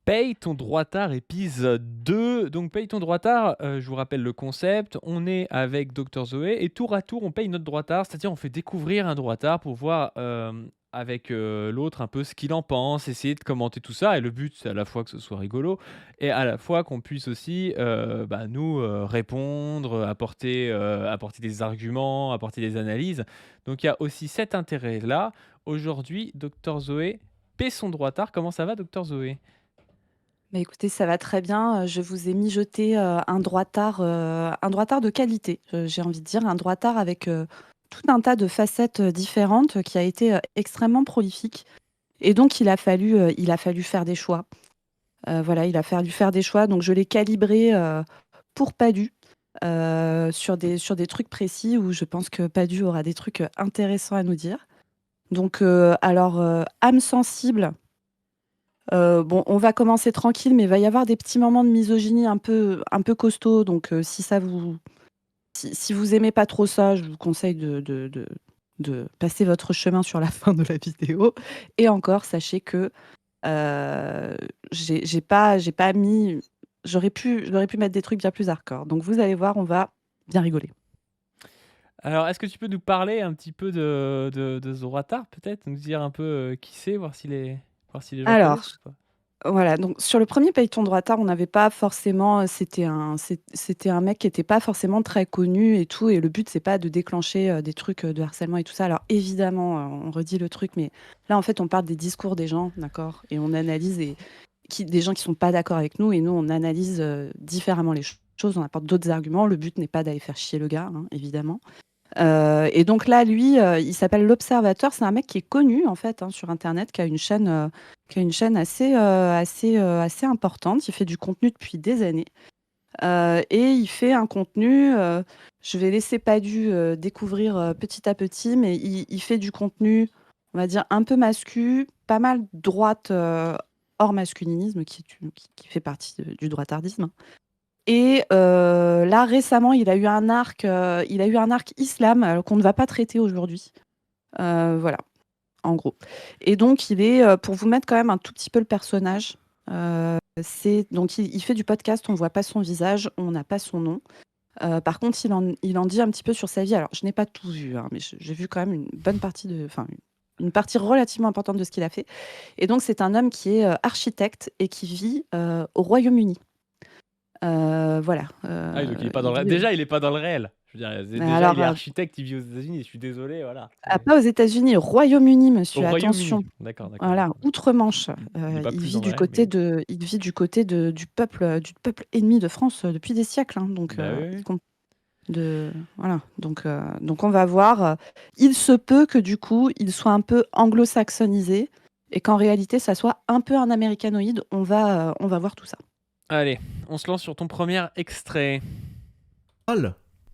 Paye ton droitard épisode 2. Donc paye ton droitard, je vous rappelle le concept, on est avec Docteur Zoé et tour à tour on paye notre droitard, c'est-à-dire on fait découvrir un droitard pour voir, avec, l'autre un peu ce qu'il en pense, essayer de commenter tout ça et le but c'est à la fois que ce soit rigolo et à la fois qu'on puisse aussi, nous, répondre, apporter des arguments, apporter des analyses. Donc il y a aussi cet intérêt-là. Aujourd'hui, Docteur Zoé paie son droitard. Comment ça va Docteur Zoé? Bah, écoutez, ça va très bien, je vous ai mijoté, un droitard de qualité, j'ai envie de dire, un droitard avec, tout un tas de facettes, différentes, qui a été, extrêmement prolifique et donc il a fallu faire des choix. Voilà, il a fallu faire des choix, donc je l'ai calibré, pour Padu, sur des trucs précis où je pense que Padu aura des trucs, intéressants à nous dire. Donc, âme sensible. Bon, on va commencer tranquille, mais il va y avoir des petits moments de misogynie un peu costauds, donc si vous aimez pas trop ça, je vous conseille de passer votre chemin sur la fin de la vidéo et encore, sachez que, j'ai pas mis j'aurais pu mettre des trucs bien plus hardcore, donc vous allez voir, on va bien rigoler. Alors, est-ce que tu peux nous parler un petit peu de Zoratar peut-être? Nous dire un peu, qui c'est? Voir si les gens connaissent Alors ou pas? voilà, donc sur le premier Payeton de Droitard, on n'avait pas forcément, c'était un mec qui était pas forcément très connu et tout et le but, c'est pas de déclencher, des trucs, de harcèlement et tout ça. Alors évidemment, on redit le truc, mais là, en fait, on parle des discours des gens, d'accord? Et on analyse des gens qui sont pas d'accord avec nous et nous, on analyse, différemment les choses, on apporte d'autres arguments. Le but n'est pas d'aller faire chier le gars, hein, évidemment. Et donc là, lui, il s'appelle L'Observateur. C'est un mec qui est connu, en fait, hein, sur internet, qui a une chaîne assez importante. Il fait du contenu depuis des années, et il fait un contenu, je vais laisser Padu, découvrir, petit à petit, mais il fait du contenu, on va dire un peu mascu, pas mal droite, hors masculinisme qui fait partie de du droitardisme. Et là, récemment, il a eu un arc islam, qu'on ne va pas traiter aujourd'hui. Voilà, en gros. Et donc pour vous mettre quand même un tout petit peu le personnage, c'est donc il fait du podcast, on voit pas son visage, on n'a pas son nom. Par contre, il en dit un petit peu sur sa vie. Alors, je n'ai pas tout vu, hein, mais j'ai vu quand même une bonne partie une partie relativement importante de ce qu'il a fait. Et donc, c'est un homme qui est, architecte et qui vit, au Royaume-Uni. Voilà, Ah oui, donc il est pas dans il le ré vit, déjà il est pas dans le réel. Je veux dire, déjà il alors, est architecte, il vit aux États-Unis, je suis désolé, voilà, c'est pas aux États-Unis, au Royaume-Uni, au monsieur, attention. Royaume-Uni. D'accord, d'accord, Voilà, d'accord. outre-Manche. Il est pas plus dans le réel, mais Il vit du côté du peuple ennemi de France, depuis des siècles, hein, donc bah, oui, il oui. com voilà, donc on va voir, il se peut que du coup, il soit un peu anglo-saxonisé et qu'en réalité, ça soit un peu un américanoïde. On va voir tout ça. Allez, on se lance sur ton premier extrait.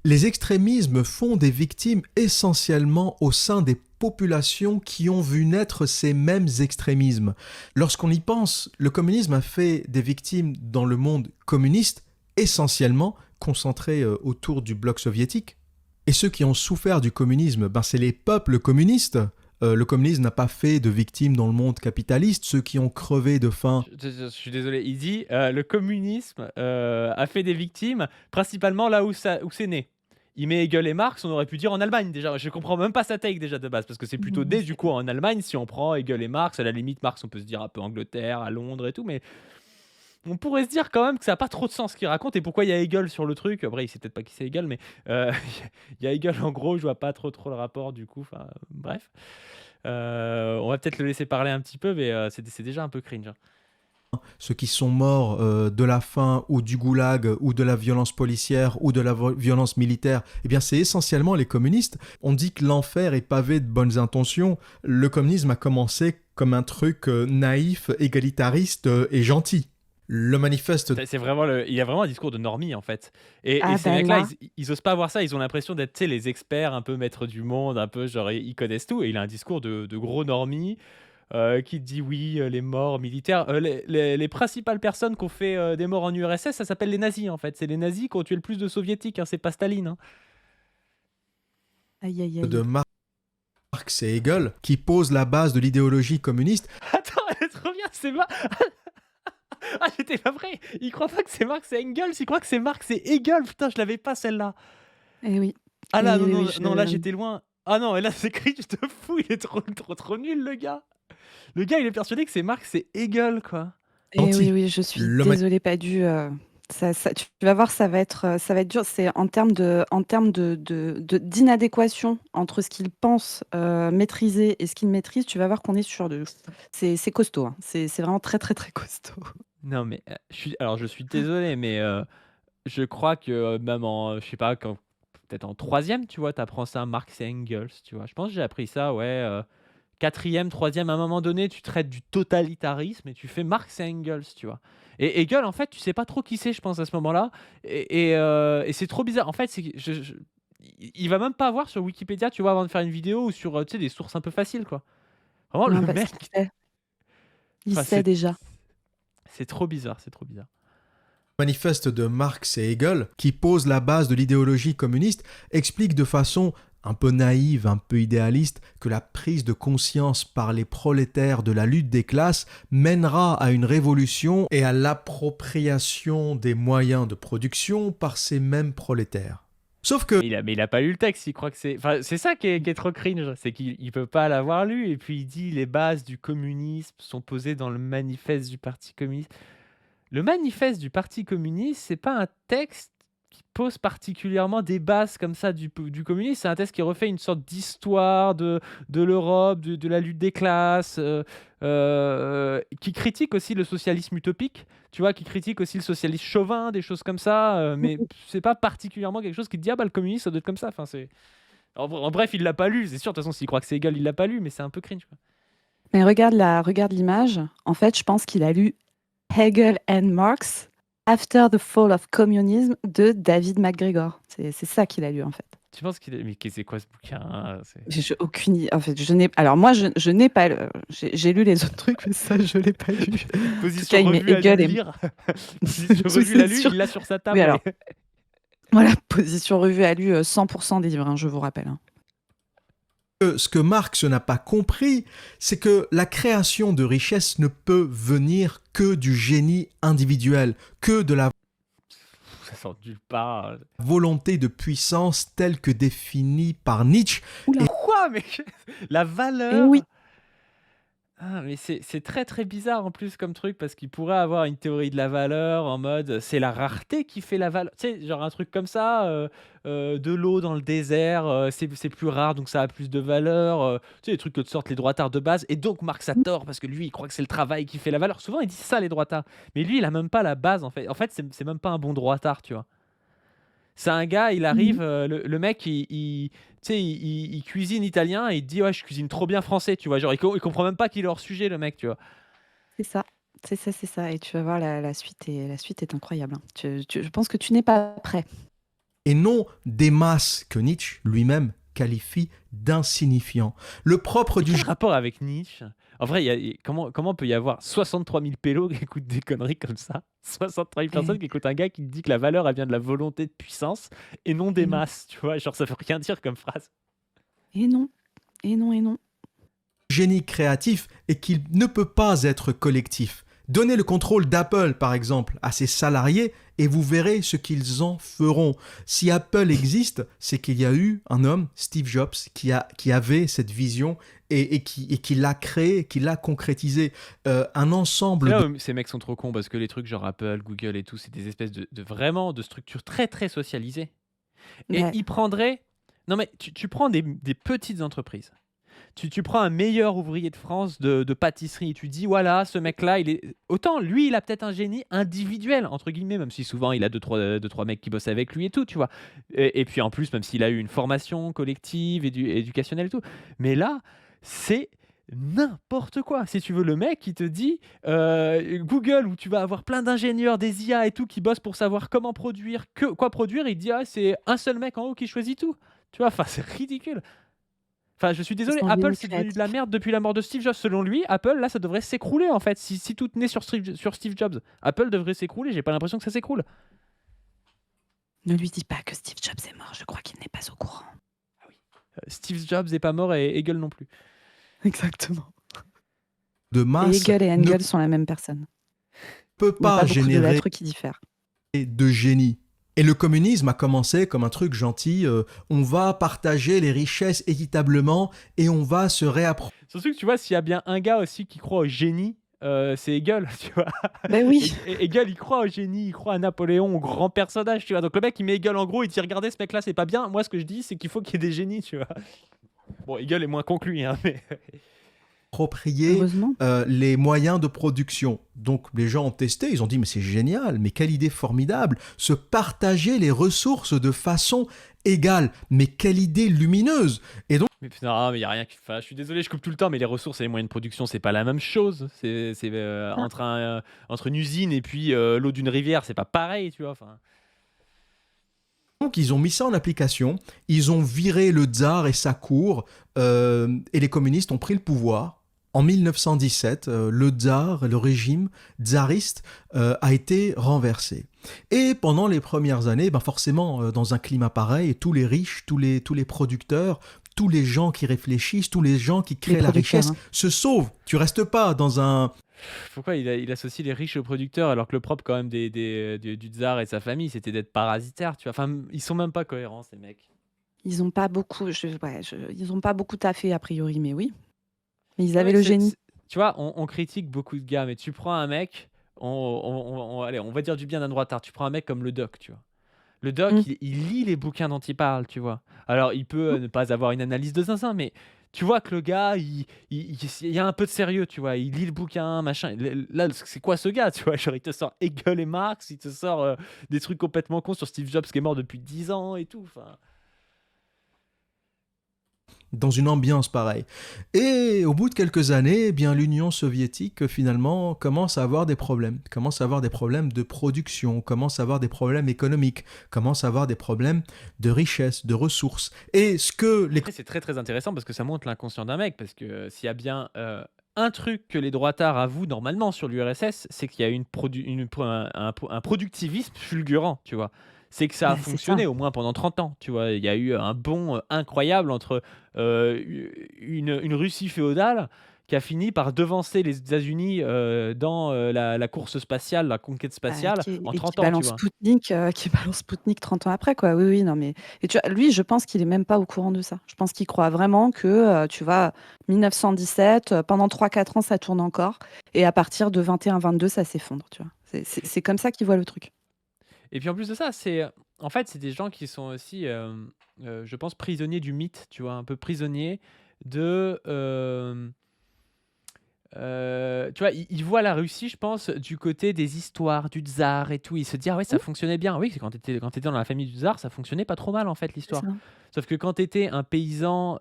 Les extrémismes font des victimes essentiellement au sein des populations qui ont vu naître ces mêmes extrémismes. Lorsqu'on y pense, le communisme a fait des victimes dans le monde communiste essentiellement concentrées autour du bloc soviétique. Et ceux qui ont souffert du communisme, c'est les peuples communistes. Le communisme n'a pas fait de victimes dans le monde capitaliste. Ceux qui ont crevé de faim. Je suis désolé, il dit, le communisme, a fait des victimes, principalement là où c'est né. Il met Hegel et Marx, on aurait pu dire en Allemagne déjà. Je comprends même pas sa take déjà de base, parce que c'est plutôt Mmh, né du c'est coup en Allemagne si on prend Hegel et Marx. À la limite, Marx, on peut se dire un peu Angleterre, à Londres et tout, mais on pourrait se dire quand même que ça a pas trop de sens ce qu'il raconte et pourquoi il y a Hegel sur le truc. Après, il sait peut-être pas qui c'est Hegel, mais heu, il y a Hegel en gros, je vois pas trop le rapport du coup, enfin bref. On va peut-être le laisser parler un petit peu, mais c'est déjà un peu cringe, hein. Ceux qui sont morts de la faim ou du goulag ou de la violence policière ou de la violence militaire, eh bien c'est essentiellement les communistes. On dit que l'enfer est pavé de bonnes intentions. Le communisme a commencé comme un truc naïf, égalitariste et gentil. Le manifeste. C'est vraiment il y a vraiment un discours de normie en fait. Et ah ces bah mecs-là, là. ils osent pas avoir ça. Ils ont l'impression d'être, tu sais, les experts, un peu maîtres du monde, un peu genre ils connaissent tout. Et il a un discours de gros normie qui dit oui, les morts militaires. Les principales personnes qui ont fait des morts en URSS, ça s'appelle les nazis en fait. C'est les nazis qui ont tué le plus de soviétiques, hein, c'est pas Staline, hein. Aïe, aïe, De aïe. Marx et Hegel qui posent la base de l'idéologie communiste. Attends, elle est trop bien, c'est pas. Ah, j'étais pas prêt. Il croit pas que c'est Marx et Engels, il croit que c'est Marx et Hegel. Putain, je l'avais pas celle-là. Et oui. Ah là, Et non, oui, non, oui, non, là j'étais loin. Ah non, et là c'est cringe de fou, il est trop nul le gars. Le gars, il est persuadé que c'est Marx et Hegel, quoi. et oui, Anti. oui, je suis Le désolée, pas dû. Tu vas voir, ça va être dur. C'est en termes d'inadéquation entre ce qu'il pense maîtriser et ce qu'il maîtrise. Tu vas voir qu'on est sur de. C'est costaud. Hein. C'est vraiment très, très, très costaud. Non, mais alors je suis désolé, mais je crois que même en, je sais pas, peut-être en troisième, tu vois, t'apprends ça, Marx et Engels, tu vois. Je pense que j'ai appris ça, ouais. Quatrième, troisième, à un moment donné, tu traites du totalitarisme et tu fais Marx et Engels, tu vois. Et Hegel, en fait, tu sais pas trop qui c'est, je pense, à ce moment-là. Et c'est trop bizarre. En fait, il va même pas voir sur Wikipédia, tu vois, avant de faire une vidéo ou sur, tu sais, des sources un peu faciles, quoi. Vraiment, le Non, parce mec, qu'il sait. Il enfin, sait déjà. c'est trop bizarre, c'est trop bizarre. manifeste de Marx et Hegel, qui pose la base de l'idéologie communiste, explique de façon un peu naïve, un peu idéaliste, que la prise de conscience par les prolétaires de la lutte des classes mènera à une révolution et à l'appropriation des moyens de production par ces mêmes prolétaires. Sauf que Mais il a pas lu le texte, il croit que c'est. Enfin, c'est ça qui est trop cringe, c'est qu'il peut pas l'avoir lu, et puis il dit les bases du communisme sont posées dans le manifeste du Parti communiste. Le manifeste du Parti communiste, c'est pas un texte qui pose particulièrement des bases comme ça du communisme, c'est un texte qui refait une sorte d'histoire de l'Europe, de la lutte des classes, qui critique aussi le socialisme utopique, tu vois, qui critique aussi le socialisme chauvin, des choses comme ça, mais c'est pas particulièrement quelque chose qui te dit, ah bah le communisme, ça doit être comme ça. Enfin, en bref, il l'a pas lu, c'est sûr, de toute façon, s'il croit que c'est égal, il l'a pas lu, mais c'est un peu cringe, quoi. Mais regarde l'image. En fait, je pense qu'il a lu Hegel and Marx After the Fall of Communism de David McGregor. C'est ça qu'il a lu, en fait. Tu penses qu'il est. Mais c'est quoi ce bouquin, hein, J'ai aucune idée. En fait, je n'ai. Alors moi, je n'ai pas. J'ai lu les autres trucs, mais ça, je l'ai pas lu. En tout Position cas, il met revue à Hegel et. lire. Position Oui, revue à c'est lu, sûr. il l'a sur sa Oui, table. alors, voilà, position revue a lu 100% des livres, hein, je vous rappelle. Hein. ce que Marx n'a pas compris, c'est que la création de richesse ne peut venir que du génie individuel, que de la Ça sort nulle part. volonté de puissance telle que définie par Nietzsche. Oula. Quoi, mais la Eh valeur. oui. Ah, mais c'est très très bizarre en plus comme truc, parce qu'il pourrait avoir une théorie de la valeur en mode c'est la rareté qui fait la valeur. Tu sais, genre un truc comme ça, de l'eau dans le désert, c'est plus rare donc ça a plus de valeur. Tu sais, les trucs que te sortent les droitards de base. Et donc Marx a tort parce que lui il croit que c'est le travail qui fait la valeur. Souvent ils disent ça, les droitards. Mais lui il a même pas la base en fait. En fait, c'est même pas un bon droitard, tu vois. C'est un gars, il arrive, le mec, tu sais, il cuisine italien et il te dit ouais, je cuisine trop bien français, tu vois. Genre, il comprend même pas qu'il est hors sujet, le mec, tu vois. C'est ça. C'est ça, c'est ça. Et tu vas voir, la suite est incroyable. Hein. Je pense que tu n'es pas prêt. Et non des masses que Nietzsche lui-même qualifie d'insignifiants. Le propre du Quel rapport avec Nietzsche? En vrai, comment peut y avoir 63 000 pélos qui écoutent des conneries comme ça? 63 000 personnes qui écoutent un gars qui dit que la valeur, elle vient de la volonté de puissance et non des Et non. masses, tu vois. Genre, ça veut rien dire comme phrase. Et non. Et non, et non. génie créatif est qu'il ne peut pas être collectif. Donnez le contrôle d'Apple, par exemple, à ses salariés et vous verrez ce qu'ils en feront. Si Apple existe, c'est qu'il y a eu un homme, Steve Jobs, qui avait cette vision et qui l'a créée, qui l'a concrétisée. Un ensemble C'est là de... où ces mecs sont trop cons, parce que les trucs genre Apple, Google et tout, c'est des espèces de vraiment de structures très très socialisées. Et Ouais. ils prendraient. Non, mais tu prends des petites entreprises. Tu prends un meilleur ouvrier de France de pâtisserie et tu dis voilà, ce mec-là, il est. Autant lui, il a peut-être un génie individuel, entre guillemets, même si souvent il a deux, trois mecs qui bossent avec lui et tout, tu vois. Et puis en plus, même s'il a eu une formation collective, éducationnelle et tout. Mais là, c'est n'importe quoi. Si tu veux, le mec qui te dit Google, où tu vas avoir plein d'ingénieurs, des IA et tout, qui bossent pour savoir comment produire, quoi produire, il dit ah, c'est un seul mec en haut qui choisit tout. Tu vois, enfin, c'est ridicule. Enfin, je suis désolé, Son Apple, génie c'est devenu de la créatif. merde depuis la mort de Steve Jobs. Selon lui, Apple, là, ça devrait s'écrouler, en fait. Si tout tenait sur Steve Jobs, Apple devrait s'écrouler. J'ai pas l'impression que ça s'écroule. Ne lui dis pas que Steve Jobs est mort. Je crois qu'il n'est pas au courant. Steve Jobs n'est pas mort et Hegel non plus. Exactement. de Et masse Hegel et ne Engels sont la même personne. peut Il n'y a pas pas beaucoup de générer lettres qui diffèrent. de génie. Et le communisme a commencé comme un truc gentil, on va partager les richesses équitablement et on va se réapproprier. Surtout que tu vois, s'il y a bien un gars aussi qui croit au génie, c'est Hegel, tu vois. Ben oui, Hegel, il croit au génie, il croit à Napoléon, au grand personnage, tu vois. Donc le mec, il met Hegel en gros, il dit regardez, ce mec-là, c'est pas bien. Moi, ce que je dis, c'est qu'il faut qu'il y ait des génies, tu vois. Bon, Hegel est moins conclu, hein, mais. heureusement. Les moyens de production. Donc les gens ont testé, ils ont dit mais c'est génial, mais quelle idée formidable, se partager les ressources de façon égale, mais quelle idée lumineuse. Et donc Mais non, mais il y a rien qui. Enfin, je suis désolé, je coupe tout le temps, mais les ressources et les moyens de production, c'est pas la même chose. C'est Ah, entre une usine et puis l'eau d'une rivière, c'est pas pareil, tu vois. Enfin. Donc, ils ont mis ça en application, ils ont viré le tsar et sa cour, et les communistes ont pris le pouvoir. En 1917, le tsar, le régime tsariste a été renversé. Et pendant les premières années, ben forcément, dans un climat pareil, tous les riches, tous les producteurs, tous les gens qui réfléchissent, tous les gens qui les créent la producteurs, richesse hein. se sauvent. Tu restes pas dans un... Pourquoi il associe les riches aux producteurs alors que le propre quand même du tsar et de sa famille, c'était d'être parasitaire, tu vois. Enfin, ils sont même pas cohérents, ces mecs. Ils n'ont pas beaucoup, ils ont pas beaucoup taffé a priori, mais oui. Mais ils Non, avaient mais le génie. tu vois, on critique beaucoup de gars, mais tu prends un mec, allez, on va dire du bien d'un droitard. Tu prends un mec comme le doc, tu vois. Le Mm. doc, il lit les bouquins dont il parle, tu vois. Alors, il peut ne pas avoir une analyse de zinzin, mais tu vois que le gars, il y a un peu de sérieux, tu vois. Il lit le bouquin, machin. Là, c'est quoi ce gars, tu vois? Genre, il te sort Hegel et Marx, il te sort des trucs complètement cons sur Steve Jobs qui est mort depuis 10 ans et tout. Enfin, dans une ambiance pareille. Et au bout de quelques années, eh bien l'Union soviétique finalement commence à avoir des problèmes, commence à avoir des problèmes de production, commence à avoir des problèmes économiques, commence à avoir des problèmes de richesse, de ressources. Et ce que les... après, c'est très très intéressant parce que ça montre l'inconscient d'un mec. Parce que s'il y a bien un truc que les droitards avouent normalement sur l'URSS, c'est qu'il y a un productivisme fulgurant, tu vois. C'est que ça a Ben, c'est ça. fonctionné au moins pendant 30 ans, tu vois. Il y a eu un bond incroyable entre une Russie féodale qui a fini par devancer les États-Unis dans la course spatiale, la conquête spatiale en Et 30 ans, tu vois. qui balance Spoutnik 30 ans après, quoi. Oui, oui, non, mais et tu vois, lui, je pense qu'il est même pas au courant de ça. Je pense qu'il croit vraiment que, tu vois, 1917, pendant 3-4 ans, ça tourne encore, et à partir de 21-22, ça s'effondre, tu vois. C'est comme ça qu'il voit le truc. Et puis en plus de ça, en fait, c'est des gens qui sont aussi, je pense, prisonniers du mythe, tu vois, un peu prisonniers de. Tu vois, ils voient la Russie, je pense, du côté des histoires, du tsar et tout. Ils se disent, ah ouais, ça Mmh, fonctionnait bien. Oui, quand t'étais dans la famille du tsar, ça fonctionnait pas trop mal, en fait, c'est l'histoire. ça. Sauf que quand t'étais un paysan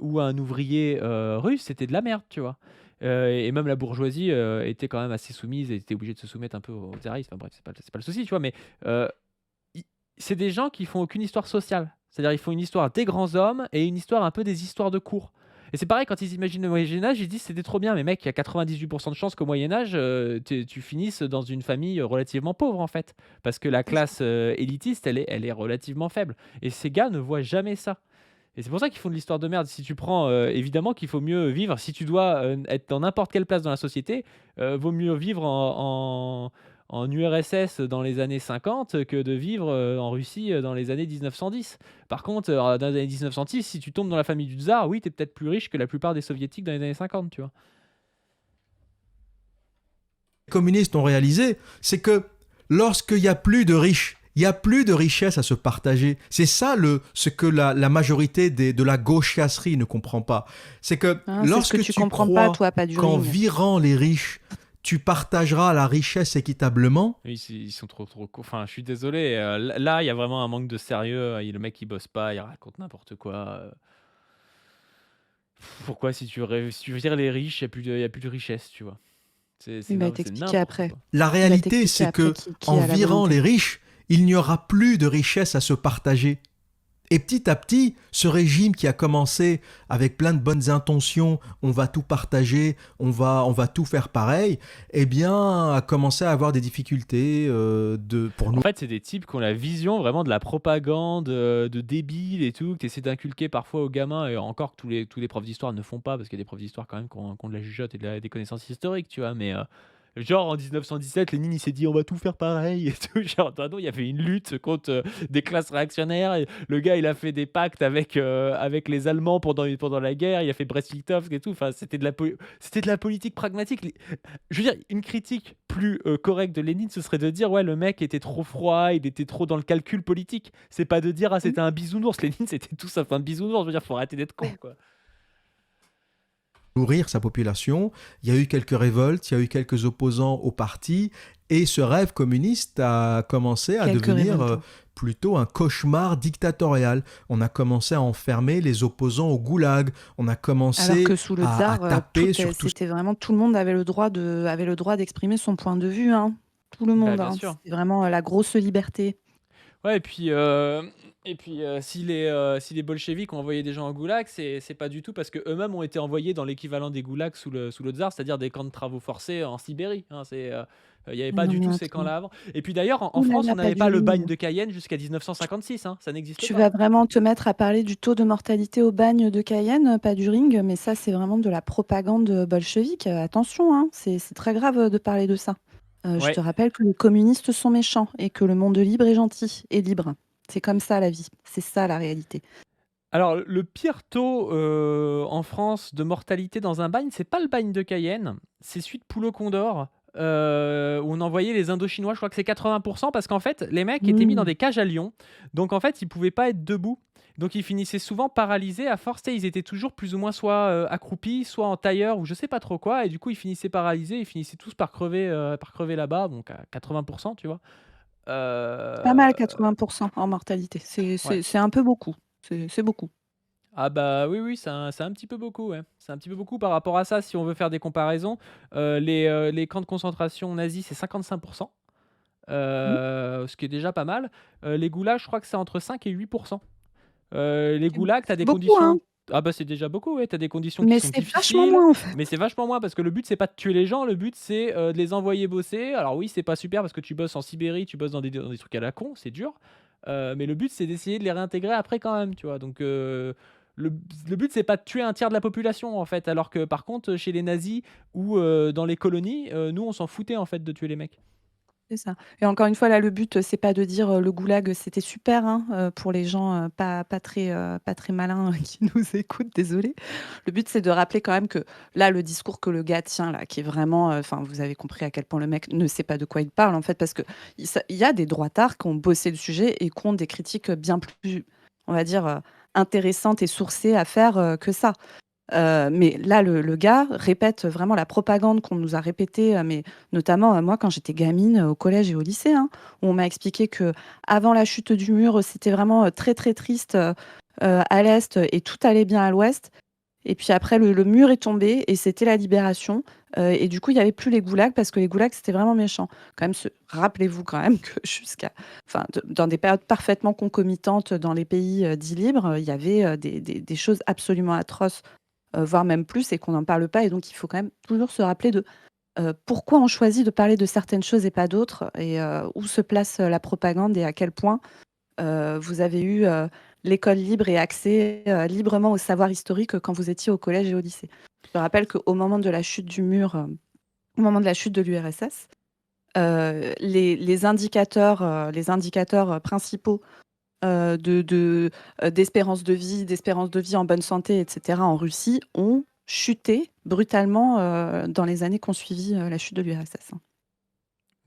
ou un ouvrier russe, c'était de la merde, tu vois. Et même la bourgeoisie était quand même assez soumise et était obligée de se soumettre un peu aux tsaristes. Enfin bref, c'est pas le souci, tu vois. Mais euh, i- c'est des gens qui font aucune histoire sociale. C'est-à-dire, ils font une histoire des grands hommes et une histoire un peu des histoires de cour. Et c'est pareil, quand ils imaginent le Moyen-Âge, ils disent c'était trop bien, mais mec, il y a 98% de chances qu'au Moyen-Âge, tu finisses dans une famille relativement pauvre, en fait. Parce que la C'est ça. classe élitiste, elle est relativement faible. Et ces gars ne voient jamais ça. Et c'est pour ça qu'ils font de l'histoire de merde. Si tu prends, évidemment qu'il faut mieux vivre, si tu dois être dans n'importe quelle place dans la société, vaut mieux vivre en URSS dans les années 50 que de vivre en Russie dans les années 1910. Par contre, dans les années 1910, si tu tombes dans la famille du tsar, oui, t'es peut-être plus riche que la plupart des soviétiques dans les années 50, tu vois. communistes ont réalisé, c'est que lorsqu'il n'y a plus de riches, il n'y a plus de richesse à se partager. C'est ça ce que la majorité de la gauchasserie ne comprend pas. C'est que Hein, c'est ce que lorsque tu tu comprends pas, crois toi, pas qu'en During. virant les riches, tu partageras la richesse équitablement, Oui, ils sont trop Enfin, je suis désolé. Là, il y a vraiment un manque de sérieux. Le mec, il bosse pas, il raconte n'importe quoi. Pourquoi, si tu vires les riches, il y a plus de richesse, tu vois. Il va C'est t'expliquer n'importe après. quoi. la Il va réalité t'expliquer c'est après que qui en a la virant volonté. les riches, il n'y aura plus de richesse à se partager. Et petit à petit, ce régime qui a commencé avec plein de bonnes intentions, on va tout partager, on va tout faire pareil, eh bien, a commencé à avoir des difficultés pour En nous. fait, c'est des types qui ont la vision vraiment de la propagande, de débile et tout, que tu essaies d'inculquer parfois aux gamins, et encore que tous les profs d'histoire ne font pas, parce qu'il y a des profs d'histoire quand même qui ont de la jugeote et des connaissances historiques, tu vois, mais Genre en 1917, Lénine il s'est dit on va tout faire pareil et tout. Genre, non, il y avait une lutte contre des classes réactionnaires. Et le gars il a fait des pactes avec les Allemands pendant la guerre. Il a fait Brest-Litovsk et tout. Enfin, c'était de la politique pragmatique. Je veux dire, une critique plus correcte de Lénine, ce serait de dire ouais, le mec était trop froid, il était trop dans le calcul politique. C'est pas de dire ah, Mmh. c'était un bisounours. Lénine, c'était tout sauf un bisounours. Je veux dire, faut arrêter d'être con, quoi. Nourrir sa population. Il y a eu quelques révoltes, il y a eu quelques opposants au parti, et ce rêve communiste a commencé à Quelques devenir révoltes, hein. plutôt un cauchemar dictatorial. On a commencé à enfermer les opposants au goulag, on a Alors commencé que sous le à tsar, taper sur tout. c'était vraiment tout le monde avait le droit d'exprimer son point de vue, hein. Tout le Bah, monde, bien hein. sûr. C'était vraiment, la grosse liberté. Ouais, et puis si les bolcheviks ont envoyé des gens en goulag, c'est pas du tout parce qu'eux-mêmes ont été envoyés dans l'équivalent des goulags sous le tsar, c'est-à-dire des camps de travaux forcés en Sibérie, hein. Il n'y avait Mais pas non, du mais tout ces attends. camps-là avant. Et puis d'ailleurs, en Ouh là France, on là, pas n'avait du pas le bagne riz. de Cayenne jusqu'à 1956, hein. Ça n'existe Tu pas. vas vraiment te mettre à parler du taux de mortalité au bagne de Cayenne, pas du ring, mais ça, c'est vraiment de la propagande, bolchevique, attention, hein, c'est très grave, de parler de ça. Je te Ouais. rappelle que les communistes sont méchants et que le monde libre est gentil et libre. C'est comme ça la vie, c'est ça la réalité. Alors, le pire taux en France de mortalité dans un bagne, c'est pas le bagne de Cayenne, c'est celui de Poulot-Condor, où on envoyait les Indochinois. Je crois que c'est 80% parce qu'en fait, les mecs étaient mis dans Mmh. des cages à lions. Donc, en fait, ils pouvaient pas être debout. Donc, ils finissaient souvent paralysés à force. Tu sais, ils étaient toujours plus ou moins soit accroupis, soit en tailleur ou je sais pas trop quoi. Et du coup, ils finissaient paralysés. Ils finissaient tous par crever là-bas, donc à 80%, tu vois. C'est pas Euh, mal 80 en mortalité, ouais. c'est un peu beaucoup, c'est beaucoup. Ah bah oui, oui, c'est un petit peu beaucoup, ouais. C'est un petit peu beaucoup par rapport à ça, si on veut faire des comparaisons. Les camps de concentration nazis, c'est 55%, Mmh. ce qui est déjà pas mal. Les goulags, je crois que c'est entre 5 et 8%. Les goulags, tu as C'est des beaucoup, hein, conditions. Ah bah c'est déjà beaucoup, ouais, tu as des conditions qui mais sont c'est vachement difficiles, moins, en fait. mais c'est vachement moins parce que le but, c'est pas de tuer les gens, le but, c'est de les envoyer bosser. Alors oui, c'est pas super parce que tu bosses en Sibérie, tu bosses dans des trucs à la con, c'est dur. Mais le but, c'est d'essayer de les réintégrer après quand même, tu vois. Donc le, le but, c'est pas de tuer un tiers de la population en fait, alors que par contre, chez les nazis ou dans les colonies, nous, on s'en foutait en fait de tuer les mecs. C'est ça et encore une fois, là, le but, c'est pas de dire, le goulag, c'était super, hein, pour les gens, pas très malins qui nous écoutent, désolée. Le but, c'est de rappeler quand même que, là, le discours que le gars tient, là, qui est vraiment, enfin, vous avez compris à quel point le mec ne sait pas de quoi il parle, en fait, parce qu'il y a des droitards qui ont bossé le sujet et qui ont des critiques, bien plus, on va dire, intéressantes et sourcées à faire, que ça. Mais là, le gars répète vraiment la propagande qu'on nous a répétée, mais notamment, moi, quand j'étais gamine, au collège et au lycée, hein, où on m'a expliqué que avant la chute du mur, c'était vraiment, très, très triste, à l'est et tout allait bien à l'ouest et puis après le mur est tombé et c'était la libération, et du coup, il y avait plus les goulags parce que les goulags, c'était vraiment méchant. Quand même rappelez-vous quand même que enfin, dans des périodes parfaitement concomitantes dans les pays, dits libres, il y avait, des choses absolument atroces, voire même plus et qu'on n'en parle pas et donc il faut quand même toujours se rappeler de, pourquoi on choisit de parler de certaines choses et pas d'autres et où se place, la propagande et à quel point, vous avez eu, l'école libre et accès, librement au savoir historique, quand vous étiez au collège et au lycée. Je me rappelle qu'au moment de la chute du mur, au moment de la chute de l'URSS, les indicateurs, principaux d'espérance de vie en bonne santé et cetera en Russie ont chuté brutalement, dans les années qui ont suivi, la chute de l'URSS, hein.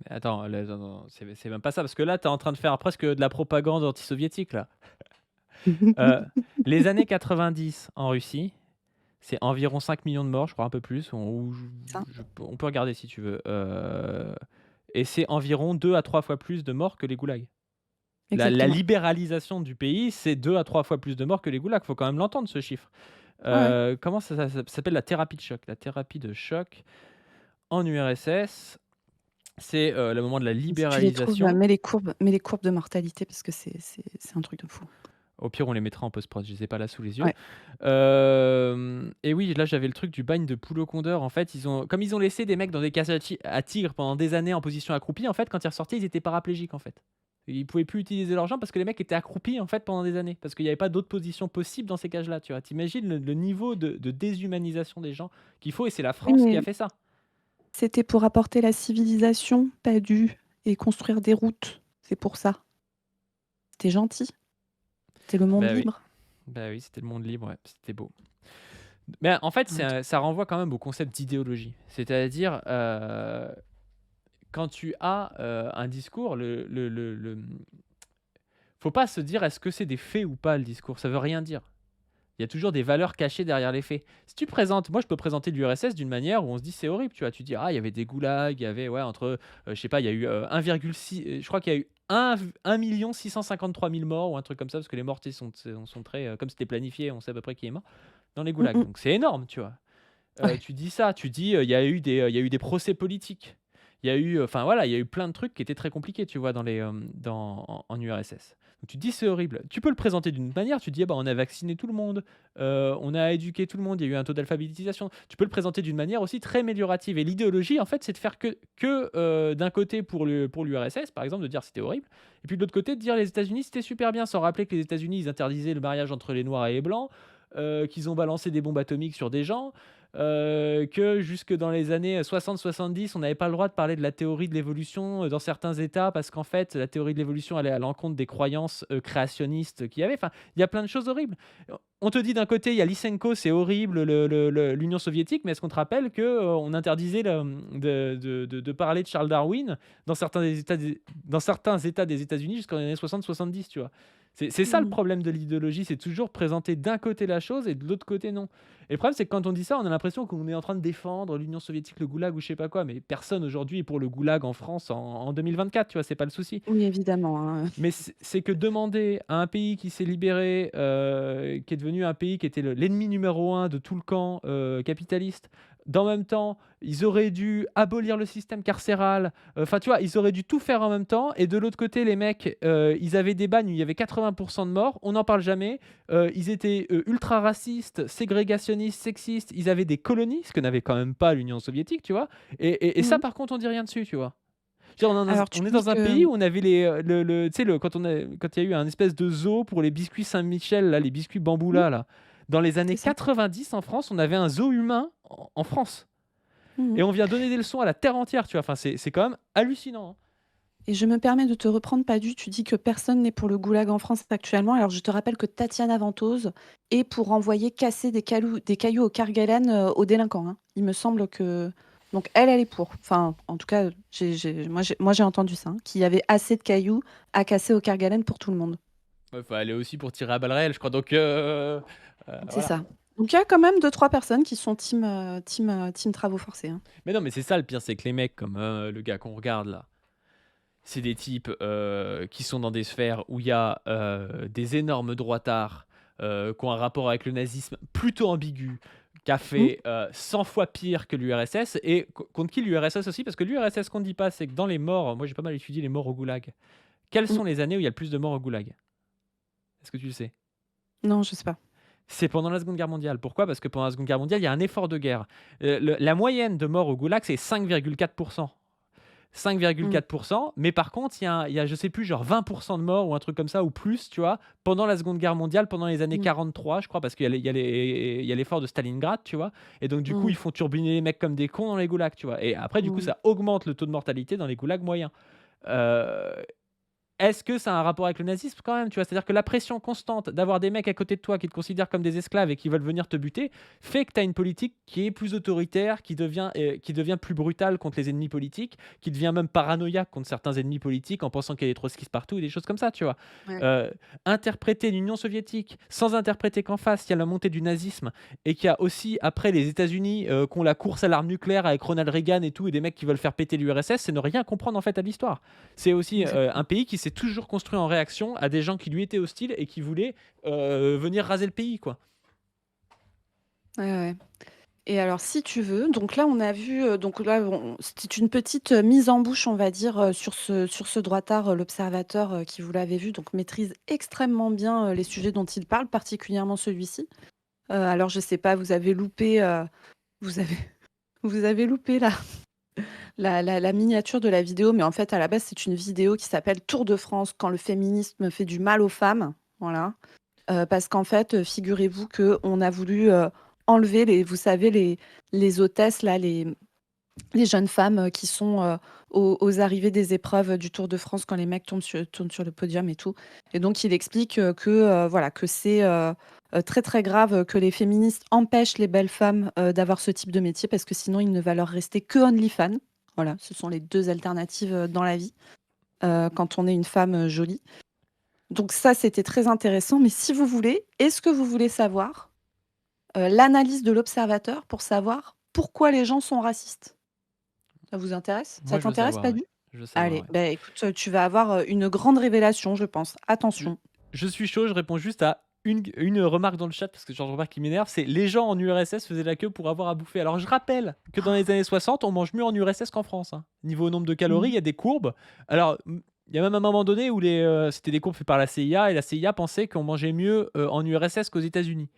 Mais attends, là, non, non, c'est même pas ça, parce que là, tu es en train de faire presque de la propagande anti-soviétique, là. Heu, les années 90 en Russie, c'est environ 5 millions de morts, je crois un peu plus, Ça, on peut regarder si tu veux, et c'est environ 2 à 3 fois plus de morts que les goulags. La exactement. libéralisation du pays, c'est 2 à 3 fois plus de morts que les goulags, faut quand même l'entendre ce chiffre. Ouais, ouais. Comment ça s'appelle? La thérapie de choc. La thérapie de choc en URSS, c'est, le moment de la Et si tu les trouves, libéralisation. mets les courbes de mortalité parce que c'est un truc de fou. Au pire, on les mettra en post-prod, je les ai pas là sous les yeux. Ouais. Et oui, là, j'avais le truc du bagne de Poulot-Condor. En fait, comme ils ont laissé des mecs dans des cages à tigres pendant des années en position accroupie, en fait, quand ils ressortaient, ils étaient paraplégiques, en fait. Ils pouvaient plus utiliser leurs jambes parce que les mecs étaient accroupis, en fait, pendant des années. Parce qu'il n'y avait pas d'autres positions possibles dans ces cages-là, tu vois. T'imagines le niveau de déshumanisation des gens qu'il faut, et c'est la Oui, France qui a mais fait ça. C'était pour apporter la civilisation, pas du et construire des routes. C'est pour ça. C'était gentil. C'était le monde Bah oui, libre. bah oui, c'était le monde libre, ouais, c'était beau. Mais en fait, Ouais. ça renvoie quand même au concept d'idéologie. C'est-à-dire, quand tu as un discours, faut pas se dire est-ce que c'est des faits ou pas le discours, ça veut rien dire. Il y a toujours des valeurs cachées derrière les faits. Si tu présentes, moi je peux présenter l'URSS d'une manière où on se dit c'est horrible, tu vois. Tu dis ah il y avait des goulags, il y avait ouais entre, je sais pas, il y a eu 1,6, je crois qu'il y a eu 1 653 000 morts ou un truc comme ça parce que les morts tu sais, sont très, comme c'était planifié, on sait à peu près qui est mort dans les Mmh goulags. mh. Donc c'est énorme, tu vois. Ouais. Tu dis ça, tu dis il y a eu des procès politiques, il y a eu, enfin voilà, il y a eu plein de trucs qui étaient très compliqués, tu vois, en URSS. Donc tu te dis c'est horrible. Tu peux le présenter d'une manière, tu dis ah bah, on a vacciné tout le monde, on a éduqué tout le monde, il y a eu un taux d'alphabétisation. Tu peux le présenter d'une manière aussi très améliorative. Et l'idéologie, en fait, c'est de faire que d'un côté pour l'URSS, par exemple, de dire c'était horrible, et puis de l'autre côté de dire les États-Unis c'était super bien, sans rappeler que les États-Unis ils interdisaient le mariage entre les noirs et les blancs, qu'ils ont balancé des bombes atomiques sur des gens, que jusque dans les années 60-70, on n'avait pas le droit de parler de la théorie de l'évolution dans certains États parce qu'en fait, la théorie de l'évolution allait à l'encontre des croyances créationnistes qu'il y avait. Enfin, il y a plein de choses horribles. On te dit d'un côté, il y a Lysenko, c'est horrible, l'Union soviétique, mais est-ce qu'on te rappelle qu'on interdisait de parler de Charles Darwin dans dans certains États des États-Unis jusqu'en années 60-70, tu vois. C'est ça le Mmh. problème de l'idéologie, c'est toujours présenter d'un côté la chose et de l'autre côté non. Et le problème, c'est que quand on dit ça, on a l'impression qu'on est en train de défendre l'Union soviétique, le goulag ou je sais pas quoi, mais personne aujourd'hui est pour le goulag en France en 2024, tu vois, c'est pas le souci. Oui, évidemment, hein. Mais c'est que demander à un pays qui s'est libéré, qui est devenu un pays qui était l'ennemi numéro un de tout le camp capitaliste, dans le même temps, ils auraient dû abolir le système carcéral. Enfin, tu vois, ils auraient dû tout faire en même temps. Et de l'autre côté, les mecs, ils avaient des bagnes où il y avait 80% de morts. On n'en parle jamais. Ils étaient ultra racistes, ségrégationnistes, sexistes. Ils avaient des colonies, ce que n'avait quand même pas l'Union soviétique, tu vois. Et ça, Mmh. par contre, on dit rien dessus, tu vois. Je veux dire, Alors tu on est dis dans un que pays où on avait tu sais, quand il y a eu un espèce de zoo pour les biscuits Saint-Michel, là, les biscuits mmh, Bamboula, là. Dans les années c'est ça. 90, en France, on avait un zoo humain en France. Mmh. Et on vient donner des leçons à la terre entière, tu vois. Enfin, c'est quand même hallucinant, hein. Et je me permets de te reprendre, Padu, tu dis que personne n'est pour le goulag en France actuellement. Alors je te rappelle que Tatiana Ventose est pour envoyer casser des cailloux au Kerguelen, aux délinquants, hein. Il me semble que donc elle est pour. Enfin, en tout cas, moi j'ai entendu ça, hein, qu'il y avait assez de cailloux à casser au Kerguelen pour tout le monde. Ouais, faut aller aussi pour tirer à balles réelles, je crois. Donc, C'est voilà. ça. Donc il y a quand même 2-3 personnes qui sont team travaux forcés, hein. Mais non, mais c'est ça le pire, c'est que les mecs comme le gars qu'on regarde là, c'est des types qui sont dans des sphères où il y a des énormes droitards qui ont un rapport avec le nazisme plutôt ambigu, qui a Mmh, fait 100 fois pire que l'URSS, et contre qui l'URSS aussi, parce que l'URSS qu'on ne dit pas, c'est que dans les morts, moi j'ai pas mal étudié les morts au goulag. Quelles mmh. sont les années où il y a le plus de morts au goulag? Est-ce que tu le sais? Non, je sais pas. C'est pendant la Seconde Guerre mondiale. Pourquoi? Parce que pendant la Seconde Guerre mondiale, il y a un effort de guerre. La moyenne de morts au goulag, c'est 5,4%. Mmh, 5,4%, mais par contre, il y a, je sais plus, genre 20% de morts ou un truc comme ça, ou plus, tu vois, pendant la Seconde Guerre mondiale, pendant les années mmh, 43, je crois, parce il y a l'effort de Stalingrad, tu vois, et donc du coup, mmh, ils font turbiner les mecs comme des cons dans les goulags, tu vois, et après, du coup, mmh. ça augmente le taux de mortalité dans les goulags moyens. Euh, Est-ce que ça a un rapport avec le nazisme quand même, tu vois? C'est-à-dire que la pression constante d'avoir des mecs à côté de toi qui te considèrent comme des esclaves et qui veulent venir te buter, fait que tu as une politique qui est plus autoritaire, qui devient plus brutale contre les ennemis politiques, qui devient même paranoïaque contre certains ennemis politiques en pensant qu'il y a des trotskistes partout et des choses comme ça, tu vois? Ouais. Interpréter l'Union soviétique sans interpréter qu'en face, il y a la montée du nazisme et qu'il y a aussi après les États-Unis qui ont la course à l'arme nucléaire avec Ronald Reagan et tout, et des mecs qui veulent faire péter l'URSS, c'est ne rien comprendre en fait à l'histoire. C'est aussi un Exactement. pays qui s'est toujours construit en réaction à des gens qui lui étaient hostiles et qui voulaient venir raser le pays, quoi. Ouais, ouais. Et alors si tu veux, donc là on a vu, donc là c'était une petite, mise en bouche on va dire, sur ce droitard, l'Observateur, qui vous l'avez vu donc maîtrise extrêmement bien, les sujets dont il parle, particulièrement celui-ci. Alors je sais pas, vous avez vous avez loupé la miniature de la vidéo, mais en fait à la base c'est une vidéo qui s'appelle «Tour de France quand le féminisme fait du mal aux femmes». Voilà. Parce qu'en fait, figurez-vous qu'on a voulu, enlever les vous savez les hôtesses là, les jeunes femmes qui sont aux arrivées des épreuves du Tour de France quand les mecs tournent sur le podium et tout. Et donc, il explique voilà, que c'est très très grave que les féministes empêchent les belles femmes d'avoir ce type de métier parce que sinon, il ne va leur rester que OnlyFans. Voilà, ce sont les deux alternatives dans la vie quand on est une femme jolie. Donc ça, c'était très intéressant. Mais si vous voulez, est-ce que vous voulez savoir l'analyse de l'observateur pour savoir pourquoi les gens sont racistes? Ça vous intéresse? Ça Moi, je veux t'intéresse, savoir, pas ouais. du? Je veux savoir, Allez, ouais. bah, écoute, tu vas avoir, une grande révélation, je pense. Je, Attention. je suis chaud, je réponds juste à une remarque dans le chat parce que genre, je remarque qui m'énerve, c'est les gens en URSS faisaient la queue pour avoir à bouffer. Alors je rappelle que dans les années 60, on mange mieux en URSS qu'en France, hein. Niveau nombre de calories, il Mmh. y a des courbes. Alors, il y a même un moment donné où c'était des courbes faites par la CIA et la CIA pensait qu'on mangeait mieux en URSS qu'aux États-Unis.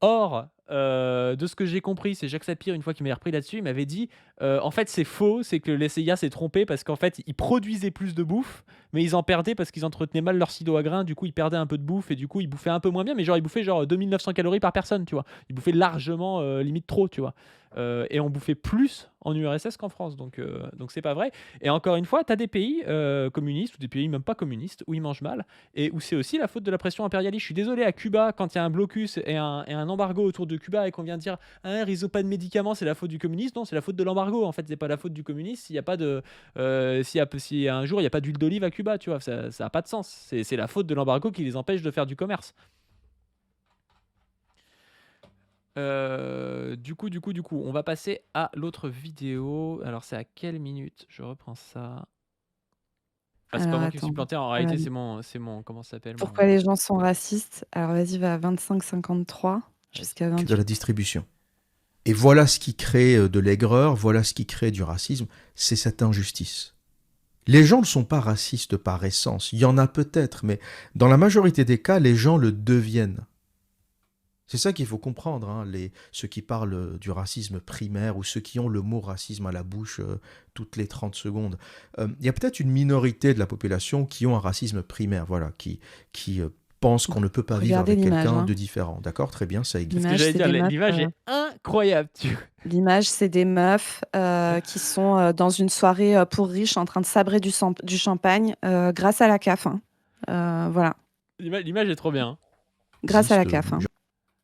Or, de ce que j'ai compris, c'est Jacques Sapir, une fois qu'il m'avait repris là-dessus, il m'avait dit en fait, c'est faux, c'est que les CIA s'est trompé parce qu'en fait, ils produisaient plus de bouffe, mais ils en perdaient parce qu'ils entretenaient mal leur silo à grains. Du coup, ils perdaient un peu de bouffe et du coup, ils bouffaient un peu moins bien, mais genre, ils bouffaient genre 2900 calories par personne, tu vois. Ils bouffaient largement, limite trop, tu vois. Et on bouffait plus en URSS qu'en France, donc c'est pas vrai. Et encore une fois, tu as des pays communistes ou des pays même pas communistes où ils mangent mal et où c'est aussi la faute de la pression impérialiste. Je suis désolé, à Cuba, quand il y a un blocus et un embargo autour de Cuba et qu'on vient dire ah, ils ont pas de médicaments, c'est la faute du communisme. Non, c'est la faute de l'embargo. En fait, c'est pas la faute du communisme. S'il y a pas de, si un jour il y a pas d'huile d'olive à Cuba, tu vois, ça a pas de sens. C'est la faute de l'embargo qui les empêche de faire du commerce. Du coup, on va passer à l'autre vidéo. Alors, c'est à quelle minute? Je reprends ça. Ah, c'est pas Alors moi qui me suis attends, planté. En voilà, réalité, c'est mon, comment ça s'appelle pourquoi les gens sont racistes? Alors vas-y, va à 25-53 jusqu'à de 28. la distribution. Et voilà ce qui crée de l'aigreur, voilà ce qui crée du racisme, c'est cette injustice. Les gens ne sont pas racistes par essence, il y en a peut-être, mais dans la majorité des cas, les gens le deviennent. C'est ça qu'il faut comprendre, hein, ceux qui parlent du racisme primaire ou ceux qui ont le mot racisme à la bouche toutes les 30 secondes. Il y a peut-être une minorité de la population qui ont un racisme primaire, voilà, qui pensent qu'on ne peut pas vivre Regardez avec l'image, quelqu'un hein. de différent. D'accord, très bien, ça existe. Ce que L'image, j'allais c'est dire, des meufs. l'image est incroyable. L'image, c'est des meufs qui sont dans une soirée pour riches en train de sabrer du champagne grâce à la CAF, hein. Voilà, L'image est trop bien, hein. grâce à la Existe, CAF, hein. je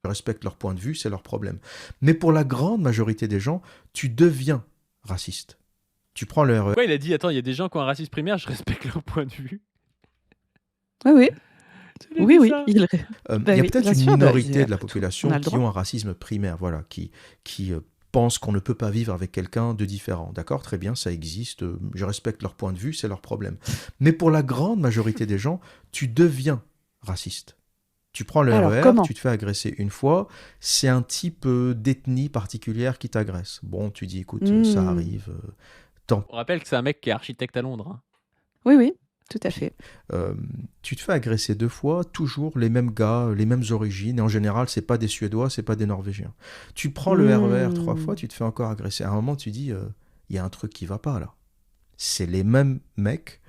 respecte leur point de vue, c'est leur problème. Mais pour la grande majorité des gens, tu deviens raciste. Tu prends le RER. Pourquoi il a dit attends, il y a des gens qui ont un racisme primaire, je respecte leur point de vue. Oui, oui. Il a Oui, dit oui. ça. Il y a oui, peut-être bien une sûr, minorité de la après tout, on population a le qui droit. ont un racisme primaire, voilà, qui pensent qu'on ne peut pas vivre avec quelqu'un de différent. D'accord, très bien, ça existe, je respecte leur point de vue, c'est leur problème. Mais pour la grande majorité des gens, tu deviens raciste. Tu prends le Alors, RER, comment? tu te fais agresser une fois, c'est un type d'ethnie particulière qui t'agresse. Bon, tu dis, écoute, ça arrive, tant On rappelle que c'est un mec qui est architecte à Londres, hein. Oui, oui, tout à fait. tu te fais agresser 2 fois, toujours les mêmes gars, les mêmes origines, et en général, c'est pas des Suédois, c'est pas des Norvégiens. Tu prends le RER 3 fois, tu te fais encore agresser. À un moment, tu dis, il y a un truc qui va pas là. C'est les mêmes mecs,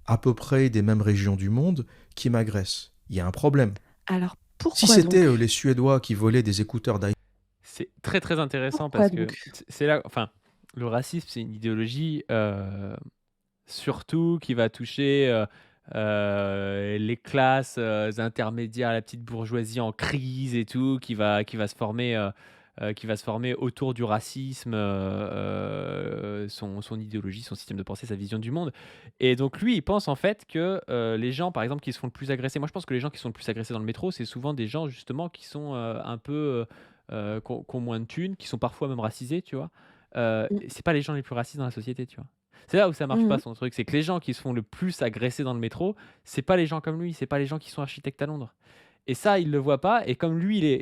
à peu près des mêmes régions du monde, qui m'agressent. Il y a un problème. Alors, Si pourquoi c'était donc? les Suédois qui volaient des écouteurs d'iPhone, C'est très très intéressant Pourquoi parce que donc? c'est là, enfin, le racisme c'est une idéologie surtout qui va toucher les classes intermédiaires, la petite bourgeoisie en crise et tout, qui va se former autour du racisme, son idéologie, son système de pensée, sa vision du monde. Et donc lui, il pense en fait que les gens, par exemple, qui se font le plus agresser, moi je pense que les gens qui sont le plus agressés dans le métro, c'est souvent des gens justement qui sont un peu, qui ont moins de thunes, qui sont parfois même racisés, tu vois. Mmh. Et c'est pas les gens les plus racistes dans la société, tu vois. C'est là où ça marche Mmh pas mh. son truc, c'est que les gens qui se font le plus agresser dans le métro, c'est pas les gens comme lui, c'est pas les gens qui sont architectes à Londres. Et ça, il le voit pas. Et comme lui,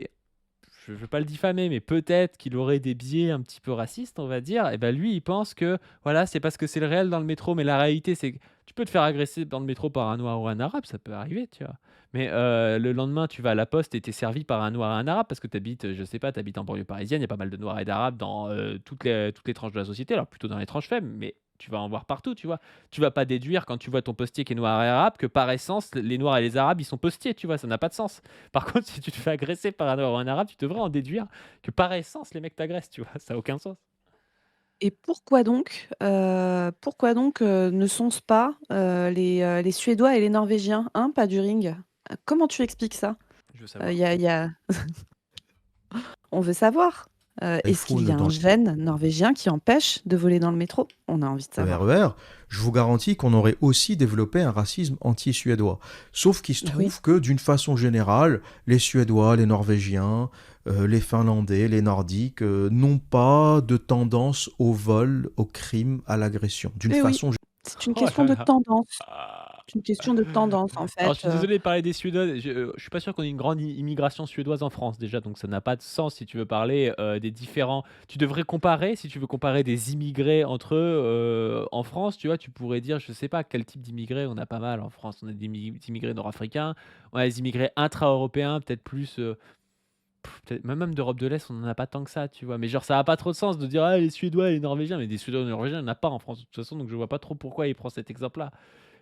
je veux pas le diffamer, mais peut-être qu'il aurait des biais un petit peu racistes, on va dire. Et ben lui, il pense que voilà, c'est parce que c'est le réel dans le métro, mais la réalité, c'est que tu peux te faire agresser dans le métro par un noir ou un arabe, ça peut arriver, tu vois. Mais le lendemain, tu vas à la poste et t'es servi par un noir et un arabe parce que t'habites, je sais pas, t'habites en banlieue parisienne, il y a pas mal de noirs et d'arabes dans toutes les tranches de la société, alors plutôt dans les tranches faibles, mais tu vas en voir partout, tu vois. Tu vas pas déduire quand tu vois ton postier qui est noir et arabe que par essence, les noirs et les arabes, ils sont postiers, tu vois, ça n'a pas de sens. Par contre, si tu te fais agresser par un noir ou un arabe, tu devrais en déduire que par essence, les mecs t'agressent, tu vois, ça n'a aucun sens. Et pourquoi donc, ne sont-ce pas, les Suédois et les Norvégiens, hein, pas du ring? Comment tu expliques ça? Je veux Il savoir. y a on veut savoir. Est-ce qu'il y iPhone a un dans gène norvégien qui empêche de voler dans le métro? On a envie de le savoir. RER, je vous garantis qu'on aurait aussi développé un racisme anti-suédois. Sauf qu'il se Bah oui. trouve que, d'une façon générale, les Suédois, les Norvégiens, les Finlandais, les Nordiques n'ont pas de tendance au vol, au crime, à l'agression. D'une Eh oui, façon c'est une Oh question là de là! tendance. Ah. C'est une question de tendance, en Alors je fait, suis désolé de parler des Suédois, je suis pas sûr qu'on ait une grande immigration suédoise en France déjà, donc ça n'a pas de sens si tu veux parler, des différents tu devrais comparer, si tu veux comparer des immigrés entre eux, en France, tu vois? Tu pourrais dire, je sais pas quel type d'immigrés, on a pas mal en France. On a des immigrés nord-africains, on a des immigrés intra-européens, peut-être plus, peut-être même d'Europe de l'Est, on en a pas tant que ça, tu vois? Mais genre ça a pas trop de sens de dire: «Ah les Suédois et les Norvégiens», mais des Suédois et des Norvégiens, il y en a pas en France de toute façon, donc je vois pas trop pourquoi il prend cet exemple-là.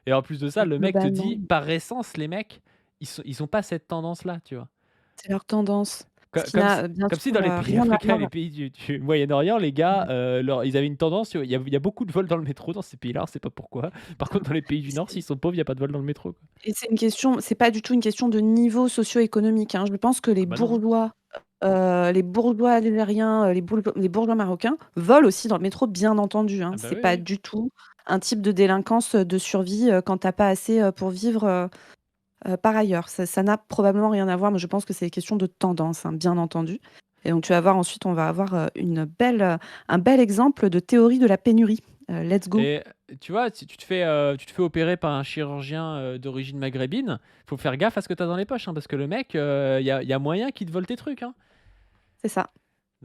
Et en plus de ça, bah, le mec te globalement, dit, par essence, les mecs, ils ont pas cette tendance-là, tu vois? c'est leur tendance. Co Ce qui comme si n'a, bien comme si sûr, dans les pays rien à africains et les voir. pays du Moyen-Orient, les gars, Ouais. ils avaient une tendance, il y a beaucoup de vols dans le métro dans ces pays-là, on sait pas pourquoi. Par contre, dans les pays du Nord, s'ils sont pauvres, il y a pas de vol dans le métro, quoi. Et c'est pas du tout une question de niveau socio-économique, hein. Je pense que Ah bah non, hein. les bourgeois algériens, les bourgeois marocains volent aussi dans le métro, bien entendu, hein. Ah bah C'est oui, pas oui. du tout un type de délinquance, de survie, quand tu as pas assez, pour vivre, par ailleurs. Ça n'a probablement rien à voir, mais je pense que c'est une question de tendance, hein, bien entendu. Et donc tu vas voir ensuite, on va avoir, un bel exemple de théorie de la pénurie. Let's go. Et tu vois, si tu te fais opérer par un chirurgien, d'origine maghrébine, faut faire gaffe à ce que tu as dans les poches, hein, parce que le mec, il y a moyen qu'il te vole tes trucs, hein. C'est ça,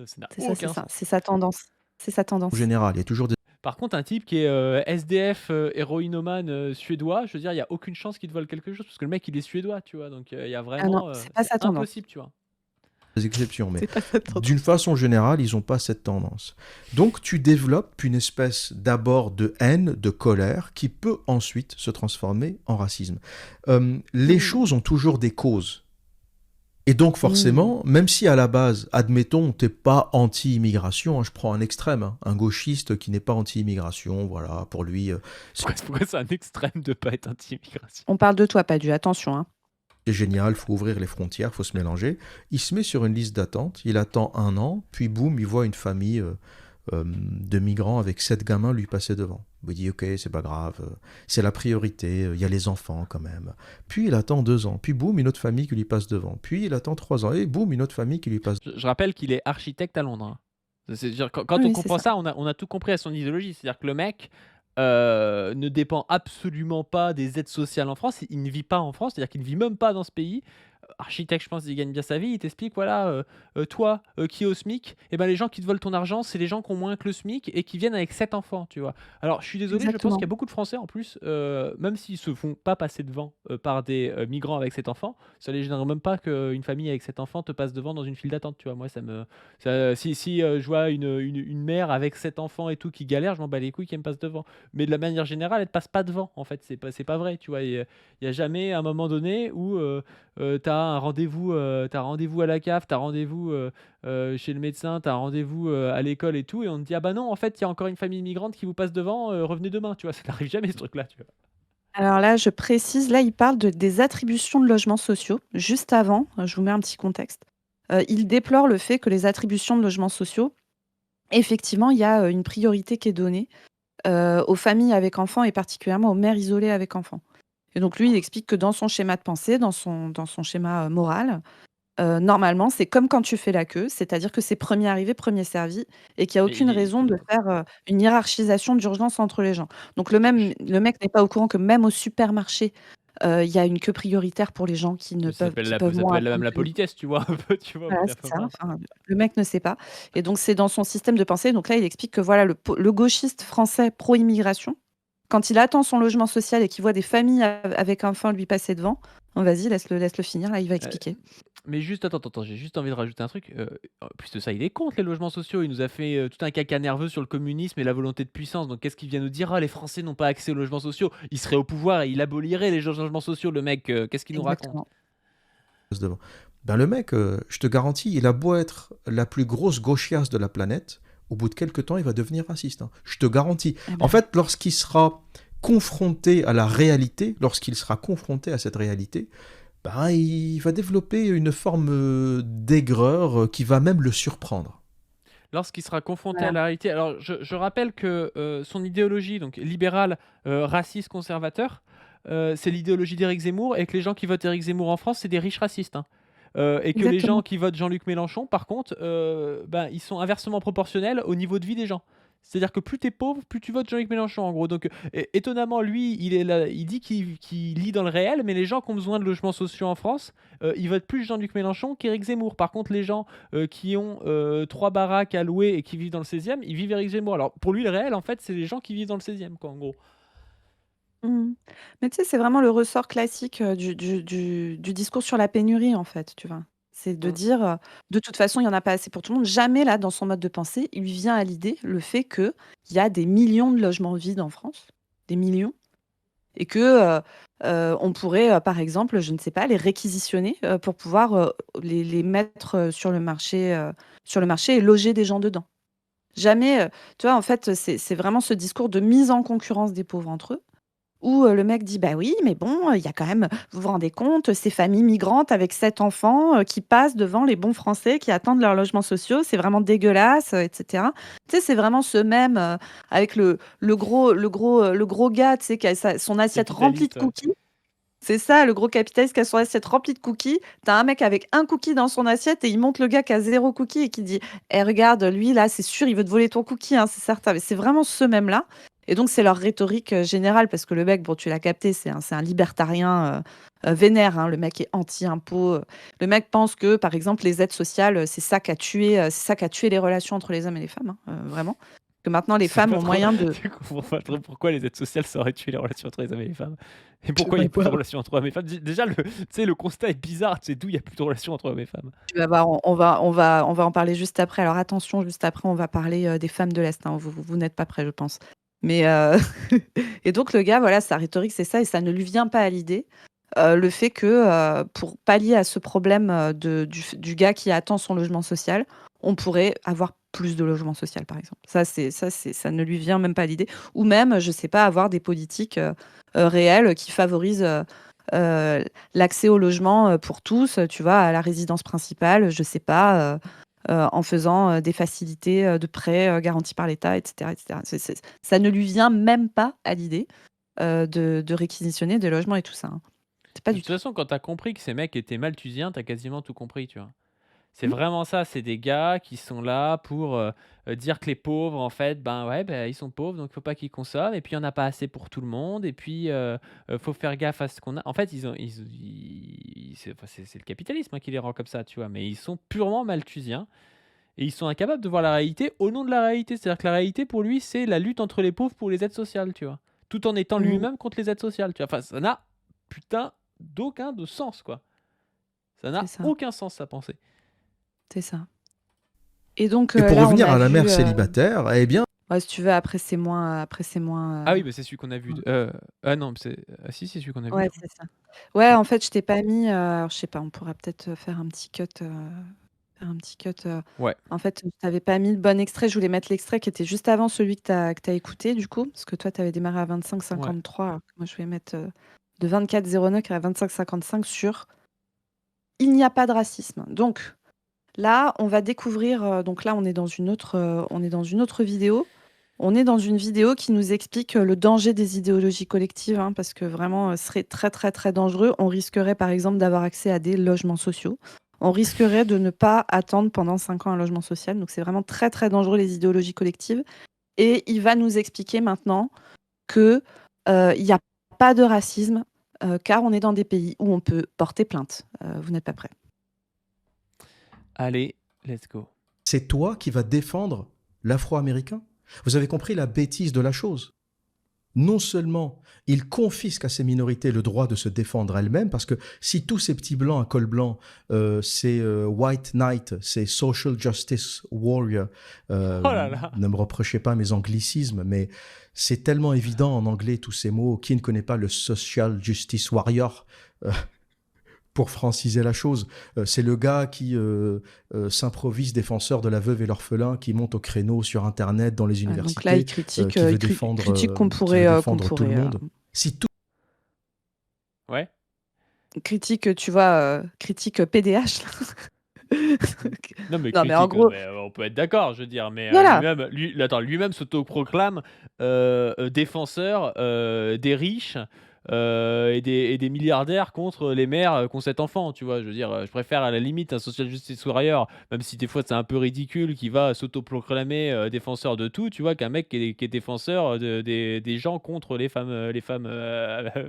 Ça n'a c'est ça, c'est aucun ça. sens. C'est sa tendance. C'est sa tendance. générale, il y a toujours des Par contre, un type qui est, SDF, héroïnomane, suédois, je veux dire, il y a aucune chance qu'il te vole quelque chose parce que le mec, il est suédois, tu vois? Donc, il y a Ah non, vraiment, c'est pas c'est sa tendance. impossible, tu vois? exceptions, mais C'est pas sa d'une tendance. façon générale, ils n'ont pas cette tendance. Donc tu développes une espèce d'abord de haine, de colère, qui peut ensuite se transformer en racisme. Les Mmh. choses ont toujours des causes. Et donc Mmh. forcément, même si à la base, admettons, t'es pas anti-immigration, hein, je prends un extrême, hein, un gauchiste qui n'est pas anti-immigration, voilà, pour lui, Pourquoi c'est un extrême de pas être anti-immigration? On parle de toi, pas du attention, hein. c'est génial, faut ouvrir les frontières, faut se mélanger. Il se met sur une liste d'attente, il attend 1 an, puis boum, il voit une famille de migrants avec 7 gamins lui passer devant. Il dit ok, c'est pas grave, c'est la priorité, il y a les enfants quand même. Puis il attend 2 ans, puis boum, une autre famille qui lui passe devant. Puis il attend 3 ans, et boum, une autre famille qui lui passe Je rappelle qu'il est architecte à Londres, hein. C'est-à-dire quand Oui, on oui, c'est comprend ça. ça, on a tout compris à son idéologie. C'est-à-dire que le mec, ne dépend absolument pas des aides sociales en France. Il ne vit pas en France, c'est-à-dire qu'il ne vit même pas dans ce pays. Architecte, je pense qu'il gagne bien sa vie. Il t'explique, voilà, toi, qui es au SMIC, et ben, les gens qui te volent ton argent, c'est les gens qui ont moins que le SMIC et qui viennent avec 7 enfants, tu vois? Alors je suis désolé, je pense qu'il y Exactement. a beaucoup de Français en plus, même s'ils se font pas passer devant, par des, migrants avec 7 enfants, ça les gênerait même pas qu'une famille avec 7 enfants te passe devant dans une file d'attente, tu vois? Moi si, je vois une mère avec 7 enfants et tout qui galère, je m'en bats les couilles qu'elle me passe devant. Mais de la manière générale, elle te passe pas devant, en fait, c'est pas vrai, tu vois? Il y a jamais un moment donné où, tu as un rendez-vous à la CAF, tu as rendez-vous, chez le médecin, tu as rendez-vous, à l'école et tout et on te dit: «Ah bah non, en fait, il y a encore une famille migrante qui vous passe devant, revenez demain», tu vois? Ça n'arrive jamais ce truc-là, tu vois? Alors là, je précise, là, il parle des attributions de logements sociaux. Juste avant, je vous mets un petit contexte. Il déplore le fait que les attributions de logements sociaux, effectivement, il y a, une priorité qui est donnée, aux familles avec enfants et particulièrement aux mères isolées avec enfants. Et donc lui, il explique que dans son schéma de pensée, dans son schéma, moral, normalement, c'est comme quand tu fais la queue, c'est-à-dire que c'est premier arrivé, premier servi et qu'il y a Mais aucune il est raison de faire, une hiérarchisation d'urgence entre les gens. Donc le mec n'est pas au courant que même au supermarché, il y a une queue prioritaire pour les gens mais qui peuvent ça moins s'appelle même attendre la que les autres. politesse, tu vois? Un peu, tu vois? Au bout Voilà, d'un c'est ça, moment. enfin, le mec ne sait pas et donc c'est dans son système de pensée. Donc là, il explique que voilà, le gauchiste français pro-immigration, quand il attend son logement social et qu'il voit des familles avec enfants lui passer devant, oh vas-y, laisse-le finir, là, il va Heu, expliquer. mais juste attends, j'ai juste envie de rajouter un truc, en plus de ça, il est contre les logements sociaux. Il nous a fait, tout un caca nerveux sur le communisme et la volonté de puissance. Donc qu'est-ce qu'il vient nous dire? «Ah, les Français n'ont pas accès aux logements sociaux». Il serait au pouvoir et il abolirait les logements sociaux, le mec, qu'est-ce qu'il nous raconte? Exactement. devant. Ben le mec, je te garantis, il a beau être la plus grosse gauchiasse de la planète, au bout de quelques temps, il va devenir raciste, hein. Je te garantis. Eh En ben, fait, lorsqu'il sera confronté à la réalité, lorsqu'il sera confronté à cette réalité, ben, il va développer une forme d'aigreur qui va même le surprendre. Lorsqu'il sera confronté à voilà. la réalité. Alors, je rappelle que son idéologie, donc libérale, raciste, conservateur, c'est l'idéologie d'Éric Zemmour, et que les gens qui votent Éric Zemmour en France, c'est des riches racistes, hein. Et que les gens Exactement. qui votent Jean-Luc Mélenchon, par contre, ben, ils sont inversement proportionnels au niveau de vie des gens. C'est-à-dire que plus t'es pauvre, plus tu votes Jean-Luc Mélenchon, en gros. Donc, étonnamment, lui, il est là, il dit qu'il lit dans le réel, mais les gens qui ont besoin de logements sociaux en France, ils votent plus Jean-Luc Mélenchon qu'Éric Zemmour. Par contre, les gens qui ont 3 baraques à louer et qui vivent dans le 16e, ils vivent Éric Zemmour. Alors, pour lui, le réel, en fait, c'est les gens qui vivent dans le 16e, quoi, en gros. Mmh. Mais tu sais, c'est vraiment le ressort classique, du discours sur la pénurie, en fait, tu vois? C'est de Mm. dire, «De toute façon, il y en a pas assez pour tout le monde». Jamais, là, dans son mode de pensée, il lui vient à l'idée le fait qu'il y a des millions de logements vides en France, des millions, et que, on pourrait, par exemple, je ne sais pas, les réquisitionner, pour pouvoir, les mettre, sur le marché et loger des gens dedans. Jamais, tu vois, en fait, c'est vraiment ce discours de mise en concurrence des pauvres entre eux, où, le mec dit: «Bah oui, mais bon, il y a quand même, vous vous rendez compte, ces familles migrantes avec 7 enfants, qui passent devant les bons Français qui attendent leurs logements sociaux, c'est vraiment dégueulasse», et cetera. Tu sais, c'est vraiment ce même, avec le gros gars, tu sais, qui a son assiette remplie de Capitaliste, ouais. cookies. C'est ça, le gros capitaliste qui a son assiette remplie de cookies. Tu as un mec avec un cookie dans son assiette et il montre le gars qui a 0 cookie et qui dit: «Eh regarde, lui là, c'est sûr, il veut te voler ton cookie, hein, c'est certain». Mais c'est vraiment ce même-là, et donc c'est leur rhétorique, générale, parce que le mec, bon, tu l'as capté, c'est un libertarien, vénère, hein. Le mec est anti-impôt, le mec pense que, par exemple, les aides sociales, c'est ça qui a tué les relations entre les hommes et les femmes, hein, vraiment. Que maintenant les Je sais femmes pas ont trop, moyen de je comprends pas trop pourquoi les aides sociales ça aurait tué les relations entre les hommes et les femmes. Et Je sais pourquoi il y même a plus de pas. relations entre hommes et femmes. Déjà, tu sais, le constat est bizarre. Tu sais d'où il y a plus de relations entre hommes et femmes. Tu vas voir, on va en parler juste après. Alors attention, juste après, on va parler, des femmes de l'Est, hein. Vous n'êtes pas prêts, je pense. Mais et donc le gars, voilà, sa rhétorique, c'est ça, et ça ne lui vient pas à l'idée, le fait que, pour pallier à ce problème, du gars qui attend son logement social, on pourrait avoir plus de logements social, par exemple. Ça ne lui vient même pas à l'idée. Ou même, je sais pas, avoir des politiques, réelles qui favorisent, heu, l'accès au logement, pour tous, tu vois, à la résidence principale, je sais pas, en faisant, des facilités, de prêts, garantis par l'État, et cetera, et cetera. Ça ne lui vient même pas à l'idée, de réquisitionner des logements et tout ça, hein. C'est pas De du toute tout. façon, quand t'as compris que ces mecs étaient malthusiens, t'as quasiment tout compris, tu vois. C'est Mmh. vraiment ça, c'est des gars qui sont là pour dire que les pauvres, en fait, ben ouais, ben, ils sont pauvres, donc il faut pas qu'ils consomment, et puis il n'y en a pas assez pour tout le monde, et puis faut faire gaffe à ce qu'on a. En fait, c'est le capitalisme, hein, qui les rend comme ça, tu vois, mais ils sont purement malthusiens, et ils sont incapables de voir la réalité au nom de la réalité. C'est-à-dire que la réalité, pour lui, c'est la lutte entre les pauvres pour les aides sociales, tu vois, tout en étant Mmh. lui-même contre les aides sociales, tu vois. Enfin, ça n'a putain d'aucun de sens, quoi. Ça C'est n'a ça, aucun sens, sa pensée. c'est ça. Et donc, Et pour là, on revenir a à la vu, mère célibataire, eh bien, ouais, si tu veux, après c'est Ah moins, oui, bah, c'est celui qu'on a vu. Ah non, c'est ah si, c'est celui qu'on a vu, ouais, je crois. c'est ça. Ouais, en fait, je t'ai pas mis, alors je sais pas, on pourra peut-être, faire un petit cut, Ouais, en fait, je t'avais pas mis le bon extrait. Je voulais mettre l'extrait qui était juste avant celui que tu as écouté, du coup, parce que toi, tu avais démarré à ouais. 25,53, alors que moi, je vais mettre, de 24,09 à 25,55 sur «Il n'y a pas de racisme». Donc là, on va découvrir, donc là, on est dans une autre vidéo. On est dans une vidéo qui nous explique, le danger des idéologies collectives, hein, parce que vraiment, ce serait très, très, très dangereux. On risquerait, par exemple, d'avoir accès à des logements sociaux. On risquerait de ne pas attendre pendant 5 ans un logement social. Donc c'est vraiment très, très dangereux, les idéologies collectives, et il va nous expliquer maintenant que, il y a pas de racisme, car on est dans des pays où on peut porter plainte. Vous n'êtes pas prêts? Allez, let's go. c'est toi qui vas défendre l'afro-américain. Vous avez compris la bêtise de la chose. Non seulement il confisque à ces minorités le droit de se défendre elles-mêmes, parce que si tous ces petits blancs à col blanc, c'est white knight, c'est social justice warrior, Oh là là! ne me reprochez pas mes anglicismes, mais c'est tellement évident en anglais tous ces mots. Qui ne connaît pas le social justice warrior? pour franciser la chose. C'est le gars qui s'improvise défenseur de la veuve et l'orphelin, qui monte au créneau sur Internet dans les Donc là, il universités, critique, qui veut critique qu'on qui veut pourrait, défendre tout le monde. Si tout Ouais. critique, tu vois, critique PDH. Non, mais Non, mais en critique, gros, mais on peut être d'accord, je veux dire, mais voilà, lui-même s'autoproclame défenseur des riches et des milliardaires contre les mères qui ont 7 enfants, tu vois. Je veux dire, je préfère à la limite un social justice warrior, même si des fois c'est un peu ridicule, qui va s'autoproclamer défenseur de tout, tu vois, qu'un mec qui est défenseur des gens contre les femmes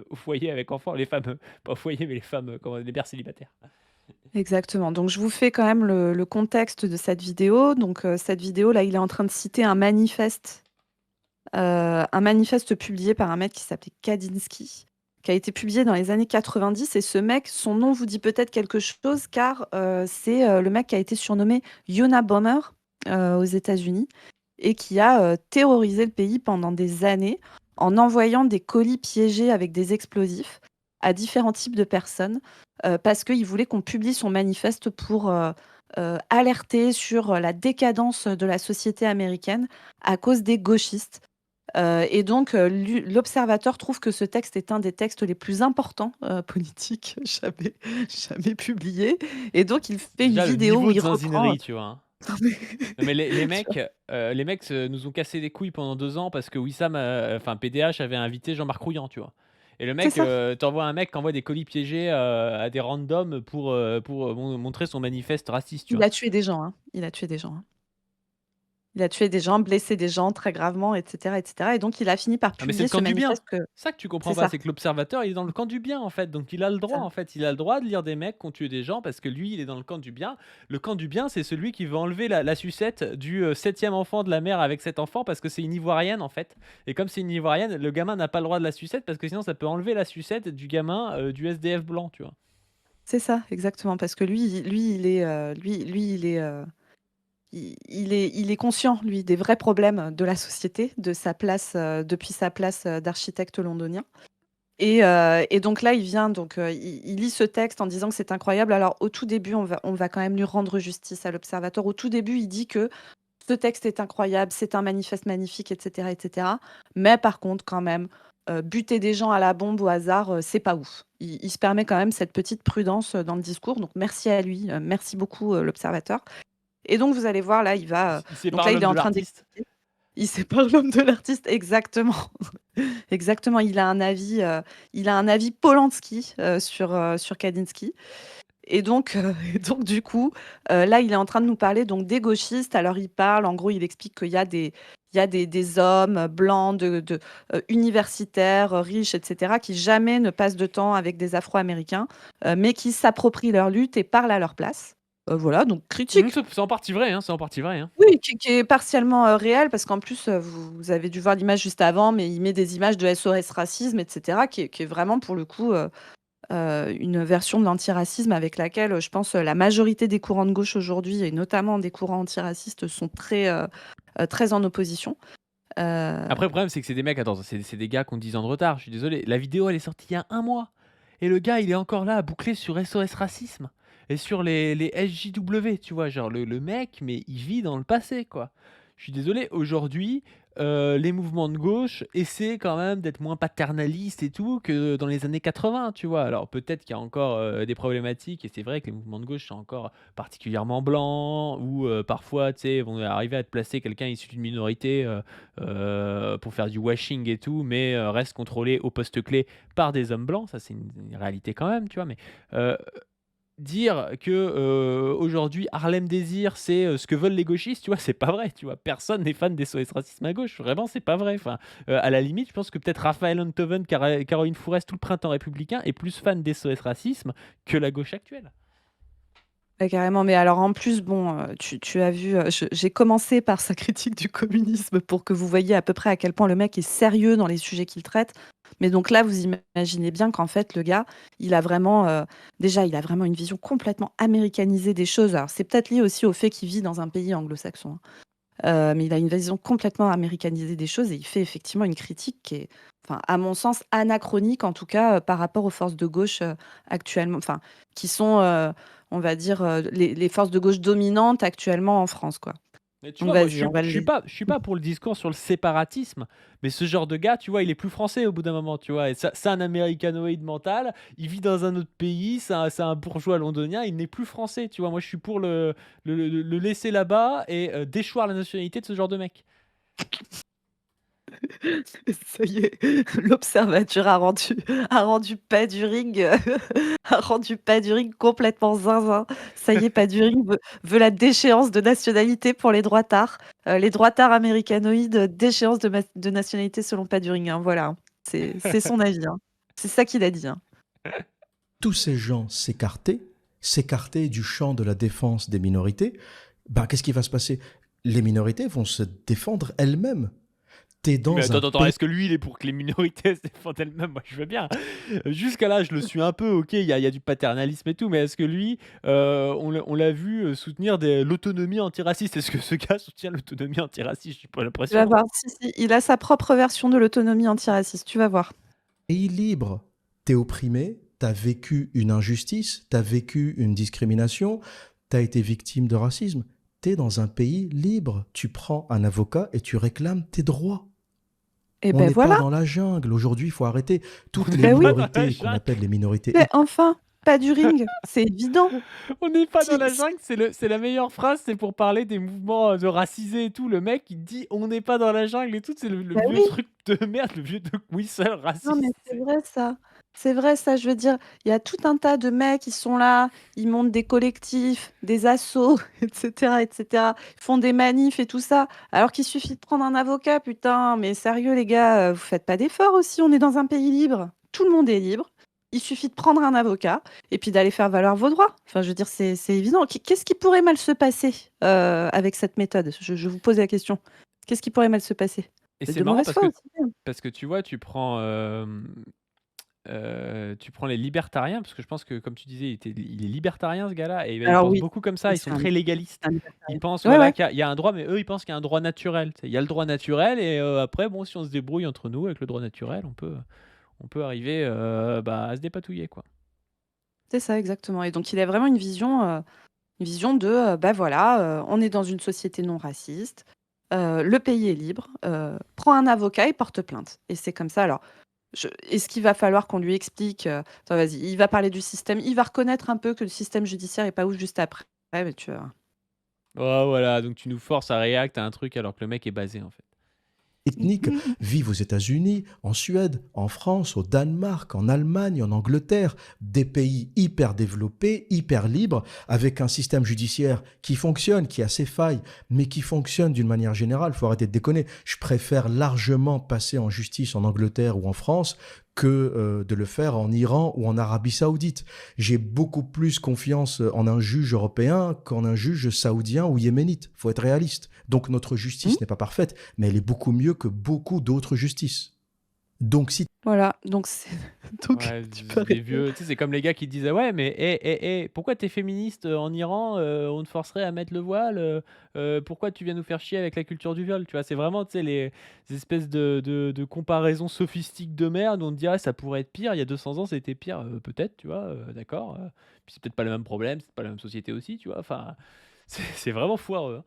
au foyer avec enfants, les femmes, pas au foyer, mais les femmes, les mères célibataires. exactement. Donc je vous fais quand même le contexte de cette vidéo. Donc cette vidéo là, il est en train de citer un manifeste publié par un mec qui s'appelait Kadinsky, qui a été publié dans les années 90. Et ce mec, son nom vous dit peut-être quelque chose, car c'est le mec qui a été surnommé Unabomber aux États-Unis et qui a terrorisé le pays pendant des années en envoyant des colis piégés avec des explosifs à différents types de personnes parce qu'il voulait qu'on publie son manifeste pour alerter sur la décadence de la société américaine à cause des gauchistes. Et donc, l'Observateur trouve que ce texte est un des textes les plus importants politiques jamais publiés. Et donc, il fait une Déjà, le vidéo où niveau de il reprend. zinzinerie, tu vois, hein. Non, mais- Non, mais les tu vois, mecs, nous ont cassé les couilles pendant 2 ans parce que Wissam, enfin PDH avait invité Jean-Marc Rouillant, tu vois? Et le c'est mec, ça. tu un mec qui envoie des colis piégés, à des randoms pour montrer son manifeste raciste, tu Il vois? a tué des gens, hein. Il a tué des gens, hein. Il a tué des gens, blessé des gens très gravement, etc., etc. Et donc, il a fini par Ah mais c'est publier le ce camp du bien. manifeste que C'est ça que tu c'est comprends pas, ça, c'est que l'observateur, il est dans le camp du bien, en fait, donc il a le c'est droit, ça. en fait, il a le droit de lire des mecs qui ont tué des gens parce que lui, il est dans le camp du bien. Le camp du bien, c'est celui qui veut enlever la sucette du 7e enfant de la mère avec 7 enfants parce que c'est une ivoirienne, en fait, et comme c'est une ivoirienne, le gamin n'a pas le droit de la sucette parce que sinon ça peut enlever la sucette du gamin, du SDF blanc, tu vois? C'est ça, exactement. Parce que il est conscient, lui, des vrais problèmes de la société, de sa place, depuis sa place d'architecte londonien. Et donc là, il vient, donc il lit ce texte en disant que c'est incroyable. Alors au tout début, on va quand même lui rendre justice à l'Observateur. Au tout début, il dit que ce texte est incroyable, c'est un manifeste magnifique, etc., etc. Mais par contre, quand même, buter des gens à la bombe au hasard, c'est pas ouf. Il se permet quand même cette petite prudence dans le discours. Donc merci à lui, merci beaucoup l'Observateur. Et donc vous allez voir, là, il va. Il Donc sépare là, il est l'homme de en train l'artiste. d'expliquer. Il sépare l'homme de l'artiste, exactement. Exactement. Il a un avis Polanski sur Kandinsky. Et donc du coup, là, il est en train de nous parler donc des gauchistes. Alors, il parle, en gros, il explique qu'il y a des hommes blancs, universitaires, riches, etc., qui jamais ne passent de temps avec des Afro-Américains, mais qui s'approprient leur lutte et parlent à leur place. Voilà, donc critique. C'est en partie vrai, hein, c'est en partie vrai, hein. Oui, qui est partiellement réel, parce qu'en plus, vous avez dû voir l'image juste avant, mais il met des images de SOS Racisme, etc., qui est vraiment, pour le coup, une version de l'antiracisme avec laquelle, je pense, la majorité des courants de gauche aujourd'hui, et notamment des courants antiracistes, sont très en opposition. Après, le problème, c'est que c'est des mecs, attends, c'est des gars qui ont 10 ans de retard, je suis désolé. La vidéo, elle est sortie il y a 1 mois. Et le gars, il est encore là à boucler sur SOS Racisme et sur les SJW, tu vois. Genre, le mec, mais il vit dans le passé, quoi. Je suis désolé, aujourd'hui, les mouvements de gauche essaient quand même d'être moins paternalistes et tout que dans les années 80, tu vois. Alors, peut-être qu'il y a encore des problématiques, et c'est vrai que les mouvements de gauche sont encore particulièrement blancs, ou parfois, tu sais, vont arriver à te placer quelqu'un issu d'une minorité pour faire du washing et tout, mais reste contrôlé au poste clé par des hommes blancs. Ça, c'est une réalité quand même, tu vois. Mais euh, dire que aujourd'hui Harlem Désir, c'est ce que veulent les gauchistes, tu vois, c'est pas vrai, tu vois. Personne n'est fan des SOS Racisme à gauche. Vraiment, c'est pas vrai. Enfin, à la limite, je pense que peut-être Raphaël Enthoven, Caroline Fourest, tout le printemps républicain est plus fan des SOS Racisme que la gauche actuelle. Ouais, carrément. Mais alors, en plus, bon, tu as vu, j'ai commencé par sa critique du communisme pour que vous voyiez à peu près à quel point le mec est sérieux dans les sujets qu'il traite. Mais donc là, vous imaginez bien qu'en fait, le gars, il a vraiment, déjà, il a vraiment une vision complètement américanisée des choses. Alors, c'est peut-être lié aussi au fait qu'il vit dans un pays anglo-saxon, hein. Mais il a une vision complètement américanisée des choses, et il fait effectivement une critique qui est enfin, à mon sens, anachronique, en tout cas, par rapport aux forces de gauche actuellement, enfin, qui sont, on va dire, les forces de gauche dominantes actuellement en France, quoi. Mais tu Donc vois, moi, vas-y, on va le laisser. je suis pas pour le discours sur le séparatisme, mais ce genre de gars, tu vois, il est plus français au bout d'un moment, tu vois. Et ça, c'est un americanoïde mental. Il vit dans un autre pays, c'est un bourgeois londonien. Il n'est plus français, tu vois. Moi, je suis pour le laisser là-bas et déchoir la nationalité de ce genre de mec. Ça y est, l'observateur a rendu Paduring, a rendu Paduring complètement zinzin. Ça y est, Paduring veut la déchéance de nationalité pour les droitards. Les droitards américanoïdes, déchéance de nationalité selon Paduring, hein, voilà, hein. C'est son avis, hein. C'est ça qu'il a dit, hein. Tous ces gens s'écarter du champ de la défense des minorités, ben, qu'est-ce qui va se passer? Les minorités vont se défendre elles-mêmes. T'es Mais dans attends, un attends, attends, pays. est-ce que lui, il est pour que les minorités se défendent elles-mêmes? Moi, je veux bien. Jusqu'à là, je le suis un peu, ok, il y a du paternalisme et tout, mais est-ce que lui, on l'a vu soutenir l'autonomie antiraciste? Est-ce que ce gars soutient l'autonomie antiraciste? J'ai pas Tu vas l'impression. voir, si, il a sa propre version de l'autonomie antiraciste, tu vas voir. Pays libre. T'es opprimé, t'as vécu une injustice, t'as vécu une discrimination, t'as été victime de racisme. T'es dans un pays libre. Tu prends un avocat et tu réclames tes droits. Et On ben n'est pas voilà, dans la jungle. Aujourd'hui, il faut arrêter. On Toutes les n'est ben oui, pas dans la minorités qu'on jungle. appelle les minorités mais enfin, Paduring, c'est évident. On n'est pas dans Si, la si, jungle, c'est la meilleure phrase, c'est pour parler des mouvements de racisés et tout. Le mec, il dit on n'est pas dans la jungle et tout, c'est le bah vieux oui. truc de merde, le vieux de whistle Non, mais raciste. c'est vrai ça. C'est vrai ça, je veux dire, il y a tout un tas de mecs qui sont là, ils montent des collectifs, des assos, etc., etc. Ils font des manifs et tout ça, alors qu'il suffit de prendre un avocat, putain. Mais sérieux, les gars, vous faites pas d'efforts aussi, on est dans un pays libre. Tout le monde est libre. Il suffit de prendre un avocat et puis d'aller faire valoir vos droits. Enfin, je veux dire, c'est évident. Qu'est-ce qui pourrait mal se passer avec cette méthode? Je vous pose la question. Qu'est-ce qui pourrait mal se passer? Et c'est De marrant mauvaise foi aussi, hein. parce que tu vois, tu prends les libertariens, parce que je pense que comme tu disais, il est libertarien ce gars-là, et ben, ils Alors pensent oui, beaucoup comme ça, oui, ils sont très c'est légalistes. un Ils libertarien. pensent Ouais, voilà ouais. qu'il y a un droit, mais eux ils pensent qu'il y a un droit naturel. Tu sais. Il y a le droit naturel et après bon, si on se débrouille entre nous avec le droit naturel, on peut arriver à se dépatouiller quoi. C'est ça, exactement. Et donc, il a vraiment une vision de, bah voilà, on est dans une société non raciste, le pays est libre, prends un avocat et porte plainte. Et c'est comme ça. Alors, est-ce qu'il va falloir qu'on lui explique, attends, vas-y, il va parler du système, il va reconnaître un peu que le système judiciaire est pas ouf juste après. Ouais, mais tu vois. Oh, voilà, donc tu nous forces à react à un truc alors que le mec est basé en fait. ethniques vivent aux États-Unis, en Suède, en France, au Danemark, en Allemagne, en Angleterre, des pays hyper développés, hyper libres, avec un système judiciaire qui fonctionne, qui a ses failles, mais qui fonctionne d'une manière générale. Faut arrêter de déconner. Je préfère largement passer en justice en Angleterre ou en France que de le faire en Iran ou en Arabie Saoudite. J'ai beaucoup plus confiance en un juge européen qu'en un juge saoudien ou yéménite. Faut être réaliste. Donc notre Mmh. justice n'est pas parfaite, mais elle est beaucoup mieux que beaucoup d'autres justices. Donc si Voilà, donc donc Ouais, tu peux des arrêter. vieux, tu sais, c'est comme les gars qui disaient ouais, mais pourquoi t'es féministe en Iran, on te forcerait à mettre le voile, pourquoi tu viens nous faire chier avec la culture du viol, tu vois, c'est vraiment, tu sais, les espèces de comparaisons sophistiques de merde où on te dit ah, ça pourrait être pire, il y a 200 ans c'était pire, peut-être, tu vois, d'accord, puis c'est peut-être pas le même problème, c'est pas la même société aussi, tu vois, enfin, c'est vraiment foireux, hein.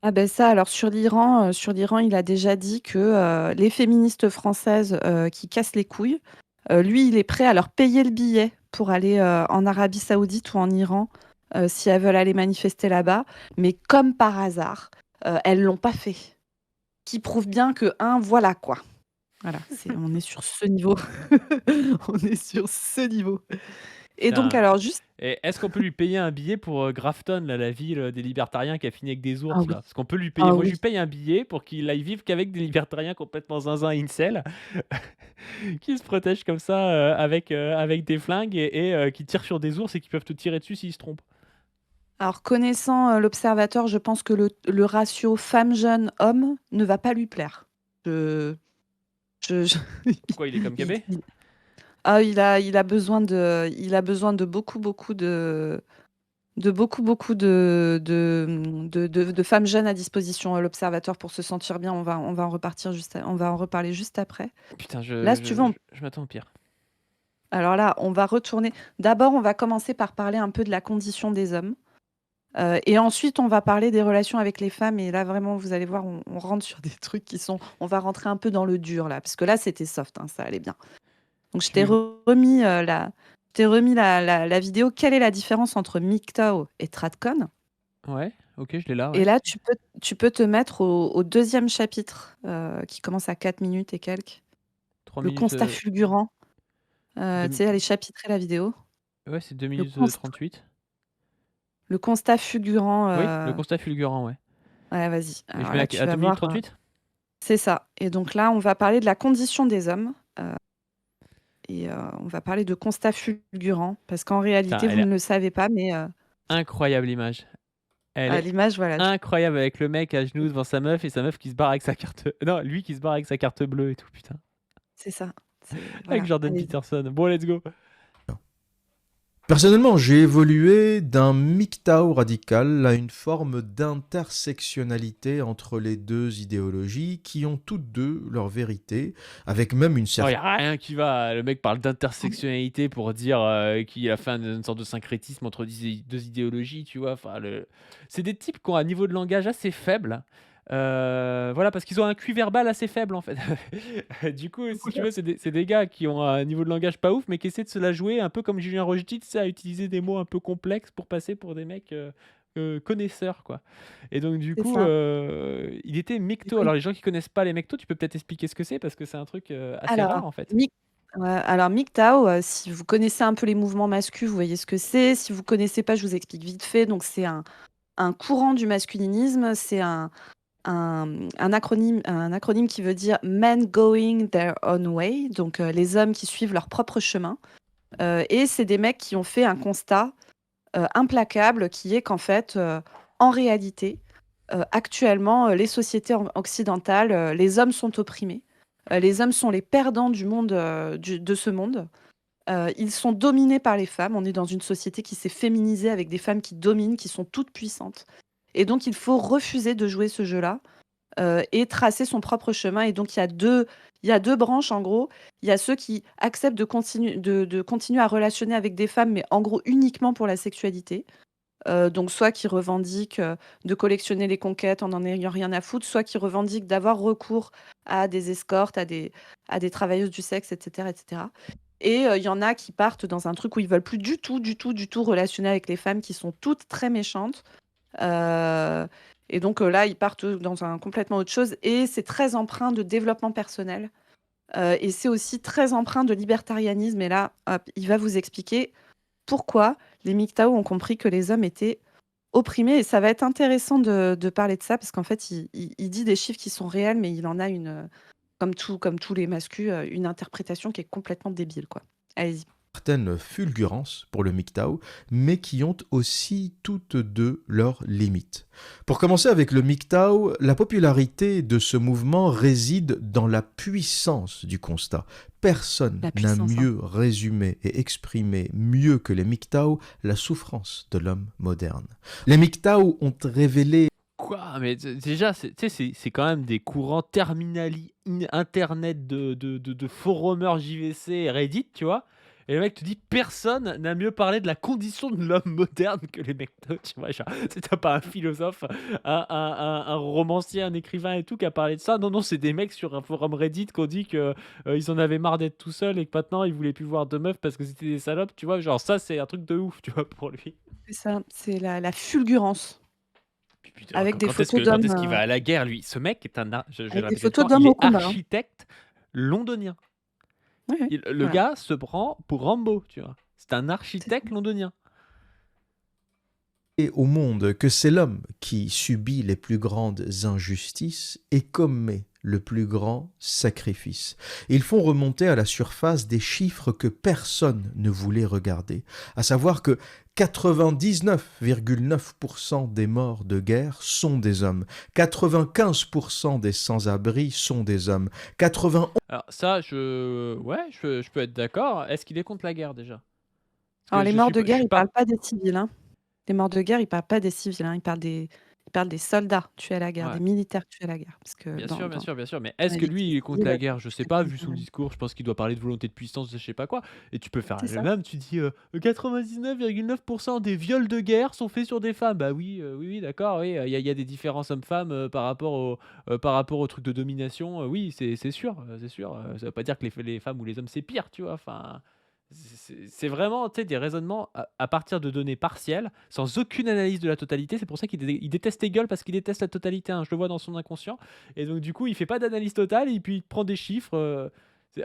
Ah ben ça, alors sur l'Iran, il a déjà dit que, les féministes françaises, qui cassent les couilles, lui, il est prêt à leur payer le billet pour aller, en Arabie Saoudite ou en Iran, si elles veulent aller manifester là-bas. Mais comme par hasard, elles l'ont pas fait. Qui prouve bien que, voilà quoi. Voilà, on est sur ce niveau. On est sur ce niveau. Et donc Putain. alors juste Et est-ce qu'on peut lui payer un billet pour Grafton, là, la ville des libertariens qui a fini avec des ah ours, oui, là? Parce qu'on peut lui payer. ah Moi, je oui. lui paye un billet pour qu'il aille vivre qu'avec des libertariens complètement zinzin incel, qui se protègent comme ça avec des flingues et qui tirent sur des ours et qui peuvent te tirer dessus s'ils se trompent. Alors connaissant, l'observateur, je pense que le ratio femme-jeune-homme ne va pas lui plaire. Je je Pourquoi il est comme il Gabé? il ah il a besoin de beaucoup, beaucoup de de beaucoup, beaucoup de femmes jeunes à disposition, l'Observateur, pour se sentir bien. On va en repartir on va en reparler juste après. Putain, Là, si tu veux, je m'attends au pire. alors là, on va retourner. D'abord, on va commencer par parler un peu de la condition des hommes. Et ensuite, on va parler des relations avec les femmes. Et là, vraiment, vous allez voir, on rentre sur des trucs qui sont. On va rentrer un peu dans le dur, là. Parce que là, c'était soft, hein, ça allait bien. Donc, je t'ai Tu... remis, la vidéo. Quelle est la différence entre MGTOW et TradCon? Ouais, ok, je l'ai là, Et ouais. là, tu peux te mettre au deuxième chapitre, qui commence à 4 minutes et quelques. 3 Le minutes... constat fulgurant. Tu sais, elle est chapitrée, la vidéo. Ouais, c'est 2 Le, minutes const- 38. le constat fulgurant. Oui, le constat fulgurant, ouais. Ouais, vas-y. Et je Alors mets là, tu à vas 2 minutes voir. 38. C'est ça. Et donc là, on va parler de la condition des hommes. On va parler de constat fulgurant. Parce qu'en Putain, réalité, elle vous est ne le savez pas, mais incroyable l'image. Elle à est l'image, voilà. incroyable avec le mec à genoux devant sa meuf et sa meuf qui se barre avec sa carte... Non, lui qui se barre avec sa carte bleue et tout, putain. C'est ça. Avec Voilà. Jordan Allez-y. Peterson. Bon, let's go. Personnellement, j'ai évolué d'un MGTOW radical à une forme d'intersectionnalité entre les deux idéologies qui ont toutes deux leur vérité, avec même une Non, certaine... y a rien qui va. Le mec parle d'intersectionnalité pour dire qu'il a fait une sorte de syncrétisme entre deux idéologies, tu vois. Enfin, c'est des types qui ont un niveau de langage assez faible. Voilà, parce qu'ils ont un QI verbal assez faible, en fait. Du coup, si tu veux, c'est des gars qui ont un niveau de langage pas ouf, mais qui essaient de se la jouer un peu comme Julien Rochetti, tu sais, à utiliser des mots un peu complexes pour passer pour des mecs connaisseurs, quoi. Et donc, du C'est coup, ça. il était Du mecto. coup, Alors, les gens qui connaissent pas les mectos, tu peux peut-être expliquer ce que c'est, parce que c'est un truc assez alors, rare, en fait. Ouais, alors MGTOW, si vous connaissez un peu les mouvements masculins, vous voyez ce que c'est. Si vous connaissez pas, je vous explique vite fait. Donc, c'est un courant du masculinisme. C'est un acronyme qui veut dire Men Going Their Own Way, donc les hommes qui suivent leur propre chemin. Et c'est des mecs qui ont fait un constat implacable qui est qu'en fait, en réalité, actuellement, les sociétés occidentales, les hommes sont opprimés. Les hommes sont les perdants du monde, de ce monde. Ils sont dominés par les femmes. On est dans une société qui s'est féminisée avec des femmes qui dominent, qui sont toutes puissantes. Et donc, il faut refuser de jouer ce jeu-là et tracer son propre chemin. Et donc, il y a deux branches, en gros. Il y a ceux qui acceptent de continuer à relationner avec des femmes, mais en gros uniquement pour la sexualité. Donc, soit qui revendiquent de collectionner les conquêtes en n'en ayant rien à foutre, soit qui revendiquent d'avoir recours à des escortes, à des travailleuses du sexe, etc. etc. Et il y en a qui partent dans un truc où ils veulent plus du tout, du tout, du tout relationner avec les femmes qui sont toutes très méchantes. Euh, et donc là, ils partent dans un complètement autre chose. Et c'est très empreint de développement personnel. Et c'est aussi très empreint de libertarianisme. Et là, hop, il va vous expliquer pourquoi les MGTOW ont compris que les hommes étaient opprimés. Et ça va être intéressant de parler de ça, parce qu'en fait, il dit des chiffres qui sont réels, mais il en a une, comme tous les masculins, une interprétation qui est complètement débile, quoi. Allez-y. certaine fulgurance pour le MGTOW, mais qui ont aussi toutes deux leurs limites. Pour commencer avec le MGTOW, la popularité de ce mouvement réside dans la puissance du constat. Personne La n'a puissance, hein. mieux résumé et exprimé mieux que les MGTOW la souffrance de l'homme moderne. Les MGTOW ont révélé... Quoi? Mais déjà, tu sais, c'est quand même des courants terminali internet de forumers JVC et Reddit, tu vois? Et le mec te dit personne n'a mieux parlé de la condition de l'homme moderne que les mecs, tu vois? Genre, t'as pas un philosophe, un romancier, un écrivain et tout qui a parlé de ça. Non, non, c'est des mecs sur un forum Reddit qui ont dit que ils en avaient marre d'être tout seuls et que maintenant ils voulaient plus voir de meufs parce que c'était des salopes, tu vois? Genre, ça, c'est un truc de ouf, tu vois, pour lui. C'est ça, c'est la fulgurance, Puis putain, avec des photos quand d'hommes, est-ce qu'il va à la guerre, lui? Ce mec est je vais le avec des répéter photos longtemps, il d'hommes au est combat, hein. architecte londonien. Oui, oui, Le voilà. gars se prend pour Rambo, tu vois? C'est un C'est ça. architecte londonien. au monde que c'est l'homme qui subit les plus grandes injustices et commet le plus grand sacrifice. Ils font remonter à la surface des chiffres que personne ne voulait regarder, à savoir que 99,9% des morts de guerre sont des hommes, 95% des sans-abri sont des hommes, 91... Alors ça, ouais, je peux être d'accord. Est-ce qu'il est contre la guerre déjà? Parce Alors que les morts de guerre, ils parlent pas des civils, hein. Les morts de guerre, ils parlent pas des civils, hein, ils parlent des soldats tués à la guerre, Ouais. des militaires tués à la guerre. Parce que Bien dans sûr, bien dans sûr, bien sûr, mais dans est-ce les que lui, victimes il est contre civiles, la c'est guerre? Je sais très pas, peu vu quand son même. discours, je pense qu'il doit parler de volonté de puissance, de je sais pas quoi et tu peux faire C'est le ça. même, tu dis, 99,9 % des viols de guerre sont faits sur des femmes. Bah oui, oui, oui, d'accord, oui, il y a des différences hommes-femmes, par rapport au truc de domination, oui, c'est sûr, c'est sûr, ça veut pas dire que les femmes ou les hommes, c'est pire, tu vois? Enfin, c'est vraiment, tu sais, des raisonnements à partir de données partielles, sans aucune analyse de la totalité. C'est pour ça qu'il déteste Hegel parce qu'il déteste la totalité, hein, je le vois dans son inconscient et donc du coup, il fait pas d'analyse totale et puis il prend des chiffres,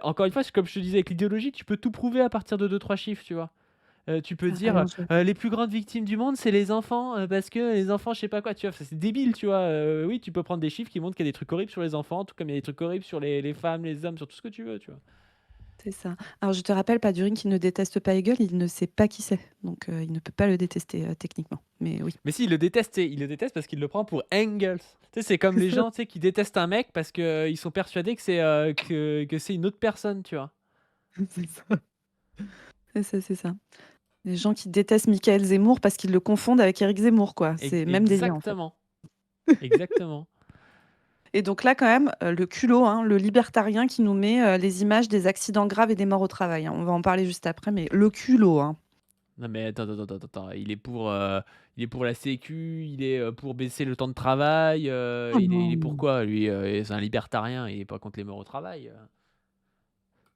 encore une fois, c'est comme je te disais avec l'idéologie, tu peux tout prouver à partir de deux trois chiffres, tu vois? Tu peux Ça, dire, alors je «Les plus grandes victimes du monde, c'est les enfants, parce que les enfants je sais pas quoi», tu vois? Enfin, c'est débile, tu vois? Oui, tu peux prendre des chiffres qui montrent qu'il y a des trucs horribles sur les enfants, tout comme il y a des trucs horribles sur les femmes, les hommes, sur tout ce que tu veux, tu vois? C'est ça. Alors je te rappelle, Padurin qui ne déteste pas Hegel, il ne sait pas qui c'est. Donc il ne peut pas le détester, techniquement. Mais oui. Mais si, il le déteste, tu sais, il le déteste parce qu'il le prend pour Engels. Tu sais, c'est comme C'est les ça. gens, tu sais, qui détestent un mec parce que, ils sont persuadés que c'est une autre personne, tu vois? C'est ça. C'est ça, c'est ça. Les gens qui détestent Michael Zemmour parce qu'ils le confondent avec Éric Zemmour, quoi. C'est même délire, en fait. Exactement, exactement. Et donc là, quand même, le culot, hein, le libertarien qui nous met, les images des accidents graves et des morts au travail, hein. On va en parler juste après, mais le culot, hein. Non mais attends, attends, attends, attends, il est pour la sécu, il est, pour baisser le temps de travail, Oh il est pour non! quoi lui? C'est un libertarien,. Il est pas contre les morts au travail.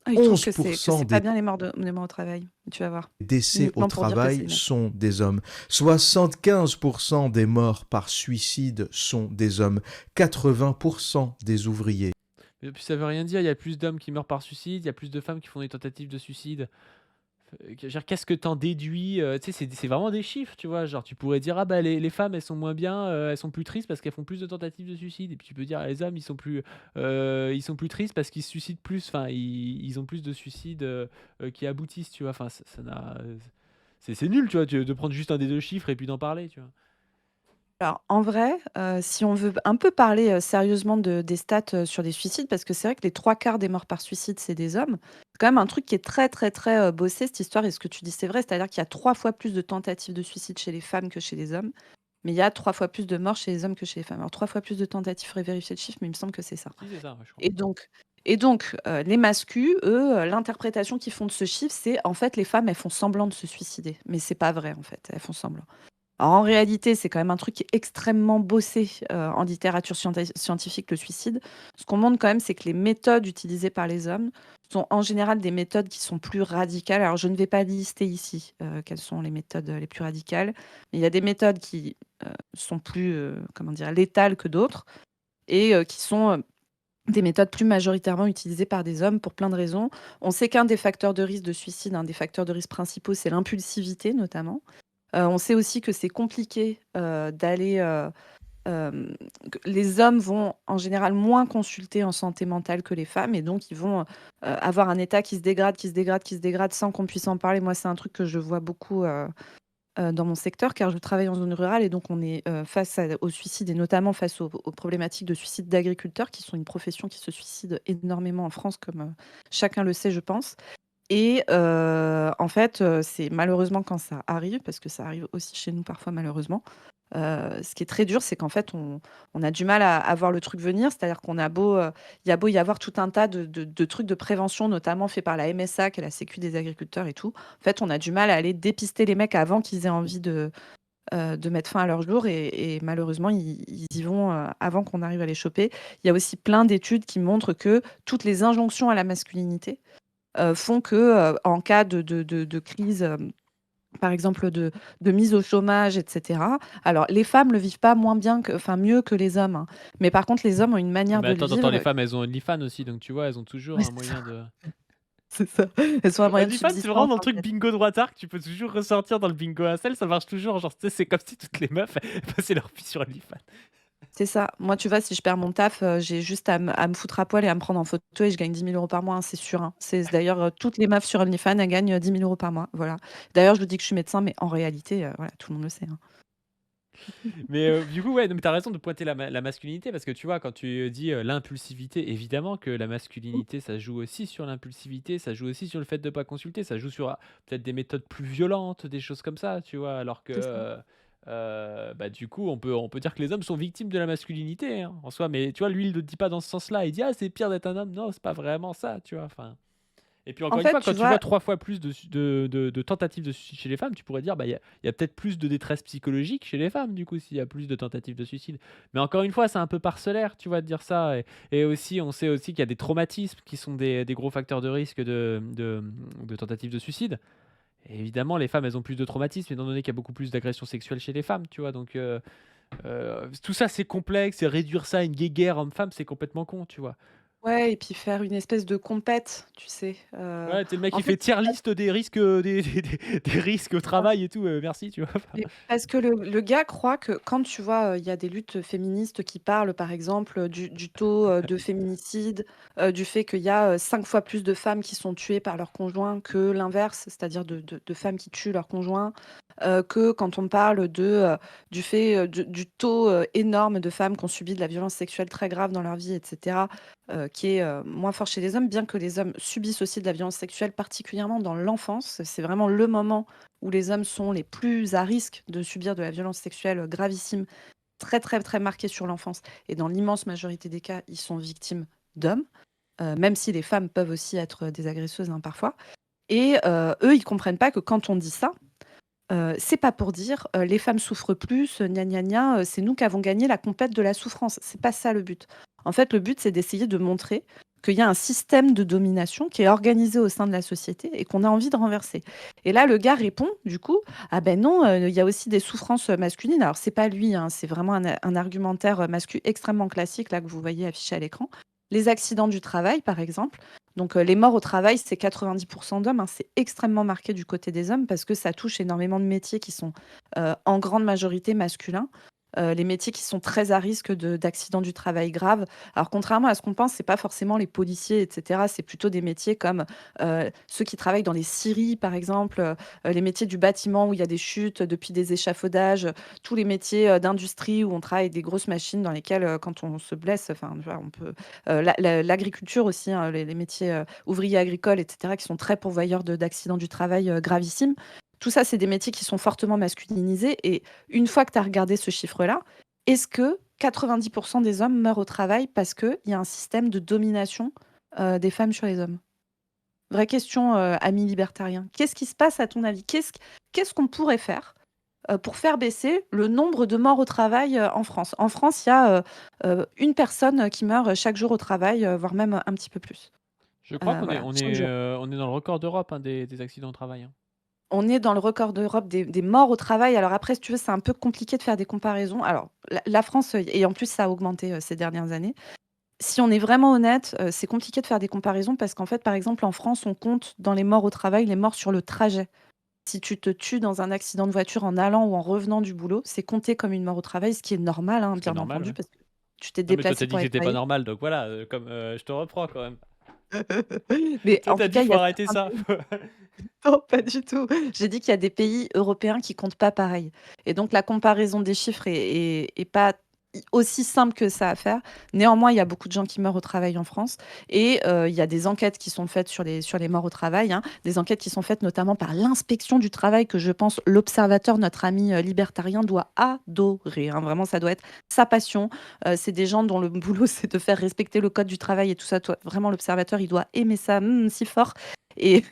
Ah, il trouve que c'est 11% pas des bien les morts au travail. Tu vas voir. décès au Uniquement pour dire que c'est travail net. sont des hommes. 75% des morts par suicide sont des hommes. 80% des ouvriers. Mais puis ça veut rien dire, il y a plus d'hommes qui meurent par suicide, il y a plus de femmes qui font des tentatives de suicide. Je veux dire, qu'est-ce que t'en déduis? Tu sais, c'est vraiment des chiffres, tu vois? Genre, tu pourrais dire: «Ah bah, les femmes, elles sont moins bien, elles sont plus tristes parce qu'elles font plus de tentatives de suicide» et puis tu peux dire: «Ah, les hommes, ils sont plus tristes parce qu'ils se suicident plus, enfin, ils ont plus de suicides, qui aboutissent», tu vois? Enfin, ça n'a, c'est nul, tu vois? De prendre juste un des 2 chiffres et puis d'en parler, tu vois? Alors, en vrai, si on veut un peu parler, sérieusement des stats, sur les suicides, parce que c'est vrai que les 3/4 des morts par suicide, c'est des hommes. C'est quand même un truc qui est très, très, très, bossé cette histoire et ce que tu dis, c'est vrai. C'est-à-dire qu'il y a 3 fois plus de tentatives de suicide chez les femmes que chez les hommes, mais il y a 3 fois plus de morts chez les hommes que chez les femmes. Alors 3 fois plus de tentatives, faudrait vérifier le chiffre, mais il me semble que c'est ça. Si, c'est ça, ouais, je crois. Et donc les mascus, eux, l'interprétation qu'ils font de ce chiffre, c'est en fait les femmes, elles font semblant de se suicider, mais c'est pas vrai en fait, elles font semblant. Alors, en réalité, c'est quand même un truc qui est extrêmement bossé, en littérature scientifique, le suicide. Ce qu'on montre quand même, c'est que les méthodes utilisées par les hommes sont en général des méthodes qui sont plus radicales. Alors je ne vais pas lister ici, quelles sont les méthodes, les plus radicales, mais il y a des méthodes qui, sont plus, comment dire? Létales que d'autres et qui sont, des méthodes plus majoritairement utilisées par des hommes pour plein de raisons. On sait qu'un des facteurs de risque de suicide, un des facteurs de risque principaux, c'est l'impulsivité notamment. On sait aussi que c'est compliqué, d'aller, que les hommes vont en général moins consulter en santé mentale que les femmes et donc ils vont, avoir un état qui se dégrade, qui se dégrade, qui se dégrade sans qu'on puisse en parler. Moi, c'est un truc que je vois beaucoup, dans mon secteur car je travaille en zone rurale et donc on est, face au suicide et notamment face aux problématiques de suicide d'agriculteurs qui sont une profession qui se suicide énormément en France comme, chacun le sait, je pense. Et en fait, c'est malheureusement quand ça arrive, parce que ça arrive aussi chez nous parfois malheureusement, ce qui est très dur, c'est qu'en fait on a du mal à voir le truc venir. C'est-à-dire qu'on a beau, il y a beau y avoir tout un tas de trucs de prévention, notamment faits par la MSA, qui est la sécu des agriculteurs et tout. En fait, on a du mal à aller dépister les mecs avant qu'ils aient envie de mettre fin à leur jour et malheureusement ils y vont, avant qu'on arrive à les choper. Il y a aussi plein d'études qui montrent que toutes les injonctions à la masculinité font que, en cas de crise, par exemple de mise au chômage et cetera. Alors les femmes le vivent pas moins bien mieux que les hommes, hein. Mais par contre les hommes ont une Non manière mais de le attends, attends, les vivre femmes, elles ont OnlyFans aussi, donc tu vois, elles ont toujours ouais, un moyen de c'est ça. Elles ont un moyen de OnlyFans, c'est vraiment subsistance dans le en truc fait. bingo droitard que tu peux toujours ressortir dans le bingo à sel, ça marche toujours. Genre, tu sais, c'est comme si toutes les meufs elles passaient leur vie sur OnlyFans. C'est ça. Moi, tu vois, si je perds mon taf, j'ai juste à me foutre à poil et à me prendre en photo et je gagne 10 000 € par mois, hein, c'est sûr, hein. C'est d'ailleurs, toutes les meufs sur OnlyFans, elles gagnent, 10 000 € par mois, voilà. D'ailleurs, je vous dis que je suis médecin, mais en réalité, voilà, tout le monde le sait, hein. Mais du coup, ouais, non, mais tu raison de pointer la masculinité parce que tu vois, quand tu dis l'impulsivité, évidemment que la masculinité, ça joue aussi sur l'impulsivité, ça joue aussi sur le fait de ne pas consulter, ça joue sur peut-être des méthodes plus violentes, des choses comme ça, tu vois. Alors que, C'est ça. bah, du coup, on peut dire que les hommes sont victimes de la masculinité hein, en soi. Mais tu vois, lui, il ne le dit pas dans ce sens-là. Il dit, ah, c'est pire d'être un homme. Non, c'est pas vraiment ça, tu vois. Enfin. Et puis En encore une fait, fois, quand tu tu vois vois 3 fois plus de tentatives de suicide chez les femmes, tu pourrais dire, bah, il y a peut-être plus de détresse psychologique chez les femmes, du coup, s'il y a plus de tentatives de suicide. Mais encore une fois, c'est un peu parcellaire, tu vois, de dire ça. Et aussi, on sait aussi qu'il y a des traumatismes qui sont des gros facteurs de risque de tentatives de suicide. Et évidemment, les femmes, elles ont plus de traumatismes, étant donné qu'il y a beaucoup plus d'agressions sexuelles chez les femmes, tu vois. Donc, tout ça, c'est complexe, et réduire ça à une guéguerre homme-femme, c'est complètement con, tu vois. ouais et puis faire une espèce de compète, tu sais? Ouais, tu le mec En qui fait, fait tier list des risques, des risques au travail et tout, merci, tu vois? mais parce que le gars croit que quand tu vois, il y a des luttes féministes qui parlent, par exemple, du taux, de féminicide, du fait qu'il y a, 5 fois plus de femmes qui sont tuées par leur conjoint que l'inverse, c'est-à-dire de femmes qui tuent leur conjoint, que quand on parle du fait, du taux, énorme de femmes qui ont subi de la violence sexuelle très grave dans leur vie et cetera, qui est, moins fort chez les hommes, bien que les hommes subissent aussi de la violence sexuelle, particulièrement dans l'enfance. C'est vraiment le moment où les hommes sont les plus à risque de subir de la violence sexuelle gravissime, très, très, très marquée sur l'enfance. Et dans l'immense majorité des cas, ils sont victimes d'hommes, même si les femmes peuvent aussi être des agresseuses hein, parfois. Et eux, ils comprennent pas que quand on dit ça, c'est pas pour dire les femmes souffrent plus, gna gna gna, c'est nous qui avons gagné la compète de la souffrance. C'est pas ça le but. En fait, le but, c'est d'essayer de montrer qu'il y a un système de domination qui est organisé au sein de la société et qu'on a envie de renverser. Et là, le gars répond, du coup, ah ben non, il y a aussi des souffrances masculines. Alors, c'est pas lui, hein, c'est vraiment un argumentaire masculin extrêmement classique, là, que vous voyez affiché à l'écran. Les accidents du travail, par exemple. Donc, les morts au travail, c'est 90% d'hommes, hein. C'est extrêmement marqué du côté des hommes parce que ça touche énormément de métiers qui sont en grande majorité masculins. Les métiers qui sont très à risque d'accidents du travail graves. Alors, contrairement à ce qu'on pense, c'est pas forcément les policiers, etc. C'est plutôt des métiers comme ceux qui travaillent dans les scieries, par exemple, les métiers du bâtiment où il y a des chutes depuis des échafaudages, tous les métiers d'industrie où on travaille avec des grosses machines dans lesquelles, quand on se blesse, enfin, tu vois, on peut l'agriculture aussi, hein, les métiers, ouvriers agricoles et cetera, qui sont très pourvoyeurs d'accidents du travail, gravissimes. Tout ça, c'est des métiers qui sont fortement masculinisés et une fois que tu as regardé ce chiffre-là, est-ce que 90 des hommes meurent au travail parce qu'il y a un système de domination, des femmes sur les hommes? Vraie question, amis libertariens. Qu'est-ce qui se passe à ton avis? Qu'est-ce qu'on pourrait faire, pour faire baisser le nombre de morts au travail, en France? En France, il y a, 1 personne qui meurt chaque jour au travail, voire même un petit peu plus. Je crois qu'on est Voilà, on chaque est, jour. on est dans le record d'Europe, hein, des accidents au travail, hein. On est dans le record d'Europe des morts au travail. Alors après, si tu veux, c'est un peu compliqué de faire des comparaisons. Alors la France, et en plus ça a augmenté, ces dernières années. Si on est vraiment honnête, c'est compliqué de faire des comparaisons parce qu'en fait, par exemple, en France, on compte dans les morts au travail, les morts sur le trajet. Si tu te tues dans un accident de voiture en allant ou en revenant du boulot, c'est compté comme une mort au travail, ce qui est normal, hein, Ce qui est bien normal, entendu, ouais. parce que tu t'es Non, mais toi, tu déplacé as dit pour que aller j'étais pas travailler. normal, donc voilà, comme, je te reprends quand même. Mais Toi, en tu as tout dit: cas, il «Faut y a arrêter certains ça». pays. Non, pas du tout. J'ai dit qu'il y a des pays européens qui comptent pas pareil et donc la comparaison des chiffres est pas aussi simple que ça à faire. Néanmoins, il y a beaucoup de gens qui meurent au travail en France et il y a des enquêtes qui sont faites sur les morts au travail, hein. Des enquêtes qui sont faites notamment par l'inspection du travail que je pense l'Observateur, notre ami, libertarien doit adorer, hein. Vraiment, ça doit être sa passion. C'est des gens dont le boulot, c'est de faire respecter le code du travail et tout ça. Toi, vraiment, l'Observateur, il doit aimer ça, si fort et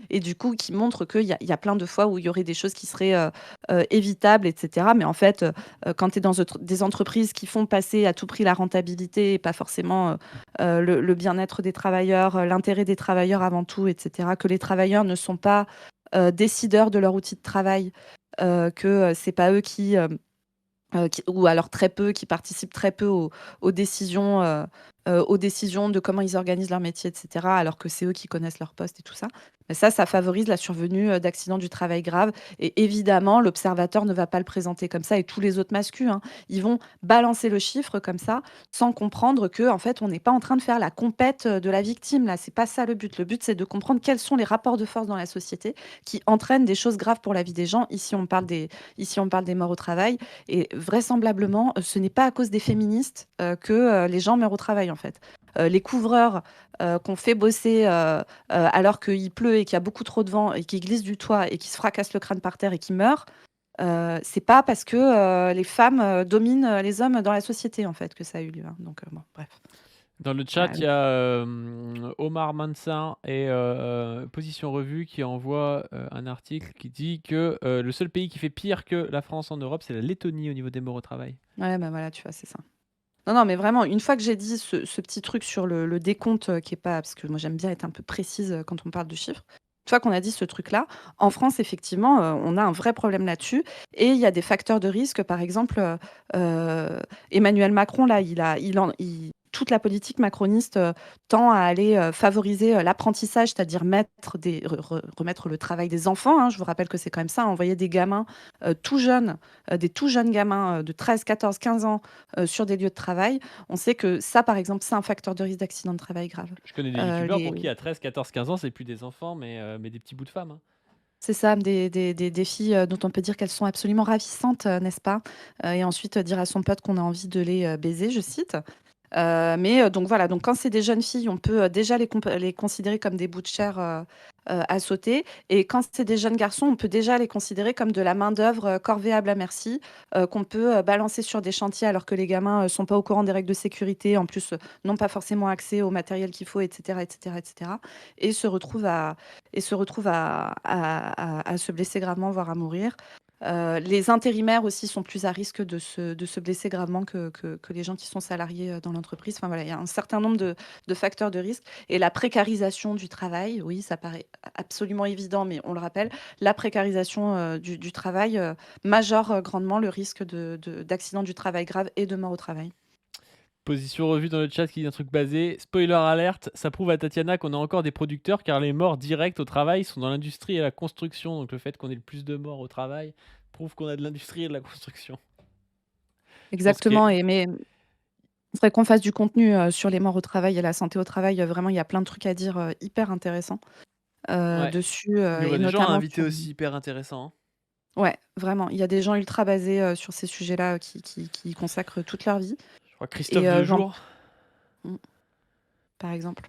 et du coup, qui montre qu'il y a plein de fois où il y aurait des choses qui seraient, évitables et cetera. Mais en fait, quand tu es dans des entreprises qui font passer à tout prix la rentabilité et pas forcément, le bien-être des travailleurs, l'intérêt des travailleurs avant tout et cetera, que les travailleurs ne sont pas, décideurs de leur outil de travail, que, c'est pas eux qui, ou alors très peu, qui participent très peu aux décisions, aux décisions de comment ils organisent leur métier, etc., alors que c'est eux qui connaissent leur poste et tout ça. Mais ça favorise la survenue d'accidents du travail graves. Et évidemment, l'observateur ne va pas le présenter comme ça, et tous les autres masculins, hein. Ils vont balancer le chiffre comme ça, sans comprendre que, en fait, on n'est pas en train de faire la compète de la victime. Là, c'est pas ça le but. Le but, c'est de comprendre quels sont les rapports de force dans la société qui entraînent des choses graves pour la vie des gens. Ici, on parle des morts au travail. Et vraisemblablement, ce n'est pas à cause des féministes que les gens meurent au travail, en fait. Les couvreurs qu'on fait bosser alors qu'il pleut et qu'il y a beaucoup trop de vent et qui glissent du toit et qui se fracassent le crâne par terre et qui meurent, c'est pas parce que les femmes dominent les hommes dans la société, en fait, que ça a eu lieu, hein. Donc, bon, bref. Dans le chat, Voilà. il y a Omar Mansin et Position Revue qui envoient un article qui dit que le seul pays qui fait pire que la France en Europe, c'est la Lettonie au niveau des morts au travail. Ouais, bah voilà, tu vois, c'est ça. Non, mais vraiment, une fois que j'ai dit ce petit truc sur le décompte qui est pas... Parce que moi, j'aime bien être un peu précise quand on parle de chiffres. Une fois qu'on a dit ce truc-là, en France, effectivement, on a un vrai problème là-dessus. Et il y a des facteurs de risque. Par exemple, Emmanuel Macron, là, toute la politique macroniste tend à aller favoriser l'apprentissage, c'est-à-dire remettre le travail des enfants, hein. Je vous rappelle que c'est quand même ça, envoyer des gamins tout jeunes, des tout jeunes gamins de 13, 14, 15 ans sur des lieux de travail. On sait que ça, par exemple, c'est un facteur de risque d'accident de travail grave. Je connais des youtubeurs pour Les... qui à 13, 14, 15 ans, c'est plus des enfants, mais des petits bouts de femmes, hein. C'est ça, des filles dont on peut dire qu'elles sont absolument ravissantes, n'est-ce pas? Et ensuite dire à son pote qu'on a envie de les baiser, je cite. Donc voilà, donc quand c'est des jeunes filles, on peut déjà les considérer comme des bouts de chair à sauter. Et quand c'est des jeunes garçons, on peut déjà les considérer comme de la main-d'œuvre corvéable à merci, qu'on peut balancer sur des chantiers alors que les gamins sont pas au courant des règles de sécurité, en plus n'ont pas forcément accès au matériel qu'il faut, etc., etc., etc., et se retrouvent à se blesser gravement, voire à mourir. Les intérimaires aussi sont plus à risque de se blesser gravement que les gens qui sont salariés dans l'entreprise. Enfin voilà, il y a un certain nombre de facteurs de risque. Et la précarisation du travail, oui, ça paraît absolument évident, mais on le rappelle, la précarisation du travail majeure grandement le risque d'accident du travail grave et de mort au travail. Position Revue dans le chat qui dit un truc basé. Spoiler alerte, ça prouve à Tatiana qu'on a encore des producteurs car les morts directes au travail sont dans l'industrie et la construction. Donc le fait qu'on ait le plus de morts au travail prouve qu'on a de l'industrie et de la construction. Exactement, mais il faudrait qu'on fasse du contenu sur les morts au travail et la santé au travail. Vraiment, il y a plein de trucs à dire hyper intéressants dessus. Il y aurait Et des gens à notamment inviter aussi hyper intéressants, hein. Ouais, vraiment. Il y a des gens ultra basés sur ces sujets-là qui y consacrent toute leur vie. Je crois Christophe Et Dejour. par exemple.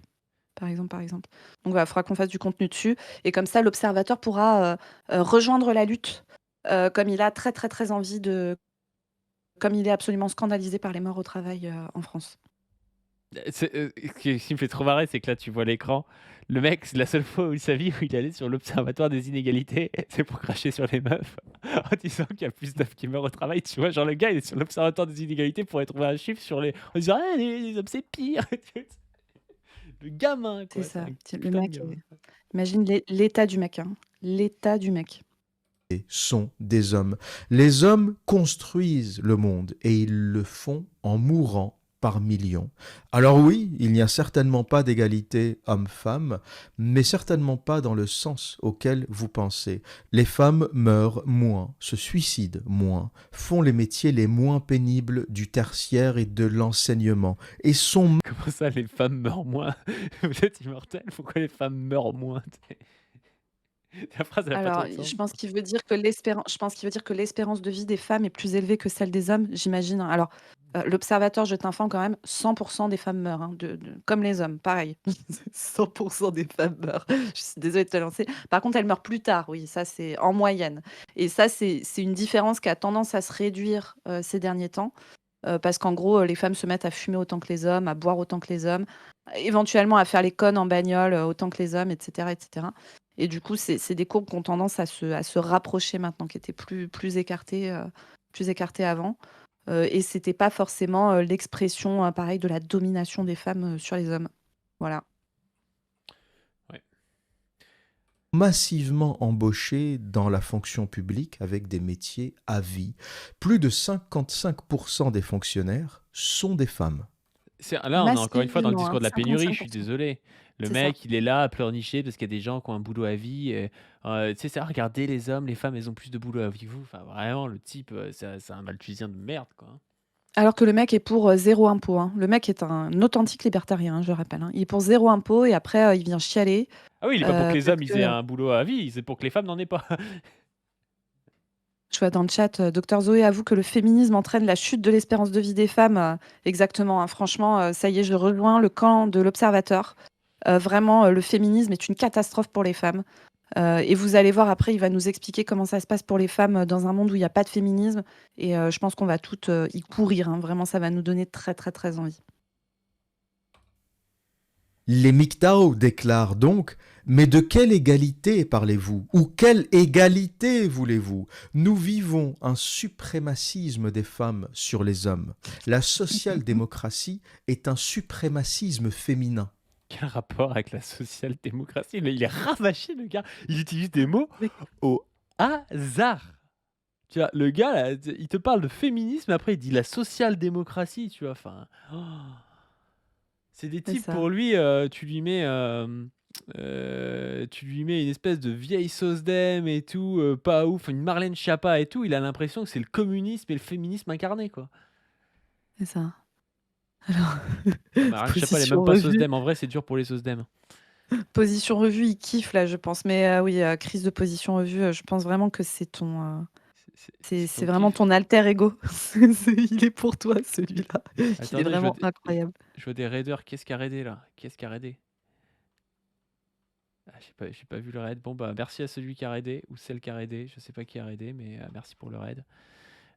Donc voilà, il faudra qu'on fasse du contenu dessus. Et comme ça, l'observateur pourra rejoindre la lutte comme il a très très très envie de... Comme il est absolument scandalisé par les morts au travail en France. Ce qui me fait trop marrer, c'est que là, tu vois l'écran. Le mec, c'est la seule fois de sa vie où il est allé sur l'Observatoire des inégalités, c'est pour cracher sur les meufs, en disant qu'il y a plus d'hommes qui meurent au travail. Tu vois, genre le gars, il est sur l'Observatoire des inégalités pour aller trouver un chiffre sur les... En disant, ah, les hommes, c'est pire. Le gamin, quoi. C'est ça. C'est un Le putain de mec, gamin. imagine l'état du mec. Hein. L'état du mec. Sont des hommes. Les hommes construisent le monde et ils le font en mourant par millions. Alors oui, il n'y a certainement pas d'égalité homme-femme, mais certainement pas dans le sens auquel vous pensez. Les femmes meurent moins, se suicident moins, font les métiers les moins pénibles du tertiaire et de l'enseignement, et sont... Comment ça, les femmes meurent moins? Vous êtes immortels, pourquoi les femmes meurent moins? La phrase, elle a pas Alors, trop de sens. je pense qu'il veut dire que l'espérance de vie des femmes est plus élevée que celle des hommes, j'imagine. Alors, l'observateur, je t'informe quand même, 100% des femmes meurent, hein, comme les hommes, pareil. 100% des femmes meurent. Je suis désolée de te lancer. Par contre, elles meurent plus tard, oui, ça c'est en moyenne. Et ça, c'est une différence qui a tendance à se réduire ces derniers temps. Parce qu'en gros, les femmes se mettent à fumer autant que les hommes, à boire autant que les hommes, éventuellement à faire les connes en bagnole autant que les hommes, etc., etc. Et du coup, c'est des courbes qui ont tendance à se rapprocher maintenant, qui étaient plus écartées avant. Et c'était pas forcément l'expression, pareil, de la domination des femmes sur les hommes. Voilà. massivement embauchés dans la fonction publique avec des métiers à vie. Plus de 55% des fonctionnaires sont des femmes. Là, on est encore une fois dans le massivement, hein, discours de la pénurie, je suis 55%. désolé. Le C'est ça. mec, il est là à pleurnicher parce qu'il y a des gens qui ont un boulot à vie et tu sais, ça: «Regardez les hommes, les femmes, elles ont plus de boulot à vie que vous». Enfin vraiment le type, c'est un malthusien de merde, quoi, hein. Alors que le mec est pour, 0 impôt, hein. Le mec est un authentique libertarien, hein, je rappelle, hein. Il est pour 0 impôt et après, il vient chialer, Ah oui, il est pas pour que les parce hommes, ils aient que, un boulot à vie, c'est pour que les femmes n'en aient pas. je vois dans le chat, Docteur Zoé avoue que le féminisme entraîne la chute de l'espérance de vie des femmes, exactement, hein. Franchement, ça y est, je rejoins le camp de l'observateur. Vraiment, le féminisme est une catastrophe pour les femmes. Et vous allez voir après, il va nous expliquer comment ça se passe pour les femmes, dans un monde où il y a pas de féminisme et je pense qu'on va toutes, y courir, hein. Vraiment, ça va nous donner très, très, très envie. Les MGTOW déclarent donc: mais de quelle égalité parlez-vous? Ou quelle égalité voulez-vous? Nous vivons un suprémacisme des femmes sur les hommes. La social-démocratie est un suprémacisme féminin. Quel rapport avec la social-démocratie? Mais il est ravaché le gars, il utilise des mots au hasard. Tu vois? Le gars là, il te parle de féminisme, après il dit la social-démocratie, tu vois? Enfin, c'est des C'est types ça. pour lui, tu lui mets une espèce de vieille SOSDEM et tout, pas ouf, une Marlène Schiappa et tout, il a l'impression que c'est le communisme et le féminisme incarné, quoi. C'est ça. Alors, Bon, Marlène Schiappa, elle est même position pas revue. SOSDEM, en vrai, c'est dur pour les SOSDEM. Position revue, il kiffe là, je pense. Mais oui, crise de position revue, je pense vraiment que c'est ton, C'est ton c'est vraiment kiff? ton alter ego. Il est pour toi celui-là. Il est Attendez, vraiment incroyable. je vois des raiders. Qu'est-ce qui a raidé là? Qu'est-ce qui a raidé? Ah, j'ai pas vu le raid. Bon, bah, merci à celui qui a raidé ou celle qui a raidé. Je sais pas qui a raidé, mais merci pour le raid.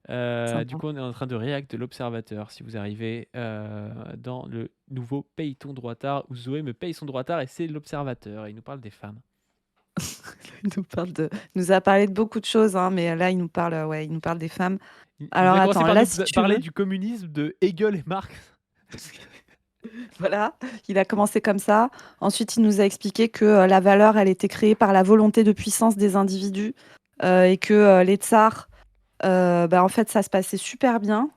Du Sympa. coup, on est en train de react de l'observateur. Si vous arrivez dans le nouveau Paye-ton droitard où Zoé me paye son droitard et c'est l'observateur. Et il nous parle des femmes. Il nous a parlé de beaucoup de choses, hein, mais là, il nous parle, ouais, il nous parle des femmes. Il Alors a commencé attends, par là, nous si tu parler veux, du communisme de Hegel et Marx. voilà, il a commencé comme ça. Ensuite, il nous a expliqué que la valeur, elle était créée par la volonté de puissance des individus et que les tsars, bah, en fait, ça se passait super bien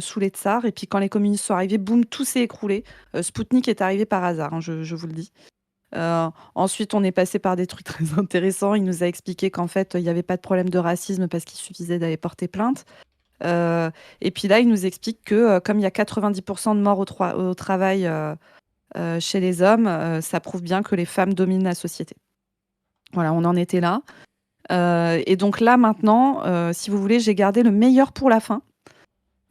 sous les tsars. Et puis, quand les communistes sont arrivés, boum, tout s'est écroulé. Spoutnik est arrivé par hasard, hein, je vous le dis. Ensuite, on est passé par des trucs très intéressants. Il nous a expliqué qu'en fait, il n'y avait pas de problème de racisme parce qu'il suffisait d'aller porter plainte. Et puis là, il nous explique que comme il y a 90% de morts au travail chez les hommes, ça prouve bien que les femmes dominent la société. Voilà, on en était là. Et donc là, maintenant, si vous voulez, j'ai gardé le meilleur pour la fin.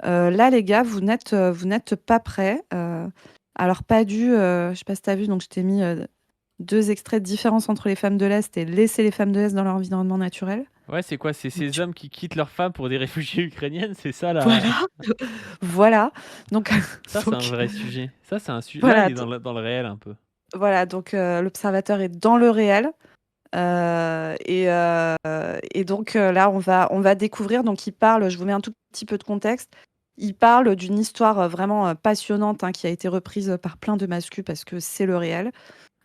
Là, les gars, vous n'êtes pas prêts. Alors, pas dû, je sais pas si tu as vu, donc je t'ai mis 2 extraits de différence entre les femmes de l'Est et laisser les femmes de l'Est dans leur environnement naturel. Ouais, c'est quoi? C'est Donc ces hommes qui quittent leurs femmes pour des réfugiés ukrainiennes, c'est ça là? voilà, voilà. Donc, Ça, c'est un donc vrai sujet. Ça, c'est un sujet. Là, il voilà, est dans le réel un peu. voilà. Donc, l'observateur est dans le réel. Et donc là, on va découvrir. Donc, il parle. Je vous mets un tout petit peu de contexte. Il parle d'une histoire vraiment passionnante, hein, qui a été reprise par plein de mascus parce que c'est le réel.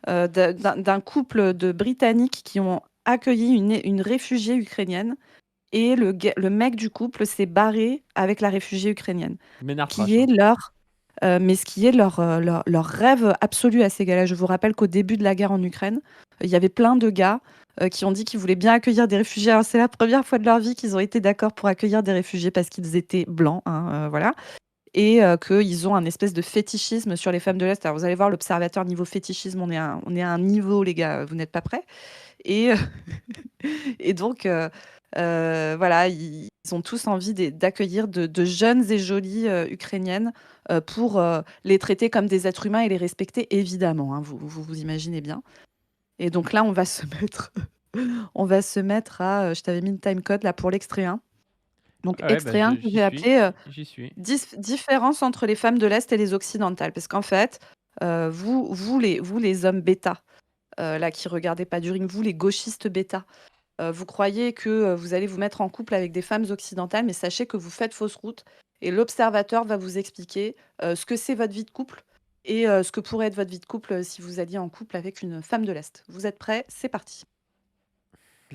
D'un couple de Britanniques qui ont accueilli une réfugiée ukrainienne et le mec du couple s'est barré avec la réfugiée ukrainienne, Ménard qui trash, est hein. mais ce qui est leur rêve absolu à ces gars-là. Je vous rappelle qu'au début de la guerre en Ukraine, il y avait plein de gars qui ont dit qu'ils voulaient bien accueillir des réfugiés. Alors, c'est la première fois de leur vie qu'ils ont été d'accord pour accueillir des réfugiés parce qu'ils étaient blancs, hein, voilà. Et qu'ils ont un espèce de fétichisme sur les femmes de l'Est. Alors, vous allez voir, l'observateur niveau fétichisme, on est à un niveau, les gars, vous n'êtes pas prêts. Et, et donc, voilà, ils ont tous envie d'accueillir de jeunes et jolies Ukrainiennes pour les traiter comme des êtres humains et les respecter, évidemment, hein, vous imaginez bien. Et donc là, on va se mettre, on va se mettre à, je t'avais mis une time-code là pour l'extrait 1. Donc Ouais, bah, extrait 1 que j'y j'ai suis. appelé J'y suis. Différence entre les femmes de l'Est et les occidentales. Parce qu'en fait, vous les hommes bêta, là qui regardez pas du ring, vous les gauchistes bêta, vous croyez que vous allez vous mettre en couple avec des femmes occidentales, mais sachez que vous faites fausse route. Et l'observateur va vous expliquer ce que c'est votre vie de couple et ce que pourrait être votre vie de couple si vous alliez en couple avec une femme de l'Est. Vous êtes prêts? C'est parti.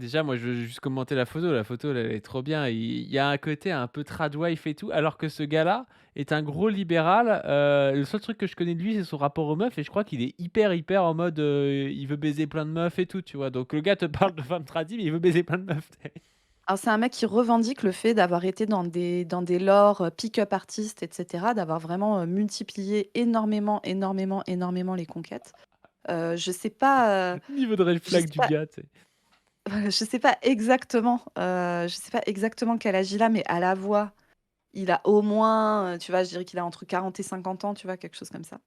Déjà, moi, je veux juste commenter la photo. La photo, elle est trop bien. Il y a un côté un peu tradwife et tout, alors que ce gars-là est un gros libéral. Le seul truc que je connais de lui, c'est son rapport aux meufs et je crois qu'il est hyper, hyper en mode, il veut baiser plein de meufs et tout, tu vois? Donc le gars te parle de femme tradie, mais il veut baiser plein de meufs. Alors c'est un mec qui revendique le fait d'avoir été dans des lores, pick-up artistes et cetera, d'avoir vraiment, multiplié énormément, énormément, énormément les conquêtes. Je sais pas, Niveau de red je sais flag du pas gars, tu sais. je sais pas exactement quel âge il a, mais à la voix, il a au moins, tu vois, je dirais qu'il a entre 40 et 50 ans, tu vois? Quelque chose comme ça.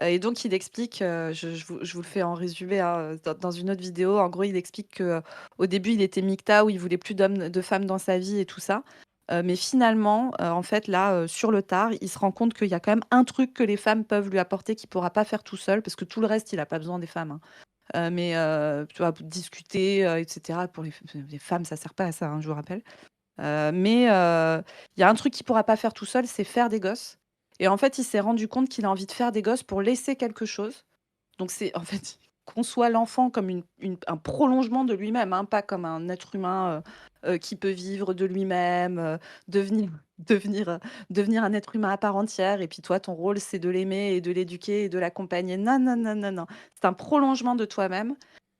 Et donc il explique, je vous le fais en résumé, hein, dans une autre vidéo. En gros, il explique que au début, il était MGTOW, il voulait plus d'hommes de femmes dans sa vie et tout ça. Mais finalement, en fait, là, sur le tard, il se rend compte qu'il y a quand même un truc que les femmes peuvent lui apporter qu'il pourra pas faire tout seul, parce que tout le reste, il a pas besoin des femmes, hein. Mais tu vois, pour discuter, et cetera, pour les femmes, ça sert pas à ça, hein, je vous rappelle. Mais il y a un truc qu'il pourra pas faire tout seul, c'est faire des gosses. Et en fait, il s'est rendu compte qu'il a envie de faire des gosses pour laisser quelque chose. Donc c'est en fait, il conçoit l'enfant comme un prolongement de lui-même, hein, pas comme un être humain, qui peut vivre de lui-même, devenir devenir, devenir un être humain à part entière et puis toi, ton rôle, c'est de l'aimer et de l'éduquer et de l'accompagner. Non, non, non, non, non. C'est un prolongement de toi-même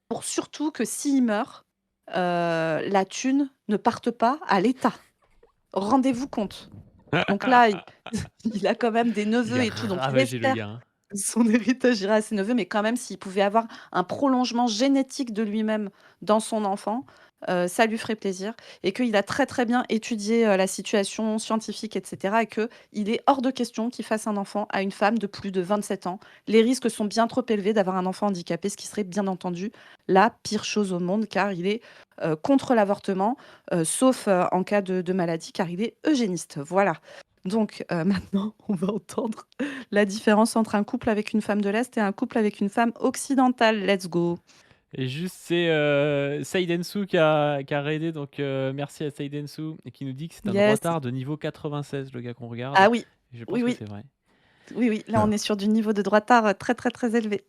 pour surtout que s'il meurt, la thune ne parte pas à l'État. Rendez-vous compte. Donc là, il il a quand même des Il neveux a et tout, donc il ravagé le espère gars, hein. que son héritage ira à ses neveux, mais quand même, s'il pouvait avoir un prolongement génétique de lui-même dans son enfant, ça lui ferait plaisir et qu'il a très, très bien étudié, la situation scientifique et cetera et qu'il est hors de question qu'il fasse un enfant à une femme de plus de 27 ans. Les risques sont bien trop élevés d'avoir un enfant handicapé, ce qui serait bien entendu la pire chose au monde car il est, contre l'avortement, sauf, en cas de maladie car il est eugéniste. Voilà. Donc maintenant, on va entendre la différence entre un couple avec une femme de l'Est et un couple avec une femme occidentale. Let's go. Et juste, c'est Saidensu qui a raidé, donc merci à Saidensu, et qui nous dit que c'est un Yes. droitard de niveau 96, le gars qu'on regarde. Ah oui. Et je Oui, pense que oui. c'est vrai. Oui, oui. Là, on est Alors, sur du niveau de droitard très, très, très élevé.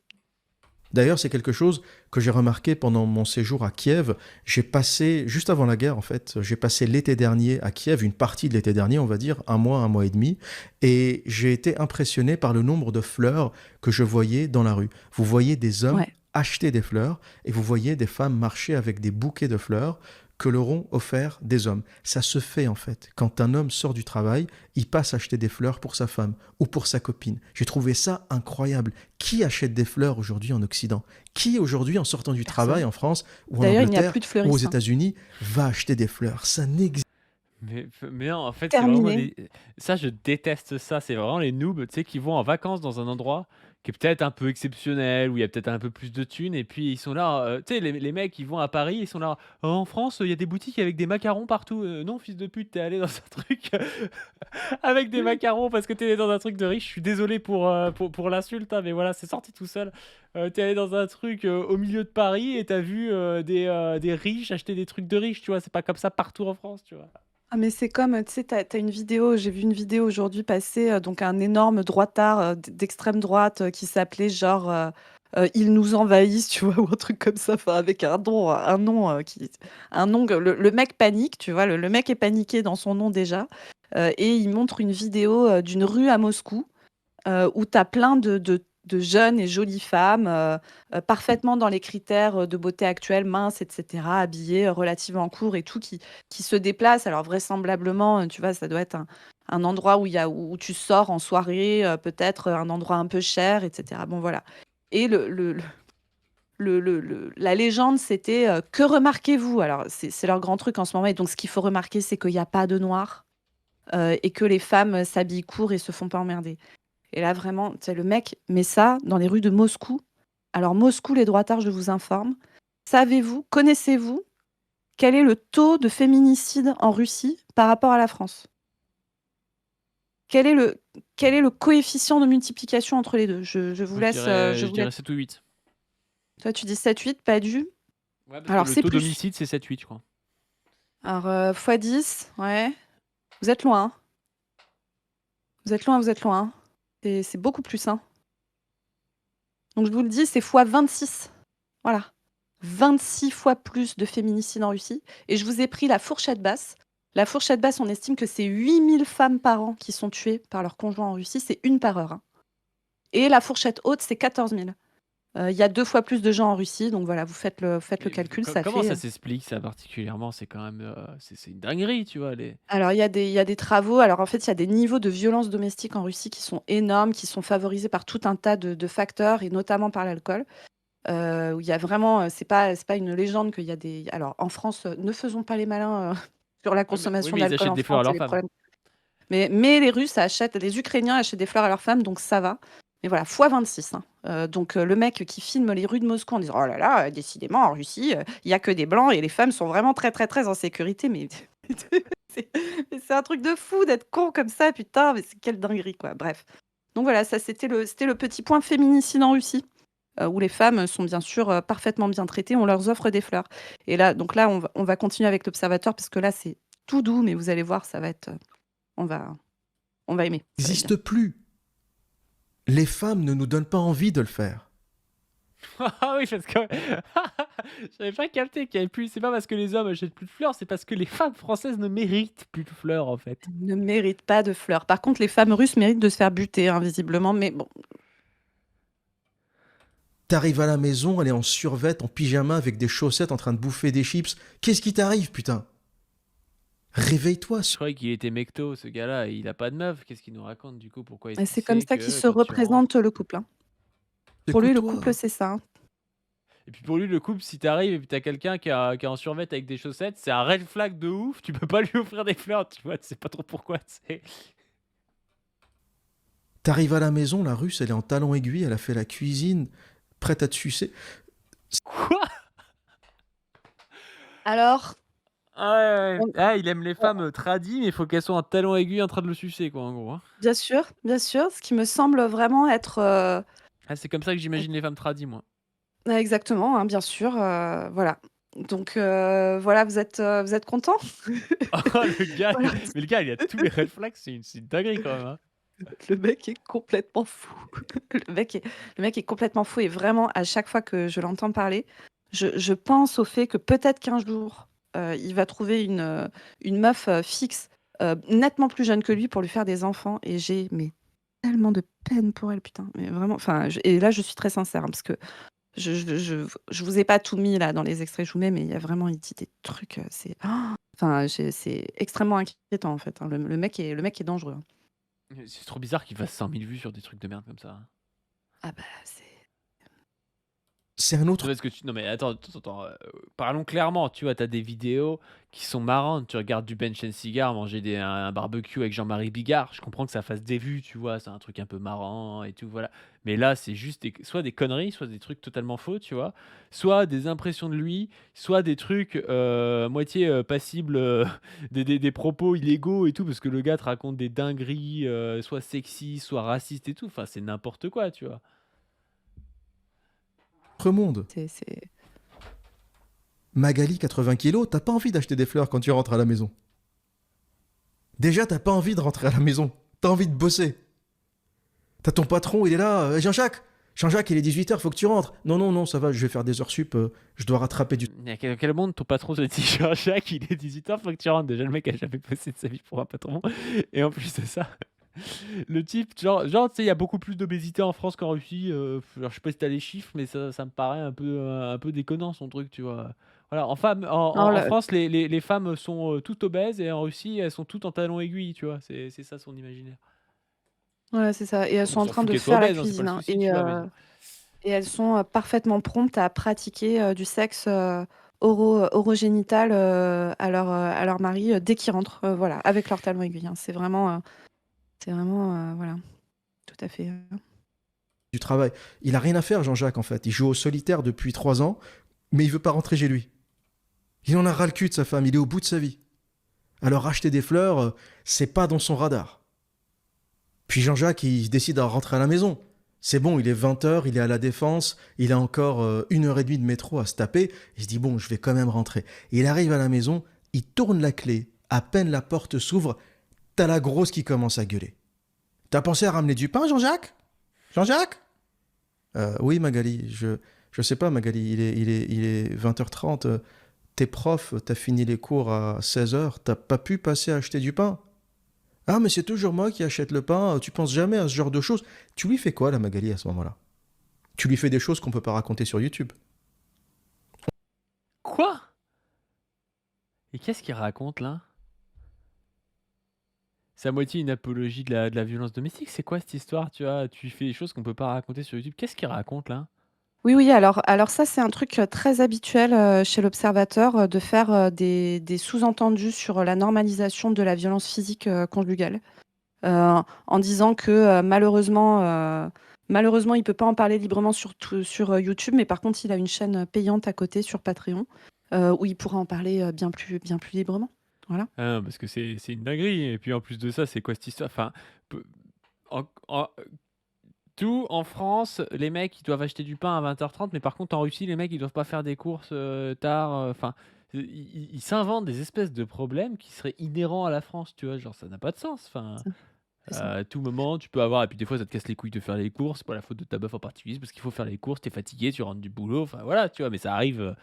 d'ailleurs, c'est quelque chose que j'ai remarqué pendant mon séjour à Kiev. J'ai passé, juste avant la guerre en fait, j'ai passé l'été dernier à Kiev, une partie de l'été dernier, on va dire, un mois et demi, et j'ai été impressionné par le nombre de fleurs que je voyais dans la rue. Vous voyez des hommes Ouais. acheter des fleurs et vous voyez des femmes marcher avec des bouquets de fleurs que leur ont offert des hommes. Ça se fait en fait. Quand un homme sort du travail, il passe acheter des fleurs pour sa femme ou pour sa copine. J'ai trouvé ça incroyable. Qui achète des fleurs aujourd'hui en Occident? Qui aujourd'hui, en sortant du travail Personne. en France ou en D'ailleurs, il n'y a Angleterre plus de ou aux fleuristes, hein. États-Unis va acheter des fleurs? Ça n'existe Mais non, en fait, c'est vraiment Terminé. des ça, je déteste ça. C'est vraiment les noobs, tu sais, qui vont en vacances dans un endroit qui est peut-être un peu exceptionnel, où il y a peut-être un peu plus de thunes et puis ils sont là, tu sais, les mecs, ils vont à Paris, ils sont là: «Oh, en France, il y a des boutiques avec des macarons partout». Non, fils de pute, tu es allé dans un truc avec des macarons parce que tu es dans un truc de riche. Je suis désolé pour l'insulte, hein, mais voilà, c'est sorti tout seul. Tu es allé dans un truc, au milieu de Paris et tu as vu, des riches acheter des trucs de riches, tu vois? C'est pas comme ça partout en France, tu vois? Ah mais c'est comme, tu sais, tu as une vidéo, j'ai vu une vidéo aujourd'hui passer, donc un énorme droitard, d'extrême droite, qui s'appelait genre, «Ils nous envahissent», tu vois? Ou un truc comme ça, enfin avec un nom, un nom que le mec panique, tu vois? Le mec est paniqué dans son nom déjà, et il montre une vidéo, d'une rue à Moscou, où tu as plein de jeunes et jolies femmes, parfaitement dans les critères, de beauté actuelle, minces et cetera, habillées, relativement court et tout, qui se déplacent. Alors vraisemblablement, tu vois, ça doit être un endroit où tu sors en soirée, peut-être, un endroit un peu cher et cetera. Bon voilà et la légende, c'était, «Que remarquez-vous?» Alors c'est leur grand truc en ce moment et donc ce qu'il faut remarquer, c'est qu'il y a pas de noirs, et que les femmes, s'habillent court et se font pas emmerder. Et là, vraiment, tu sais, le mec met ça dans les rues de Moscou. Alors, Moscou, les droitards, je vous informe. Savez-vous, connaissez-vous quel est le taux de féminicide en Russie par rapport à la France? Quel est le, quel est le coefficient de multiplication entre les deux? Je vous Moi, laisse. Je je vous dirais laisse. 7 ou 8. Toi, tu dis 7-8, pas du. Ouais, parce que Alors, le c'est taux plus. d'homicide, c'est 7-8, je crois. Alors, x 10, ouais. Vous êtes loin, hein. Vous êtes loin, vous êtes loin, hein. C'est beaucoup plus, hein. Donc, je vous le dis, c'est x 26. Voilà. 26 fois plus de féminicides en Russie. Et je vous ai pris la fourchette basse. La fourchette basse, on estime que c'est 8000 femmes par an qui sont tuées par leur conjoint en Russie. C'est une par heure, hein. Et la fourchette haute, c'est 14 000. Il y a 2 fois plus de gens en Russie. Donc voilà, vous faites le Mais calcul. comment ça s'explique ça particulièrement? C'est quand même, c'est une dinguerie, tu vois? Alors, il y a des travaux. Alors, en fait, il y a des niveaux de violence domestique en Russie qui sont énormes, qui sont favorisés par tout un tas de facteurs et notamment par l'alcool. Où il y a vraiment, c'est pas une légende qu'il y a des. Alors, en France, ne faisons pas les malins sur la Oui, consommation mais ils d'alcool achètent en des fleurs France à et leurs les femmes. problèmes. Mais les Russes les Ukrainiens achètent des fleurs à leurs femmes, donc ça va. Mais voilà, fois 26, hein. Donc le mec qui filme les rues de Moscou en disant oh là là, décidément en Russie, il y a que des blancs et les femmes sont vraiment très très très en sécurité. Mais c'est un truc de fou d'être con comme ça, putain. Mais c'est quelle dinguerie quoi. Bref. Donc voilà, ça c'était le petit point féminicide en Russie. Où les femmes sont bien sûr parfaitement bien traitées, on leur offre des fleurs. Et là, donc là, on va continuer avec l'observateur parce que là, c'est tout doux, mais vous allez voir, ça va être, on va, on va aimer. Ça va être bien. N'existe plus. Les femmes ne nous donnent pas envie de le faire. Ah oui, parce que j'avais pas capté qu'il y avait plus. C'est pas parce que les hommes achètent plus de fleurs, c'est parce que les femmes françaises ne méritent plus de fleurs en fait. Ne méritent pas de fleurs. Par contre, les femmes russes méritent de se faire buter, hein, visiblement. Mais bon, T'arrives à la maison, elle est en survêt, en pyjama, avec des chaussettes, en train de bouffer des chips. Qu'est-ce qui t'arrive, putain? Réveille-toi. Je croyais qu'il était mecto, ce gars-là, et il a pas de meuf. Qu'est-ce qu'il nous raconte du coup? Pourquoi est-ce et qu'il c'est comme sait ça qu'il que se quand tu rentres. représente le couple, hein. Pour lui, le Secoue-toi. couple, c'est ça, hein. Et puis pour lui, le couple, si t'arrives et puis t'as quelqu'un qui est en survêt avec des chaussettes, c'est un red flag de ouf. Tu peux pas lui offrir des fleurs, tu vois. Tu sais pas trop pourquoi. T'arrives à la maison, la russe, elle est en talons aiguilles, elle a fait la cuisine, prête à te sucer. Quoi? Alors, Ah ouais, ouais. on- Ah, il aime les on- femmes tradies, mais il faut qu'elles soient en talons aiguilles en train de le sucer, quoi, en gros, hein. bien sûr, ce qui me semble vraiment être Ah, c'est comme ça que j'imagine les femmes tradies, moi. exactement, hein, bien sûr, voilà. Donc voilà, vous êtes content? Oh, le gars, Voilà. mais le gars, il a tous les red flags, c'est une dinguerie quand même, hein. Le mec est complètement fou. Le mec est complètement fou et vraiment, à chaque fois que je l'entends parler, je pense au fait que peut-être qu'un jour, il va trouver une meuf fixe, nettement plus jeune que lui pour lui faire des enfants. Et j'ai mais tellement de peine pour elle, putain. Mais vraiment, enfin, et là, je suis très sincère, hein, parce que je vous ai pas tout mis là dans les extraits que je vous mets, mais il y a vraiment, il dit des trucs, enfin, c'est extrêmement inquiétant en fait, hein. Le mec est dangereux, hein. C'est trop bizarre qu'il fasse 100 000 vues sur des trucs de merde comme ça, hein. Ah bah, c'est. C'est un autre. Parce que non mais attends, parlons clairement, tu vois, t'as des vidéos qui sont marrantes, tu regardes du Bench and Cigar manger un barbecue avec Jean-Marie Bigard, je comprends que ça fasse des vues, tu vois, c'est un truc un peu marrant et tout, voilà. Mais là, c'est juste soit des conneries, soit des trucs totalement faux, tu vois, soit des impressions de lui, soit des trucs moitié passibles, des propos illégaux et tout, parce que le gars te raconte des dingueries, soit sexistes, soit racistes et tout, enfin c'est n'importe quoi, tu vois. Monde. C'est Magali, 80 kilos, t'as pas envie d'acheter des fleurs quand tu rentres à la maison. Déjà, t'as pas envie de rentrer à la maison. T'as envie de bosser. T'as ton patron, il est là. Jean-Jacques, Jean-Jacques, il est 18h, faut que tu rentres. Non, non, non, ça va, je vais faire des heures sup. Je dois rattraper du. Mais à quel monde ton patron te dit Jean-Jacques, il est 18h, faut que tu rentres. Déjà, le mec a jamais bossé de sa vie pour un patron. Et en plus de ça, le type, genre tu sais, il y a beaucoup plus d'obésité en France qu'en Russie. Alors, je sais pas si t'as les chiffres, mais ça me paraît un peu déconnant son truc, tu vois. Voilà, non, en France, les femmes sont toutes obèses et en Russie, elles sont toutes en talons aiguilles, tu vois. C'est ça son imaginaire. ouais, c'est ça. Et elles sont On en s'en train fout de qu'elles soient faire la obèses, hein, c'est pas cuisine, le hein. souci, tu vois. Mais... Et elles sont parfaitement promptes à pratiquer du sexe orogénital à leur mari dès qu'ils rentrent, voilà, avec leur talon aiguille, hein. C'est vraiment, voilà, tout à fait. Du travail. Il a rien à faire, Jean-Jacques, en fait. Il joue au solitaire depuis 3 ans, mais il veut pas rentrer chez lui. Il en a ras le cul de sa femme, il est au bout de sa vie. Alors acheter des fleurs, c'est pas dans son radar. Puis Jean-Jacques, il décide à rentrer à la maison. C'est bon, il est 20h, il est à la Défense, il a encore 1h30 de métro à se taper. Il se dit, bon, je vais quand même rentrer. Et il arrive à la maison, il tourne la clé, à peine la porte s'ouvre, t'as la grosse qui commence à gueuler. T'as pensé à ramener du pain, Jean-Jacques? Jean-Jacques? Oui, Magali, je Je sais pas, Magali, il est 20h30, t'es prof, t'as fini les cours à 16h, t'as pas pu passer à acheter du pain. Ah, mais c'est toujours moi qui achète le pain, tu penses jamais à ce genre de choses. Tu lui fais quoi, la Magali, à ce moment-là? Tu lui fais des choses qu'on peut pas raconter sur YouTube. Quoi? Et qu'est-ce qu'il raconte là? C'est à moitié une apologie de la violence domestique. C'est quoi cette histoire? Tu vois, tu fais des choses qu'on peut pas raconter sur YouTube. Qu'est-ce qu'il raconte là? Oui, oui, alors ça, c'est un truc, très habituel, chez l'observateur, de faire, des sous-entendus sur la normalisation de la violence physique, conjugale, en disant que, malheureusement, il peut pas en parler librement sur YouTube, mais par contre, il a une chaîne payante à côté sur Patreon, où il pourra en parler, bien plus librement. Voilà. Ah non, parce que c'est une dinguerie. Et puis en plus de ça, c'est quoi cette histoire? Enfin, en, en- tout en France, les mecs ils doivent acheter du pain à 20h30, mais par contre en Russie, les mecs ils doivent pas faire des courses tard. Enfin, ils s'inventent des espèces de problèmes qui seraient inhérents à la France, tu vois. Genre, ça n'a pas de sens. Enfin, Ça, c'est ça. à tout moment, tu peux avoir. Et puis des fois, ça te casse les couilles de faire les courses. C'est pas la faute de ta meuf en particulier, c'est parce qu'il faut faire les courses, t'es fatigué, tu rentres du boulot. Enfin voilà, tu vois. Mais ça arrive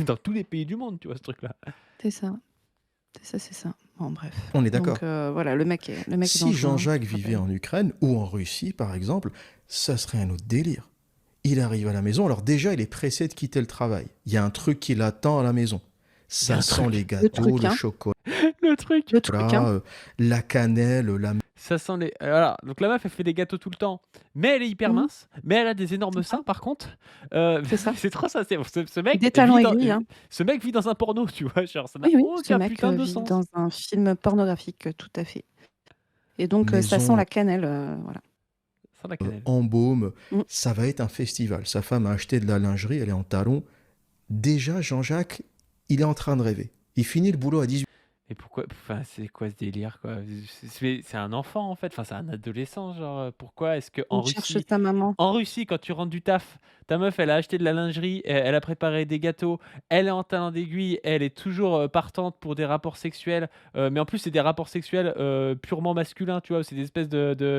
dans tous les pays du monde, tu vois, ce truc-là. C'est ça. C'est ça. Bon, bref. On est Donc, d'accord. voilà, le mec est Si dangereux, hein, Jean-Jacques je vivait rappelle. en Ukraine ou en Russie, par exemple, ça serait un autre délire. Il arrive à la maison, alors déjà, il est pressé de quitter le travail. Il y a un truc qui l'attend à la maison. Il y a Ça un sent les truc. Le gâteaux, truc, le hein. chocolat, Le truc. Le truc, hein. la cannelle, la... Ça sent les. Voilà. Donc la meuf, elle fait des gâteaux tout le temps. Mais elle est hyper Mmh. mince. Mais elle a des énormes C'est ça, seins, par contre. c'est ça. C'est trop ça. Ce mec Des talons vit dans. aiguilles, hein. Ce mec vit dans un porno, tu vois. Genre, ça n'a Oui, oui, ce aucun mec, putain de vit sens. dans un film pornographique, tout à fait. Et donc, ça sent maison la cannelle, voilà. Sans la cannelle. en baume. Mmh. Ça va être un festival. Sa femme a acheté de la lingerie, elle est en talons. Déjà, Jean-Jacques, il est en train de rêver. Il finit le boulot à 18h. Et pourquoi. Enfin, c'est quoi ce délire, quoi? C'est un enfant, en fait. Enfin, c'est un adolescent, genre. Pourquoi est-ce que en Il cherche Russie. sa maman. En Russie, quand tu rentres du taf, ta meuf, elle a acheté de la lingerie, elle a préparé des gâteaux, elle est en talent d'aiguille, elle est toujours partante pour des rapports sexuels, mais en plus, c'est des rapports sexuels purement masculins, tu vois, c'est des espèces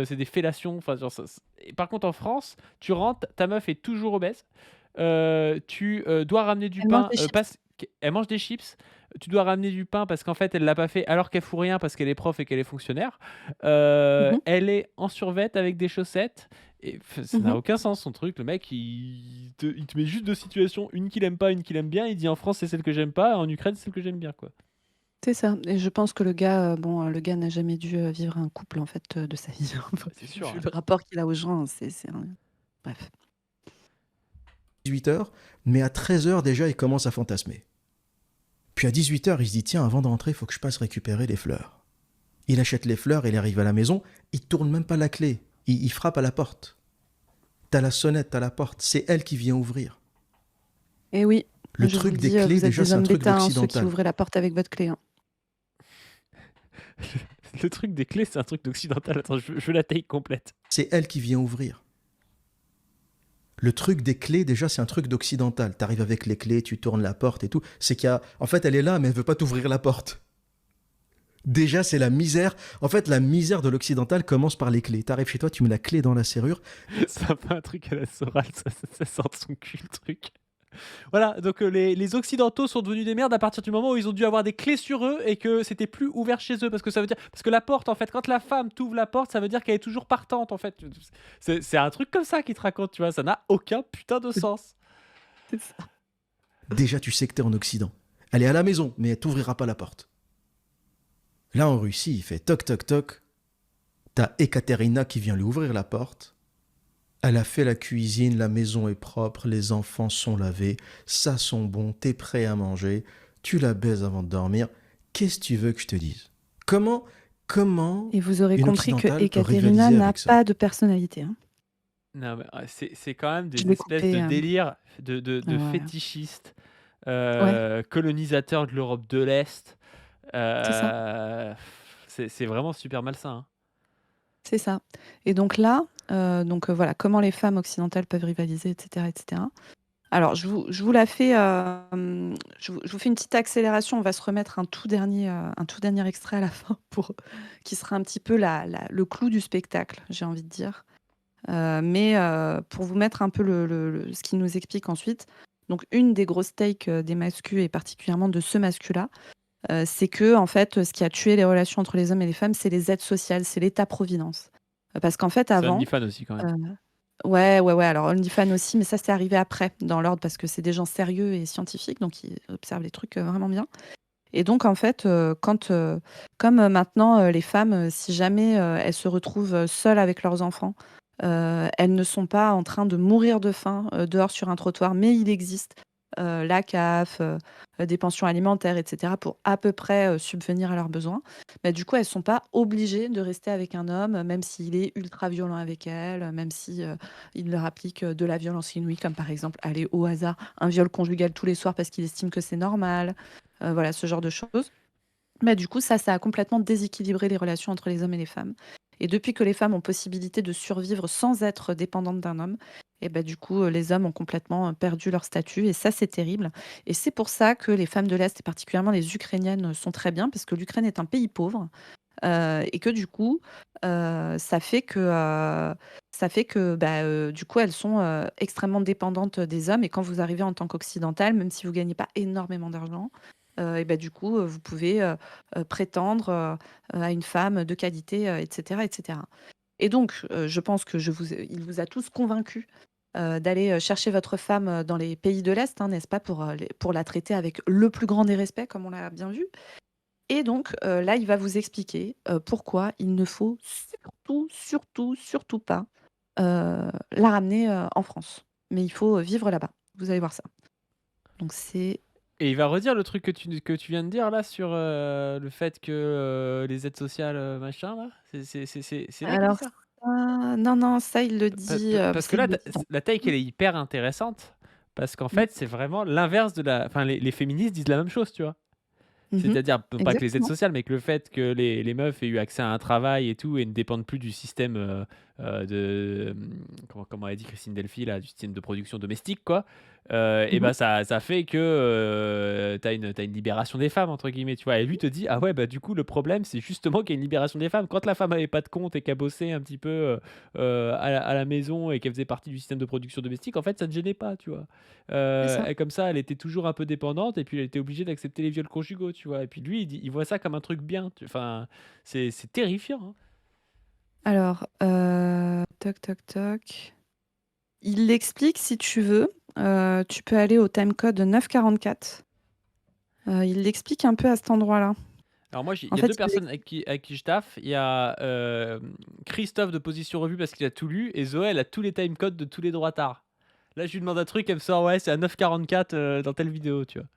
c'est des fellations. Enfin, genre, et par contre, en France, tu rentres, ta meuf est toujours obèse, tu dois ramener du Elle mange pain, des chips. elle mange des chips, tu dois ramener du pain parce qu'en fait, elle l'a pas fait alors qu'elle fout rien parce qu'elle est prof et qu'elle est fonctionnaire. Mmh. Elle est en survêt avec des chaussettes. Et ça n'a Mmh. aucun sens son truc. Le mec, il te met juste deux situations, une qu'il aime pas, une qu'il aime bien. Il dit en France c'est celle que j'aime pas, en Ukraine c'est celle que j'aime bien, quoi. C'est ça. Et je pense que le gars, le gars n'a jamais dû, vivre un couple, en fait, de sa vie. Bah, c'est sûr. Vu le rapport qu'il a aux gens, c'est un bref. 18h, mais à 13h déjà, il commence à fantasmer. Puis à 18h, il se dit, tiens, avant de rentrer, il faut que je passe récupérer les fleurs. Il achète les fleurs, il arrive à la maison, il tourne même pas la clé, il frappe à la porte. T'as la sonnette à la porte, c'est elle qui vient ouvrir. Et oui, Le je vous truc le des dis, clés, vous êtes déjà, des c'est un hommes truc bêta, hein, ceux qui d'occidental. ouvrez la porte avec votre clé, hein. Le truc des clés, c'est un truc d'occidental. Attends, je veux la taille complète. C'est elle qui vient ouvrir. Le truc des clés, déjà, c'est un truc d'occidental. T'arrives avec les clés, tu tournes la porte et tout. C'est qu'il y a... En fait, elle est là, mais elle veut pas t'ouvrir la porte. Déjà, c'est la misère. En fait, la misère de l'occidental commence par les clés. T'arrives chez toi, tu mets la clé dans la serrure. Ça fait un truc à la Soral, ça sort de son cul le truc. Voilà, donc les Occidentaux sont devenus des merdes à partir du moment où ils ont dû avoir des clés sur eux et que c'était plus ouvert chez eux. Parce que ça veut dire. Parce que la porte, en fait, quand la femme t'ouvre la porte, ça veut dire qu'elle est toujours partante, en fait. C'est un truc comme ça qu'il te raconte, tu vois. Ça n'a aucun putain de sens. C'est ça. Déjà, tu sais que t'es en Occident. Elle est à la maison, mais elle t'ouvrira pas la porte. Là, en Russie, il fait toc toc toc. T'as Ekaterina qui vient lui ouvrir la porte. Elle a fait la cuisine, la maison est propre, les enfants sont lavés, ça sent bon, t'es prêt à manger, tu la baises avant de dormir. Qu'est-ce que tu veux que je te dise? Comment Et vous aurez une compris que occidentale peut Ekaterina rivaliser n'a avec ça? pas de personnalité, hein. Non, mais c'est quand même Je des l'ai espèces coupé, de délires de ouais. fétichistes, Ouais, colonisateurs de l'Europe de l'Est. c'est ça. C'est vraiment super malsain, hein. C'est ça. Et donc là, voilà, comment les femmes occidentales peuvent rivaliser, et cetera, et cetera. Alors je vous la fais, je vous fais une petite accélération. On va se remettre un tout dernier extrait à la fin qui sera un petit peu le clou du spectacle, j'ai envie de dire. Mais pour vous mettre un peu ce qu'il nous explique ensuite, donc une des grosses takes des mascus, et particulièrement de ce mascu-là, c'est que en fait, ce qui a tué les relations entre les hommes et les femmes, c'est les aides sociales, c'est l'État-providence. Parce qu'en fait, C'est avant, OnlyFans aussi quand euh, même. ouais, ouais, ouais, alors OnlyFans aussi, mais ça, c'est arrivé après, dans l'ordre, parce que c'est des gens sérieux et scientifiques, donc ils observent les trucs vraiment bien. Et donc, en fait, comme maintenant, les femmes, si jamais elles se retrouvent seules avec leurs enfants, elles ne sont pas en train de mourir de faim dehors sur un trottoir, mais il existe la CAF, des pensions alimentaires, etc., pour à peu près subvenir à leurs besoins. Bah, du coup, elles ne sont pas obligées de rester avec un homme, même s'il est ultra violent avec elles, même si il leur applique de la violence inouïe, comme par exemple, aller au hasard, un viol conjugal tous les soirs parce qu'il estime que c'est normal. Voilà, ce genre de choses. Mais du coup, ça a complètement déséquilibré les relations entre les hommes et les femmes. Et depuis que les femmes ont possibilité de survivre sans être dépendantes d'un homme, et ben du coup, les hommes ont complètement perdu leur statut. Et ça, c'est terrible. Et c'est pour ça que les femmes de l'Est, et particulièrement les Ukrainiennes, sont très bien, parce que l'Ukraine est un pays pauvre. Et que du coup, ça fait que bah, du coup, elles sont extrêmement dépendantes des hommes. Et quand vous arrivez en tant qu'occidental, même si vous gagnez pas énormément d'argent, et bah, du coup, vous pouvez prétendre à une femme de qualité, etc., etc. Et donc, je pense que il vous a tous convaincus d'aller chercher votre femme dans les pays de l'Est, hein, n'est-ce pas, pour la traiter avec le plus grand des respects, comme on l'a bien vu. Et donc, là, il va vous expliquer pourquoi il ne faut surtout, surtout, surtout pas la ramener en France. Mais il faut vivre là-bas. Vous allez voir ça. Donc, c'est. Et il va redire le truc que tu viens de dire là sur le fait que les aides sociales, machin là. C'est vrai qu'il dit Alors, ça? non, non, ça, il le dit. Parce que Il là, le dit dans- la take, elle est hyper intéressante. Parce qu'en Mm. fait, c'est vraiment l'inverse de la. Enfin, les féministes disent la même chose, tu vois. Mhm. C'est-à-dire, non pas que les aides Exactement. sociales, mais que le fait que les meufs aient eu accès à un travail et tout, et ne dépendent plus du système comment a dit Christine Delphi, là, du système de production domestique, quoi. Et Mhm. ben ça fait que t'as une libération des femmes, entre guillemets, tu vois. Et lui te dit, ah ouais, bah du coup, le problème, c'est justement qu'il y a une libération des femmes. Quand la femme avait pas de compte et qu'elle bossait un petit peu à la maison et qu'elle faisait partie du système de production domestique, en fait, ça ne gênait pas, tu vois. C'est ça. Et comme ça, elle était toujours un peu dépendante et puis elle était obligée d'accepter les viols conjugaux, tu vois. Et puis lui, il voit ça comme un truc bien. Enfin, c'est terrifiant, hein. Alors, toc, toc, toc. Il l'explique si tu veux. Tu peux aller au timecode 944. Il l'explique un peu à cet endroit-là. Alors moi, il En y a deux fait, personnes avec qui je taffe. Il y a Christophe de Position Revue parce qu'il a tout lu et Zoé, elle a tous les timecodes de tous les droits tard. Là, je lui demande un truc, elle me sort, ouais, c'est à 9,44 dans telle vidéo, tu vois.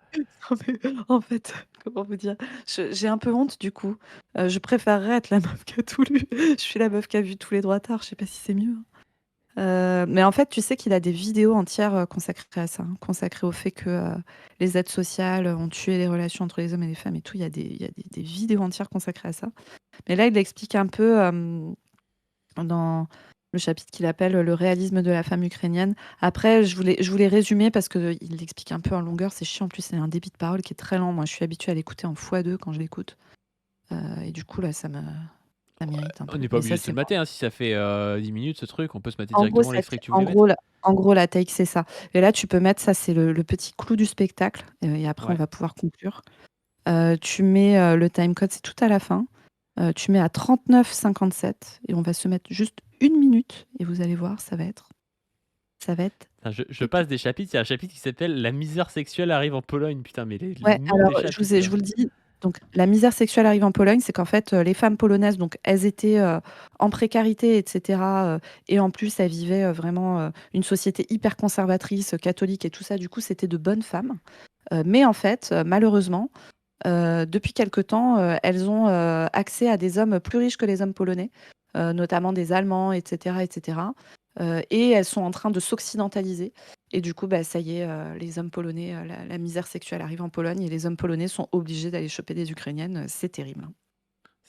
En fait, comment vous dire? J'ai un peu honte du coup. Je préférerais être la meuf qui a tout lu. Je suis la meuf qui a vu tous les droits tard, je sais pas si c'est mieux, hein. Mais en fait, tu sais qu'il a des vidéos entières, consacrées à ça, hein, consacrées au fait que, les aides sociales ont tué les relations entre les hommes et les femmes et tout. Il y a des vidéos entières consacrées à ça. Mais là, il explique un peu, dans le chapitre qu'il appelle le réalisme de la femme ukrainienne. Après, je voulais résumer parce qu'il l'explique un peu en longueur. C'est chiant. En plus, c'est un débit de parole qui est très lent. Moi, je suis habituée à l'écouter en x2 quand je l'écoute. Et du coup, là, ça m'irrite un On peu. n'est pas Mais ça, obligé de se c'est le mater, hein. Si ça fait 10 minutes ce truc, on peut se mater en gros, directement l'extrait que tu voulais mettre. la take, c'est ça. Et là, tu peux mettre ça, c'est le petit clou du spectacle. Et après, on Ouais. va pouvoir conclure. Tu mets le timecode, c'est tout à la fin. Tu mets à 39,57 et on va se mettre juste 1 minute et vous allez voir, ça va être Enfin, je passe épique. des chapitres. Il y a un chapitre qui s'appelle La misère sexuelle arrive en Pologne. Putain, mais les Ouais, noms alors des chapitres, je quoi. vous le dis, donc la misère sexuelle arrive en Pologne, c'est qu'en fait, les femmes polonaises, donc elles étaient en précarité, etc. Et en plus, elles vivaient vraiment une société hyper conservatrice, catholique et tout ça. Du coup, c'était de bonnes femmes. Mais en fait, malheureusement, depuis quelque temps, elles ont accès à des hommes plus riches que les hommes polonais, notamment des Allemands, etc., etc. Et elles sont en train de s'occidentaliser. Et du coup, bah, ça y est, les hommes polonais, la misère sexuelle arrive en Pologne et les hommes polonais sont obligés d'aller choper des Ukrainiennes. C'est terrible, hein.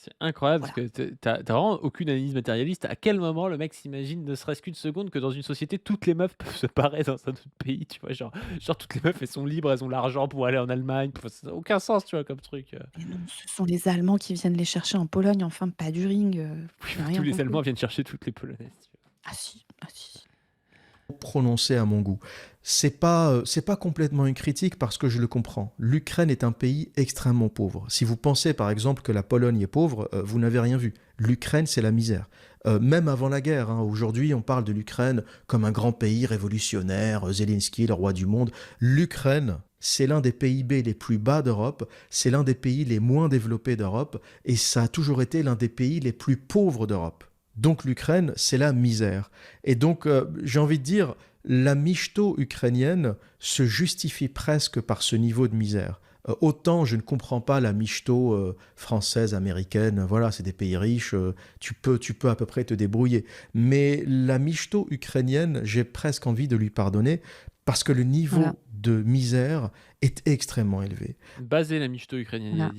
C'est incroyable parce Voilà. que t'as vraiment aucune analyse matérialiste. À quel moment le mec s'imagine, ne serait-ce qu'une seconde, que dans une société, toutes les meufs peuvent se parer dans un autre pays, tu vois, genre toutes les meufs, elles sont libres, elles ont l'argent pour aller en Allemagne. Enfin, ça n'a aucun sens, tu vois, comme truc. Et non, ce sont les Allemands qui viennent les chercher en Pologne, enfin, pas du ring. Oui, J'ai tous rien les Allemands compris. viennent chercher toutes les Polonaises, tu vois. Ah si. Ah si. Prononcé à mon goût. C'est pas complètement une critique parce que je le comprends. L'Ukraine est un pays extrêmement pauvre. Si vous pensez par exemple que la Pologne est pauvre, vous n'avez rien vu. L'Ukraine, c'est la misère. Même avant la guerre, hein, aujourd'hui on parle de l'Ukraine comme un grand pays révolutionnaire, Zelensky, le roi du monde. L'Ukraine, c'est l'un des PIB les plus bas d'Europe, c'est l'un des pays les moins développés d'Europe, et ça a toujours été l'un des pays les plus pauvres d'Europe. Donc l'Ukraine, c'est la misère. Et donc, j'ai envie de dire, la michto ukrainienne se justifie presque par ce niveau de misère. Autant je ne comprends pas la michto française, américaine, voilà, c'est des pays riches, tu peux à peu près te débrouiller. Mais la michto ukrainienne, j'ai presque envie de lui pardonner parce que le Voilà, niveau de misère est extrêmement élevé. Basé la michto ukrainienne, il a voilà.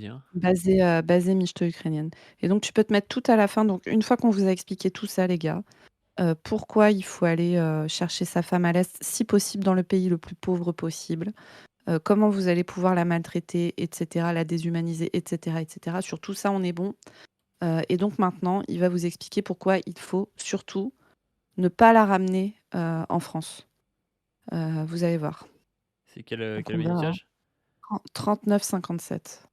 dit, hein. Basée michto ukrainienne et donc tu peux te mettre tout à la fin, donc une fois qu'on vous a expliqué tout ça les gars, pourquoi il faut aller, chercher sa femme à l'Est, si possible dans le pays le plus pauvre possible, comment vous allez pouvoir la maltraiter et cetera, la déshumaniser et cetera et cetera. Sur tout ça, on est bon, et donc maintenant, il va vous expliquer pourquoi il faut surtout ne pas la ramener, en France. Vous allez voir. C'est Donc quel on verra, hein. bénéficiage? 39,57.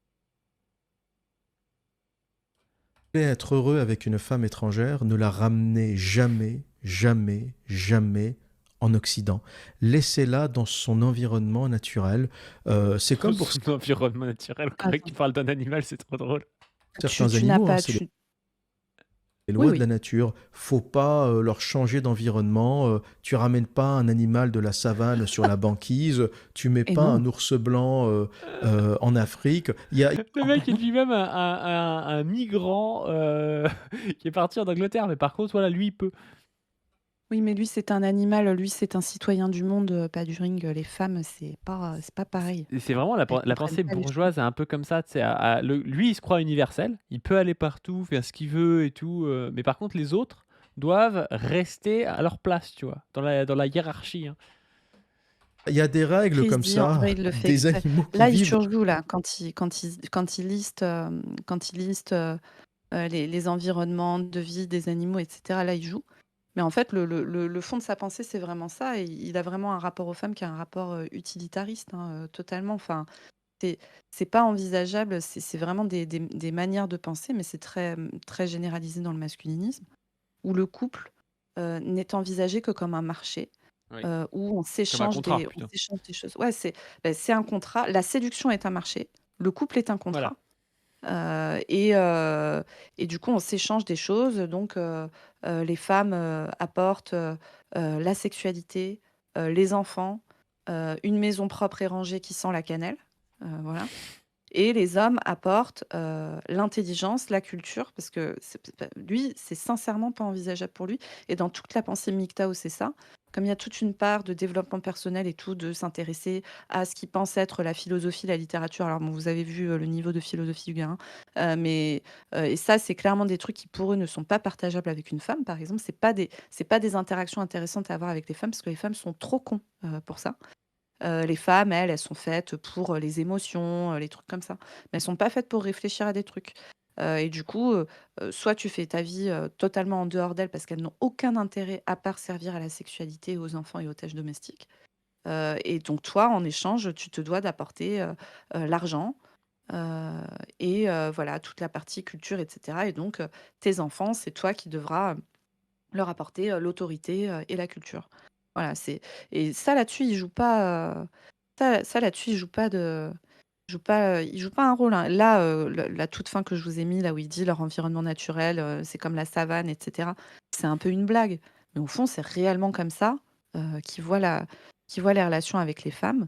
Voulez être heureux avec une femme étrangère, ne la ramenez jamais, jamais, jamais en Occident. Laissez-la dans son environnement naturel. C'est Dans comme pour son environnement naturel, on croyait que tu Attends, parles d'un animal, c'est trop drôle. certains tu n'as animaux, hein, pas c'est tu les oui, lois de oui, la nature. Faut pas leur changer d'environnement. Tu ramènes pas un animal de la savane sur la banquise. Tu mets et pas non. un ours blanc en Afrique. Le mec, il vit même un migrant qui est parti en Angleterre, mais par contre, voilà, lui, il peut. Oui, mais lui, c'est un animal, lui, c'est un citoyen du monde, pas du ring. Les femmes, c'est pas pareil. C'est vraiment la, Elles la comprennent pensée pas les choses. bourgeoise, un peu comme ça. Tu sais, lui, il se croit universel. Il peut aller partout, faire ce qu'il veut et tout. Mais par contre, les autres doivent rester à leur place, tu vois, dans la hiérarchie, hein. Il y a des règles Chris comme dit, en vrai, ça. il le fait Des exprès. animaux qui Là, il vivent. surjoue là, quand il liste, les environnements de vie des animaux et cetera, là, il joue. Mais en fait, le fond de sa pensée, c'est vraiment ça et il a vraiment un rapport aux femmes qui est un rapport, utilitariste, hein, totalement. Enfin, c'est c'est pas envisageable, c'est vraiment des manières de penser, mais c'est très, très généralisé dans le masculinisme, où le couple, n'est envisagé que comme un marché, Oui. où Comme un contrat, on plutôt. s'échange des choses. Ouais, c'est un contrat. La séduction est un marché, le couple est un Voilà. contrat, heu et heu et du coup, on s'échange des choses. Donc les femmes, apportent, la sexualité, les enfants, une maison propre et rangée qui sent la cannelle, voilà. Et les hommes apportent, l'intelligence, la culture, parce que c'est pas lui, c'est sincèrement pas envisageable pour lui et dans toute la pensée MGTOW, c'est ça. Comme il y a toute une part de développement personnel et tout, de s'intéresser à ce qu'il pense être la philosophie, la littérature. Alors bon, vous avez vu, le niveau de philosophie du gars, hein, mais et ça, c'est clairement des trucs qui, pour eux, ne sont pas partageables avec une femme, par exemple. C'est pas des interactions intéressantes à avoir avec les femmes, parce que les femmes sont trop cons, pour ça. Les femmes, elles sont faites pour, les émotions, les trucs comme ça. Mais elles sont pas faites pour réfléchir à des trucs. Et du coup, soit tu fais ta vie, totalement en dehors d'elles parce qu'elles n'ont aucun intérêt à part servir à la sexualité, aux enfants et aux tâches domestiques. Et donc toi, en échange, tu te dois d'apporter, l'argent, heu voilà, toute la partie culture et cetera. Et donc, tes enfants, c'est toi qui devras leur apporter, l'autorité, et la culture. Voilà, c'est et ça là-dessus, il joue pas, ça là-dessus, il joue pas un rôle, hein. Là, la toute fin que je vous ai mis, là où il dit: «Leur environnement naturel, c'est comme la savane» et cetera. C'est un peu une blague, mais au fond, c'est réellement comme ça, qu'il voit les relations avec les femmes.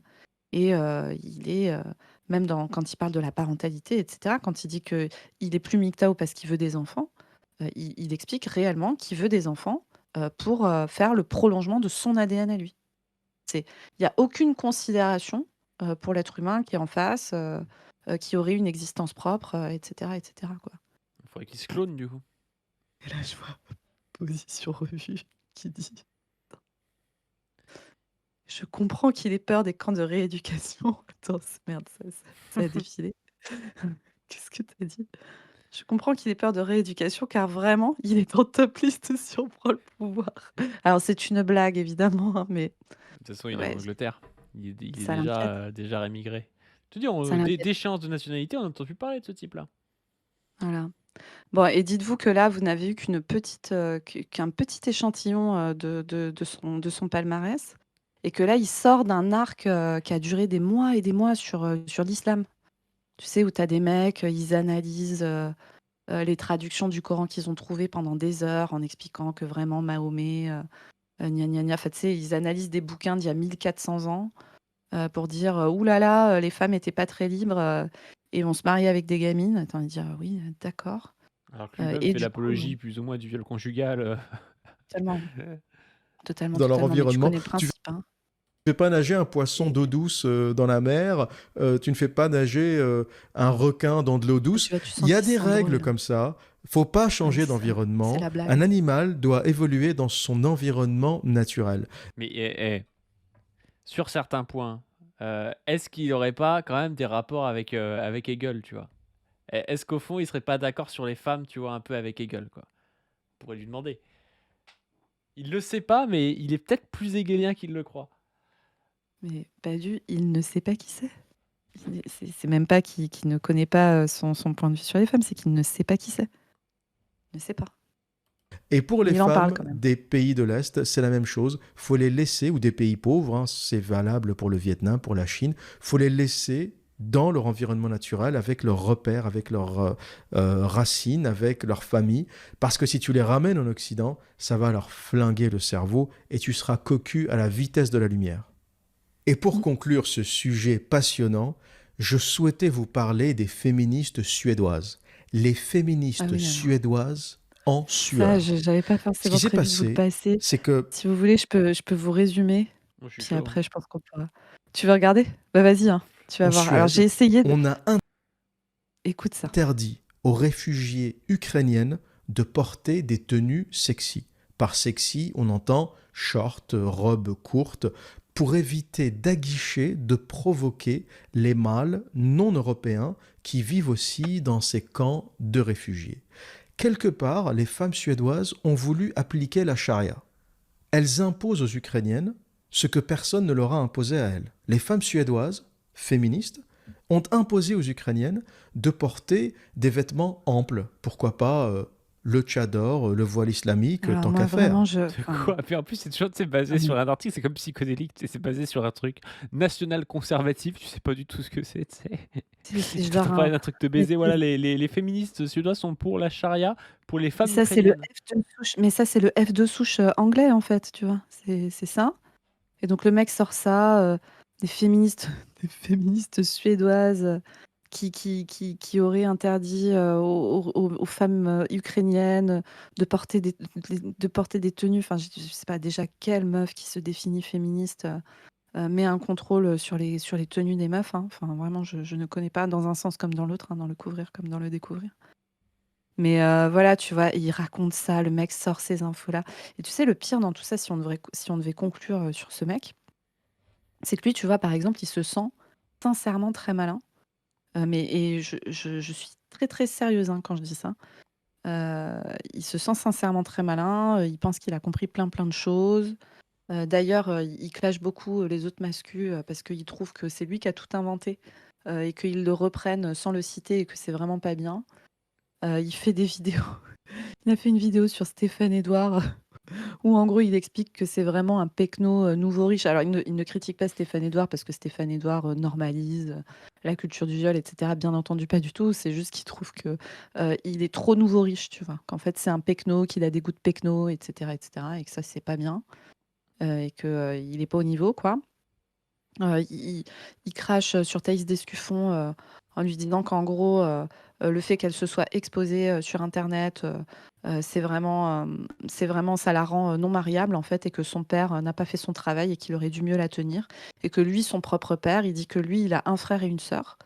Et il est, même quand il parle de la parentalité et cetera, quand il dit qu'il est plus MGTOW parce qu'il veut des enfants, il explique réellement qu'il veut des enfants, pour, faire le prolongement de son ADN à lui. Il y a aucune considération, pour l'être humain qui est en face, qui aurait une existence propre, et cetera, quoi. Il faudrait qu'il se clone, du coup. Et là, je vois Position Revue qui dit: «Je comprends qu'il ait peur des camps de rééducation». Attends, merde, ça a défilé. Qu'est-ce que tu as dit? Je comprends qu'il ait peur de rééducation car vraiment, il est en top liste si on prend le pouvoir. Alors c'est une blague évidemment, hein, mais De toute façon, il est en ouais, Angleterre. Il est ça l'inquiète, déjà rémigré. Je te dis, ça l'inquiète. d'échéance de nationalité, on n'entend plus parler de ce type-là. Voilà. Bon et dites-vous que là, vous n'avez eu qu'un petit échantillon, de son palmarès et que là, il sort d'un arc, qui a duré des mois et des mois sur l'islam. Tu sais, où tu as des mecs, ils analysent, les traductions du Coran qu'ils ont trouvées pendant des heures en expliquant que vraiment Mahomet, gna gna gna. Enfin, tu sais, ils analysent des bouquins d'il y a 1400 ans, pour dire, «Ouh là là, les femmes étaient pas très libres, et on se mariait avec des gamines». Attends, envie de dire: «Oui, d'accord». Alors que lui-même Et fait du coup, l'apologie plus ou moins du viol conjugal. totalement, totalement, Dans leur totalement, mais tu environnement. connais le Tu principe, hein? fais pas nager un poisson Et d'eau douce dans la mer, tu ne fais pas nager un requin dans de l'eau ah, douce. tu vois, tu Il sens y a qu'ils des règles s'embrouillent. comme ça. Faut pas Ah mais changer c'est d'environnement. la Un blague. animal doit évoluer dans son environnement naturel. Mais sur certains points, est-ce qu'il aurait pas quand même des rapports avec Hegel, tu vois? Est-ce qu'au fond, il serait pas d'accord sur les femmes, tu vois, un peu avec Hegel, quoi? On pourrait lui demander. Il le sait pas, mais il est peut-être plus hegelien qu'il le croit. Mais Badu, il ne sait pas qui c'est. C'est même pas qu'il ne connaît pas, son point de vue sur les femmes, c'est qu'il ne sait pas qui c'est. Il ne sait pas. Et pour les Mais il en parle femmes quand même. des pays de l'Est, c'est la même chose. Faut les laisser, ou des pays pauvres, hein, c'est valable pour le Vietnam, pour la Chine, faut les laisser dans leur environnement naturel, avec leurs repères, avec leurs racines, avec leur famille. Parce que si tu les ramènes en Occident, ça va leur flinguer le cerveau et tu seras cocu à la vitesse de la lumière. Et pour Mmh. conclure ce sujet passionnant, je souhaitais vous parler des féministes suédoises. Les Ah féministes oui, alors suédoises en ça, sueur. j'avais pas Ce qui forcément s'est prévu de vous le passé, passer. c'est que Si vous voulez, je peux vous résumer, Moi, je suis puis chaud. après je pense qu'on pourra tu veux regarder? Bah, vas-y, hein, tu vas en voir. Alors j'ai Suède, essayé de on a écoute ça. interdit aux réfugiés ukrainiennes de porter des tenues sexy. Par sexy, on entend short, robe courte, pour éviter d'aguicher, de provoquer les mâles non européens qui vivent aussi dans ces camps de réfugiés. Quelque part, les femmes suédoises ont voulu appliquer la charia. Elles imposent aux Ukrainiennes ce que personne ne leur a imposé à elles. Les femmes suédoises, féministes, ont imposé aux Ukrainiennes de porter des vêtements amples. Pourquoi pas le tchador, le voile islamique, Alors tant moi qu'à faire. vraiment De enfin, quoi? Puis en plus, c'est toujours, tu sais, ah basé mais sur un article, c'est comme psychodélique, tu sais, c'est basé sur un truc national conservatif, tu sais pas du tout ce que c'est, tu sais. c'est Tu t'entends genre parler un d'un truc de mais baiser, voilà, les féministes suédois sont pour la charia, pour les femmes ça c'est le ukrainiennes. F de souche mais ça c'est le F de souche, anglais en fait, tu vois? C'est ça et donc le mec sort ça, des féministes des féministes suédoises, qui auraient interdit, aux femmes, ukrainiennes, de porter des tenues. Enfin, je sais pas déjà quelle meuf qui se définit féministe, met un contrôle, sur les tenues des meufs, hein. Enfin vraiment je ne connais pas dans un sens comme dans l'autre, hein, dans le couvrir comme dans le découvrir. Mais voilà, tu vois? Il raconte ça, le mec sort ces infos-là et tu sais le pire dans tout ça, si on devait conclure, sur ce mec, c'est que lui, tu vois, par exemple, il se sent sincèrement très malin, mais et je suis très, très sérieuse, hein, quand je dis ça. Il se sent sincèrement très malin, il pense qu'il a compris plein, plein de choses. D'ailleurs, il clash beaucoup, les autres mascus, parce qu'il trouve que c'est lui qui a tout inventé, et qu'ils le reprennent sans le citer et que c'est vraiment pas bien. Il fait des vidéos. Il a fait une vidéo sur Stéphane Edouard où en gros il explique que c'est vraiment un pecno, nouveau riche. Alors il ne critique pas Stéphane Edouard parce que Stéphane Edouard, normalise, la culture du viol et cetera. Bien entendu pas du tout. C'est juste qu'il trouve que, il est trop nouveau riche, tu vois? Qu'en fait c'est un pecno, qu'il a des goûts de pecno et cetera et que ça c'est pas bien, et que, il est pas au niveau quoi. Il crache, sur Thaïs Descuffon, en lui disant qu'en gros, le fait qu'elle se soit exposée, sur internet, c'est vraiment ça la rend, non mariable en fait et que son père, n'a pas fait son travail et qu'il aurait dû mieux la tenir et que lui, son propre père, il dit que lui, il a un frère et une sœur,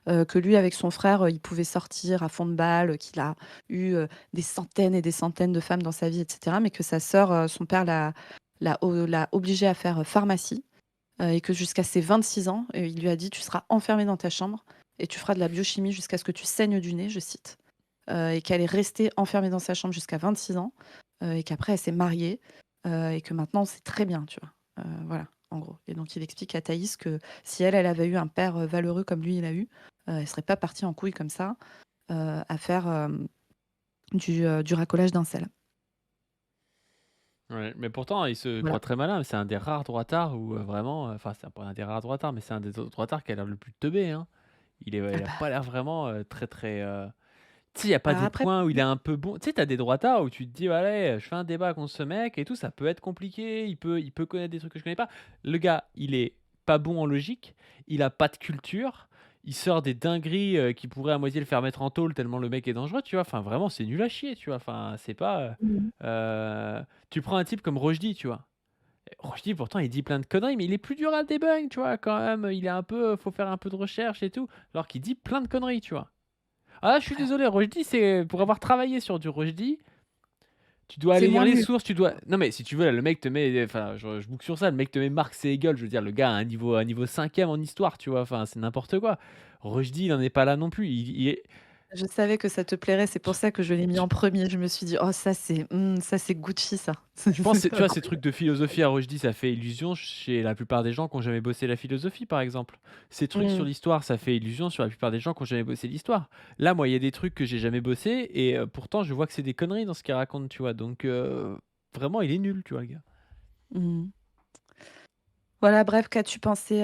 que lui avec son frère, il pouvait sortir à fond de balle, qu'il a eu, des centaines et des centaines de femmes dans sa vie et cetera, mais que sa sœur, son père l'a obligé à faire, pharmacie. Et que jusqu'à ses 26 ans, il lui a dit: «Tu seras enfermé dans ta chambre et tu feras de la biochimie jusqu'à ce que tu saignes du nez», je cite. et qu'elle est restée enfermée dans sa chambre jusqu'à 26 ans, et qu'après elle s'est mariée, et que maintenant c'est très bien, tu vois? Voilà, en gros. Et donc il explique à Thaïs que si elle avait eu un père, valeureux comme lui il a eu, elle serait pas partie en couille comme ça, à faire, du racolage d'un sel. Ouais, mais pourtant, il se Voilà. croit très malin. C'est un des rares droitards où vraiment, enfin, c'est pas un des rares droitards, mais c'est un des droitards qui a l'air le plus teubé, hein. Ah Il a pas bah, l'air vraiment très très. Tu sais, il y a pas alors des après points où il est un peu bon. Tu sais, t'as des droitards où tu te dis, ouais, allez, je fais un débat contre ce mec et tout, ça peut être compliqué. Il peut connaître des trucs que je connais pas. Le gars, il est pas bon en logique. Il a pas de culture. Il sort des dingueries qui pourraient à moitié le faire mettre en tôle tellement le mec est dangereux, tu vois. Enfin, vraiment, c'est nul à chier, tu vois. Enfin, c'est pas. mmh. Tu prends un type comme Rochdy, tu vois. Rochdy, pourtant, il dit plein de conneries, mais il est plus dur à débunk, tu vois, quand même. Il est un peu. Faut faire un peu de recherche et tout. Alors qu'il dit plein de conneries, tu vois. Ah, je suis Ouais, désolé, Rochdy, c'est pour avoir travaillé sur du Rochdy, tu dois c'est aller lire moins les nul. sources, tu dois. Non, mais si tu veux, là, le mec te met. Enfin, je boucle sur ça, le mec te met Marx et Hegel, je veux dire, le gars a un niveau 5e en histoire, tu vois, enfin, c'est n'importe quoi. Rochdy, il n'en est pas là non plus. Je savais que ça te plairait, c'est pour Tu, ça que je l'ai mis tu- en premier. Je me suis dit: «Oh ça c'est Gucci ça». je pense, C'est tu vois, ces incroyable. trucs de philosophie à Rochdy, ça fait illusion chez la plupart des gens qui ont jamais bossé la philosophie, par exemple. Ces trucs sur Mmh. l'histoire, ça fait illusion sur la plupart des gens qui ont jamais bossé l'histoire. Là, moi, il y a des trucs que j'ai jamais bossé et pourtant, je vois que c'est des conneries dans ce qu'il raconte, tu vois. Donc, vraiment, il est nul, tu vois, le gars. Mmh. Voilà, bref, qu'as-tu pensé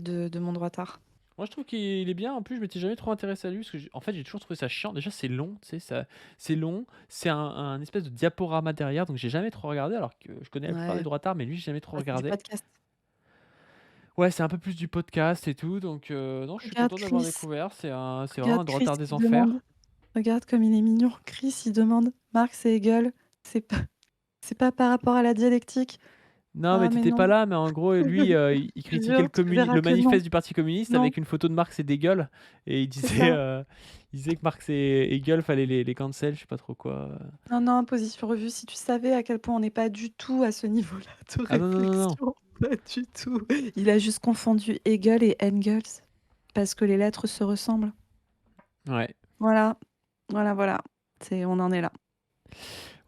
de Mon Droitard? Moi, je trouve qu'il est bien. En plus, je m'étais jamais trop intéressé à lui parce que, en fait, j'ai toujours trouvé ça chiant. Déjà, c'est long, tu sais, c'est long. C'est un espèce de diaporama derrière, donc j'ai jamais trop regardé. Alors que je connais la plupart des Ouais, droitards, mais lui, j'ai jamais trop bah, c'est du regardé. podcast. Ouais, c'est un peu plus du podcast et tout, donc non, je suis Regarde content d'avoir Chris, découvert. C'est vraiment regarde un Chris droitard des qui enfers. demande regarde comme il est mignon. Chris, il demande: «Marx et Hegel, c'est pas c'est pas par rapport à la dialectique?» Non, mais «Ah mais t'étais pas non, là, mais en gros, lui, il je te critiquait jure, tu verras le que non, manifeste du Parti communiste non, avec une photo de Marx et d'Hegel, et c'est ça. il disait que Marx et Hegel, fallait les cancel, je sais pas trop quoi. Non, non, position revue, si tu savais à quel point on n'est pas du tout à ce niveau-là de Ah non, non, non, non. réflexion, pas du tout. Il a juste confondu Hegel et Engels parce que les lettres se ressemblent. Ouais. Voilà, voilà, voilà. On en est là.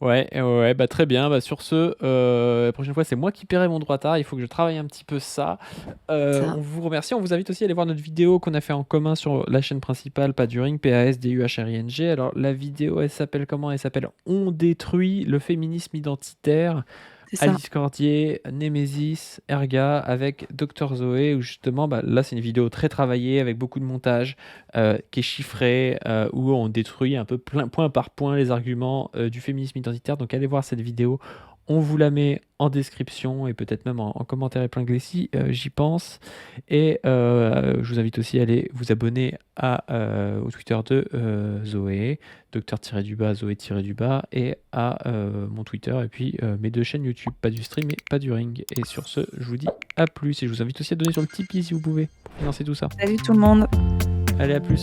Ouais, ouais, bah très bien. Bah sur ce, la prochaine fois, c'est moi qui paierai mon droitard. Il faut que je travaille un petit peu ça. Ça. On vous remercie. On vous invite aussi à aller voir notre vidéo qu'on a fait en commun sur la chaîne principale Paduring, PASDUHRING. Alors la vidéo, elle s'appelle comment? Elle s'appelle On détruit le féminisme identitaire. C'est ça. Alice Cordier, Némésis, Erga, avec Dr Zoé, où justement, bah, là c'est une vidéo très travaillée, avec beaucoup de montage, qui est chiffrée, où on détruit un peu point par point les arguments du féminisme identitaire. Donc allez voir cette vidéo, on vous la met en description et peut-être même en commentaire épinglé si j'y pense. Et je vous invite aussi à aller vous abonner au Twitter de Zoé, Docteur-du-bas, Zoé-du-bas, et à mon Twitter, et puis mes deux chaînes YouTube, pas du stream et pas du ring. Et sur ce, je vous dis à plus, et je vous invite aussi à donner sur le Tipeee si vous pouvez, pour financer tout ça. Salut tout le monde. Allez, à plus.